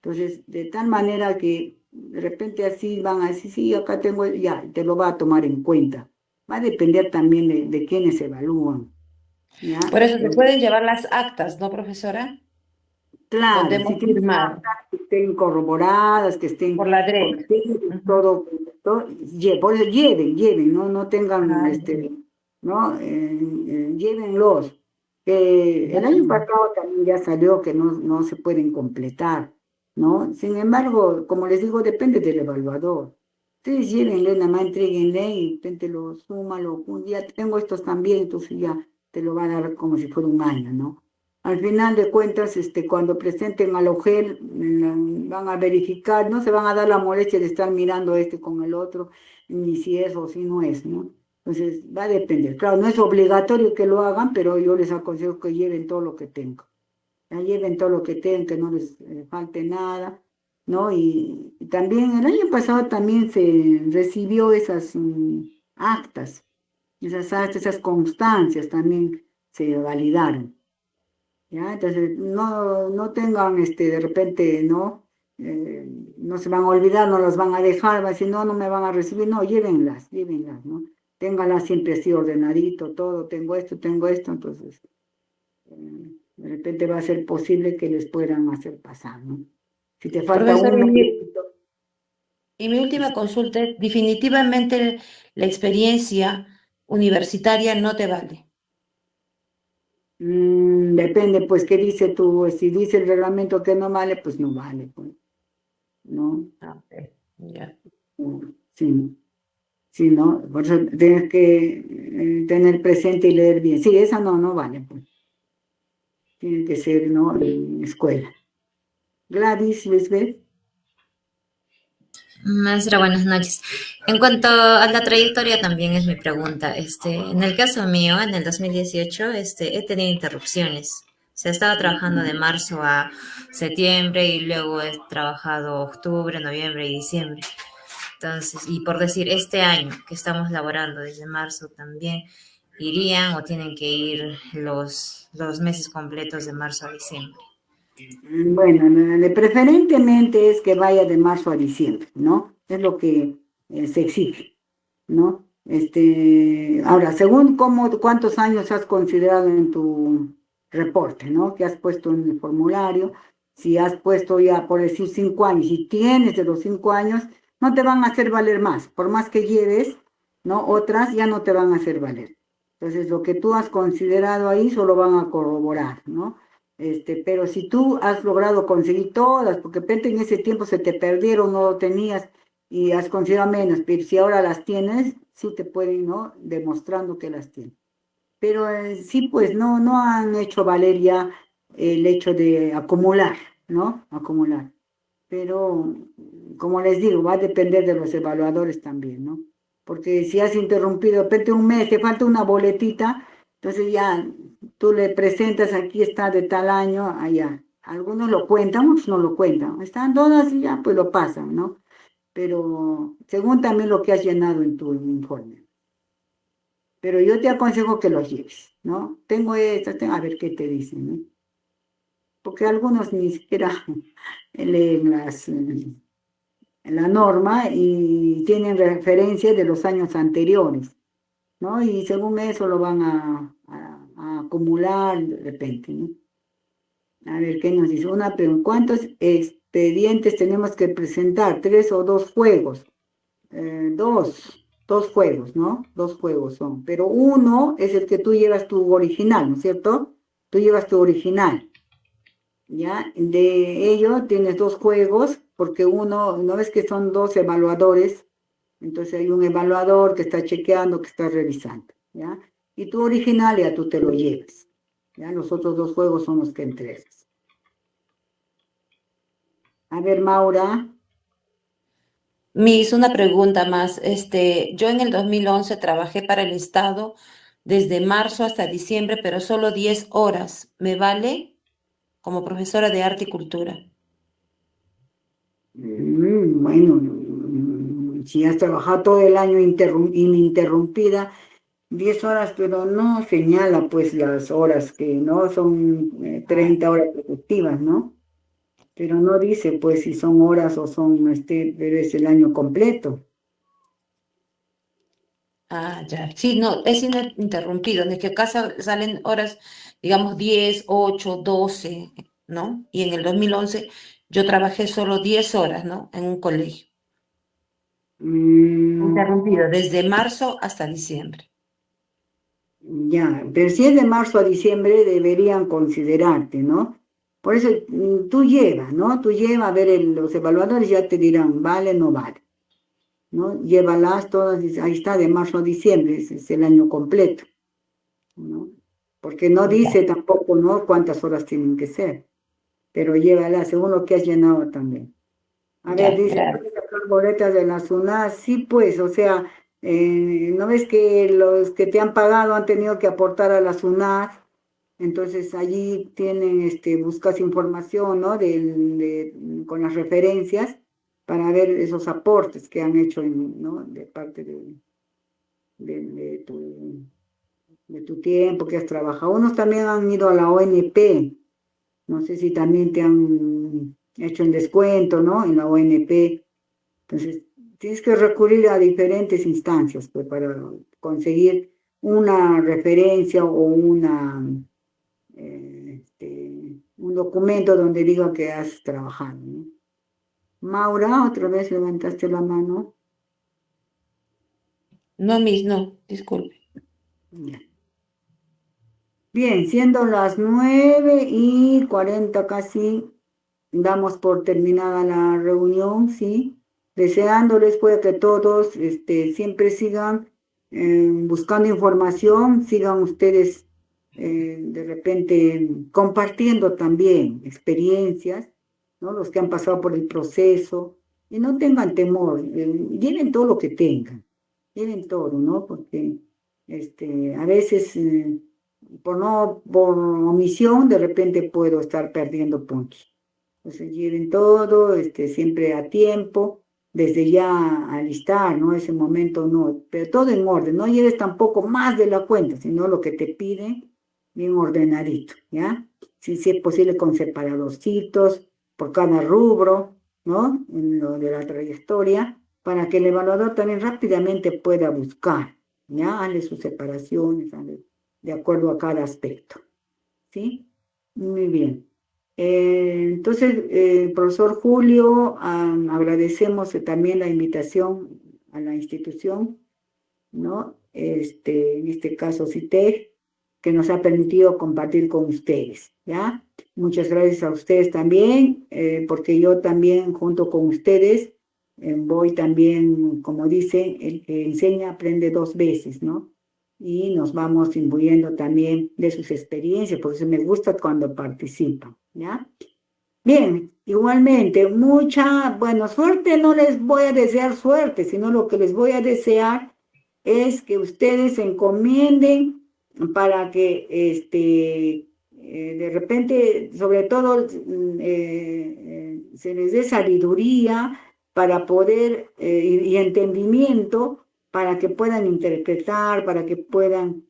Entonces, de tal manera que de repente así van a decir, sí, acá tengo, ya, te lo va a tomar en cuenta. Va a depender también de quiénes evalúan, ¿ya? Por eso se pueden llevar las actas, ¿no, profesora? Donde Claro, si hemos tienes firmado actas que estén corroboradas, que estén por la DREC. con Ujú. todo, por eso lleven, no tengan, Ah, ya. ¿no? Llévenlos. Que el año pasado también ya salió que no se pueden completar, ¿no? Sin embargo, como les digo, depende del evaluador. Ustedes llévenle, nada más entreguenle y péntelo, súmalo, ya tengo estos también, entonces ya te lo van a dar como si fuera un año, ¿no? Al final de cuentas, cuando presenten al OGEL, van a verificar, no se van a dar la molestia de estar mirando con el otro, ni si es o si no es, ¿no? Entonces, va a depender. Claro, no es obligatorio que lo hagan, pero yo les aconsejo que lleven todo lo que tengan. Ya lleven todo lo que tengan, que no les falte nada, ¿no? Y también el año pasado también se recibió esas actas, esas constancias también se validaron. ¿Ya? Entonces, no tengan, de repente, ¿no? No se van a olvidar, no las van a dejar, va a decir, no me van a recibir, no, llévenlas, ¿no? Ténganlas siempre así ordenadito, todo, tengo esto, entonces, de repente va a ser posible que les puedan hacer pasar, ¿no? Si te falta Profesora, uno, y mi última consulta es, definitivamente la experiencia universitaria no te vale. depende, pues, qué dice tú, si dice el reglamento que no vale, pues no vale, pues, ¿no? Ah, ok, ya. Sí. Sí, ¿no? Por eso tienes que tener presente y leer bien. Sí, esa no vale, pues. Tiene que ser, ¿no? En escuela. Gladys, Lisbeth. Maestra, buenas noches. En cuanto a la trayectoria, también es mi pregunta. En el caso mío, en el 2018, he tenido interrupciones. O sea, estaba trabajando de marzo a septiembre y luego he trabajado octubre, noviembre y diciembre. Entonces, y por decir, este año que estamos laborando desde marzo también, ¿irían o tienen que ir los meses completos de marzo a diciembre? Bueno, preferentemente es que vaya de marzo a diciembre, ¿no? Es lo que se exige, ¿no? Ahora, según cuántos años has considerado en tu reporte, ¿no? Que has puesto en el formulario, si has puesto ya, por decir, 5 años, y tienes de los 5 años, no te van a hacer valer más, por más que lleves, ¿no? Otras ya no te van a hacer valer. Entonces, lo que tú has considerado ahí solo van a corroborar, ¿no? Pero si tú has logrado conseguir todas, porque de repente en ese tiempo se te perdieron, no lo tenías y has considerado menos, pero si ahora las tienes, sí te pueden, ¿no? Demostrando que las tienes. Pero sí, pues no han hecho valer ya el hecho de acumular, ¿no? Acumular. Pero, como les digo, va a depender de los evaluadores también, ¿no? Porque si has interrumpido, de repente un mes, te falta una boletita, entonces ya tú le presentas, aquí está de tal año, allá. Algunos lo cuentan, otros no lo cuentan. Están todas y ya, pues lo pasan, ¿no? Pero según también lo que has llenado en tu informe. Pero yo te aconsejo que los lleves, ¿no? Tengo estas, a ver qué te dicen, ¿no? Porque algunos ni siquiera leen la norma y tienen referencia de los años anteriores, ¿no? Y según eso lo van a acumular de repente, ¿no? A ver, ¿qué nos dice? Una pregunta, ¿cuántos expedientes tenemos que presentar? ¿3 o 2 juegos? Dos juegos, ¿no? 2 juegos son, pero uno es el que tú llevas tu original, ¿no es cierto? Tú llevas tu original. ¿Ya? De ello tienes 2 juegos, porque no ves que son 2 evaluadores, entonces hay un evaluador que está chequeando, que está revisando, ¿ya? Y tu original ya tú te lo llevas, ¿ya? Los otros 2 juegos son los que entregas. A ver, Maura. Una pregunta más. Yo en el 2011 trabajé para el Estado desde marzo hasta diciembre, pero solo 10 horas. ¿Me vale como profesora de arte y cultura? Bueno, si has trabajado todo el año ininterrumpida, 10 horas, pero no señala pues las horas que no son 30 horas efectivas, ¿no? pero no dice pues si son horas o son, pero es el año completo. Ah, ya. Sí, no, es ininterrumpido. En este caso salen horas, digamos, 10, 8, 12, ¿no? Y en el 2011 yo trabajé solo 10 horas, ¿no? En un colegio. Interrumpido, desde marzo hasta diciembre. Ya, pero si es de marzo a diciembre deberían considerarte, ¿no? Por eso tú llevas, ¿no? Tú llevas a ver, los evaluadores ya te dirán, vale, no vale, ¿no? Llévalas todas, ahí está, de marzo a diciembre, ese es el año completo, ¿no? Porque no dice tampoco, ¿no? Cuántas horas tienen que ser, pero llévalas según lo que has llenado también. A ver, Ya, dice, gracias. ¿puedes sacar boletas de la SUNAT? Sí, pues, o sea, ¿no ves que los que te han pagado han tenido que aportar a la SUNAT? Entonces allí tienen, buscas información, ¿no? Con las referencias para ver esos aportes que han hecho, ¿no? De parte de, de tu, de tu tiempo que has trabajado. Unos también han ido a la ONP, no sé si también te han hecho el descuento, ¿no? En la ONP. Entonces, tienes que recurrir a diferentes instancias pues, para conseguir una referencia o un documento donde diga que has trabajado, ¿no? Maura, otra vez levantaste la mano. No, Miss, no, disculpe. Ya. Bien, siendo las 9:40 casi, damos por terminada la reunión, ¿sí? Deseándoles pues que todos siempre sigan buscando información, sigan ustedes de repente compartiendo también experiencias, ¿no? Los que han pasado por el proceso, y no tengan temor, lleven todo lo que tengan, lleven todo, ¿no? Porque a veces por omisión de repente puedo estar perdiendo puntos. Entonces lleven todo, siempre a tiempo, desde ya alistar, ¿no? Ese momento no, pero todo en orden, no lleves tampoco más de la cuenta, sino lo que te piden, bien ordenadito, ¿ya? Si es posible con separadorcitos por cada rubro, ¿no? En lo de la trayectoria, para que el evaluador también rápidamente pueda buscar, ¿ya? Hazle sus separaciones, hazle de acuerdo a cada aspecto, ¿sí? Muy bien. Entonces, profesor Julio, agradecemos también la invitación a la institución, ¿no? En este caso CITEG, que nos ha permitido compartir con ustedes, ¿ya? Muchas gracias a ustedes también, porque yo también, junto con ustedes, voy también, como dice, el que enseña aprende 2 veces, ¿no? Y nos vamos imbuyendo también de sus experiencias, por eso me gusta cuando participan, ¿ya? Bien, igualmente, bueno, suerte no les voy a desear suerte, sino lo que les voy a desear es que ustedes se encomienden para que de repente, sobre todo, se les dé sabiduría para poder y entendimiento para que puedan interpretar, para que puedan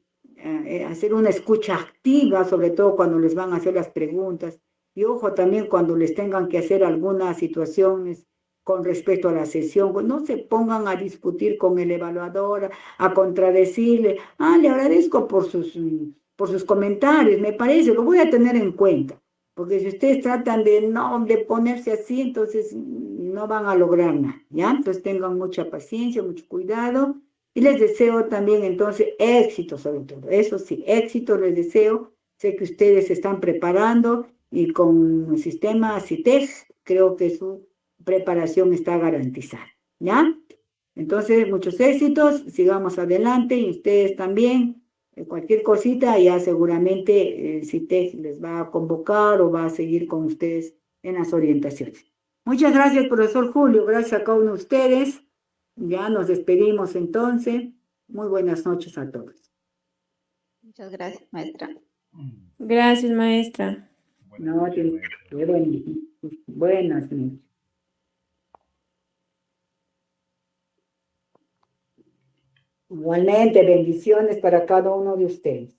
hacer una escucha activa, sobre todo cuando les van a hacer las preguntas. Y ojo también cuando les tengan que hacer algunas situaciones con respecto a la sesión, pues no se pongan a discutir con el evaluador, a contradecirle, le agradezco por sus comentarios, me parece, lo voy a tener en cuenta, porque si ustedes tratan de ponerse así, entonces no van a lograr nada, ¿ya? Entonces tengan mucha paciencia, mucho cuidado, y les deseo también entonces éxito sobre todo, eso sí, éxito les deseo, sé que ustedes se están preparando, y con el sistema CITEG creo que su preparación está garantizada, ¿ya? Entonces, muchos éxitos, sigamos adelante y ustedes también, cualquier cosita ya seguramente CITEG les va a convocar o va a seguir con ustedes en las orientaciones. Muchas gracias, profesor Julio, gracias a cada uno de ustedes, ya nos despedimos entonces, muy buenas noches a todos. Muchas gracias, maestra. Gracias, maestra. No, buenas noches. Igualmente, bendiciones para cada uno de ustedes.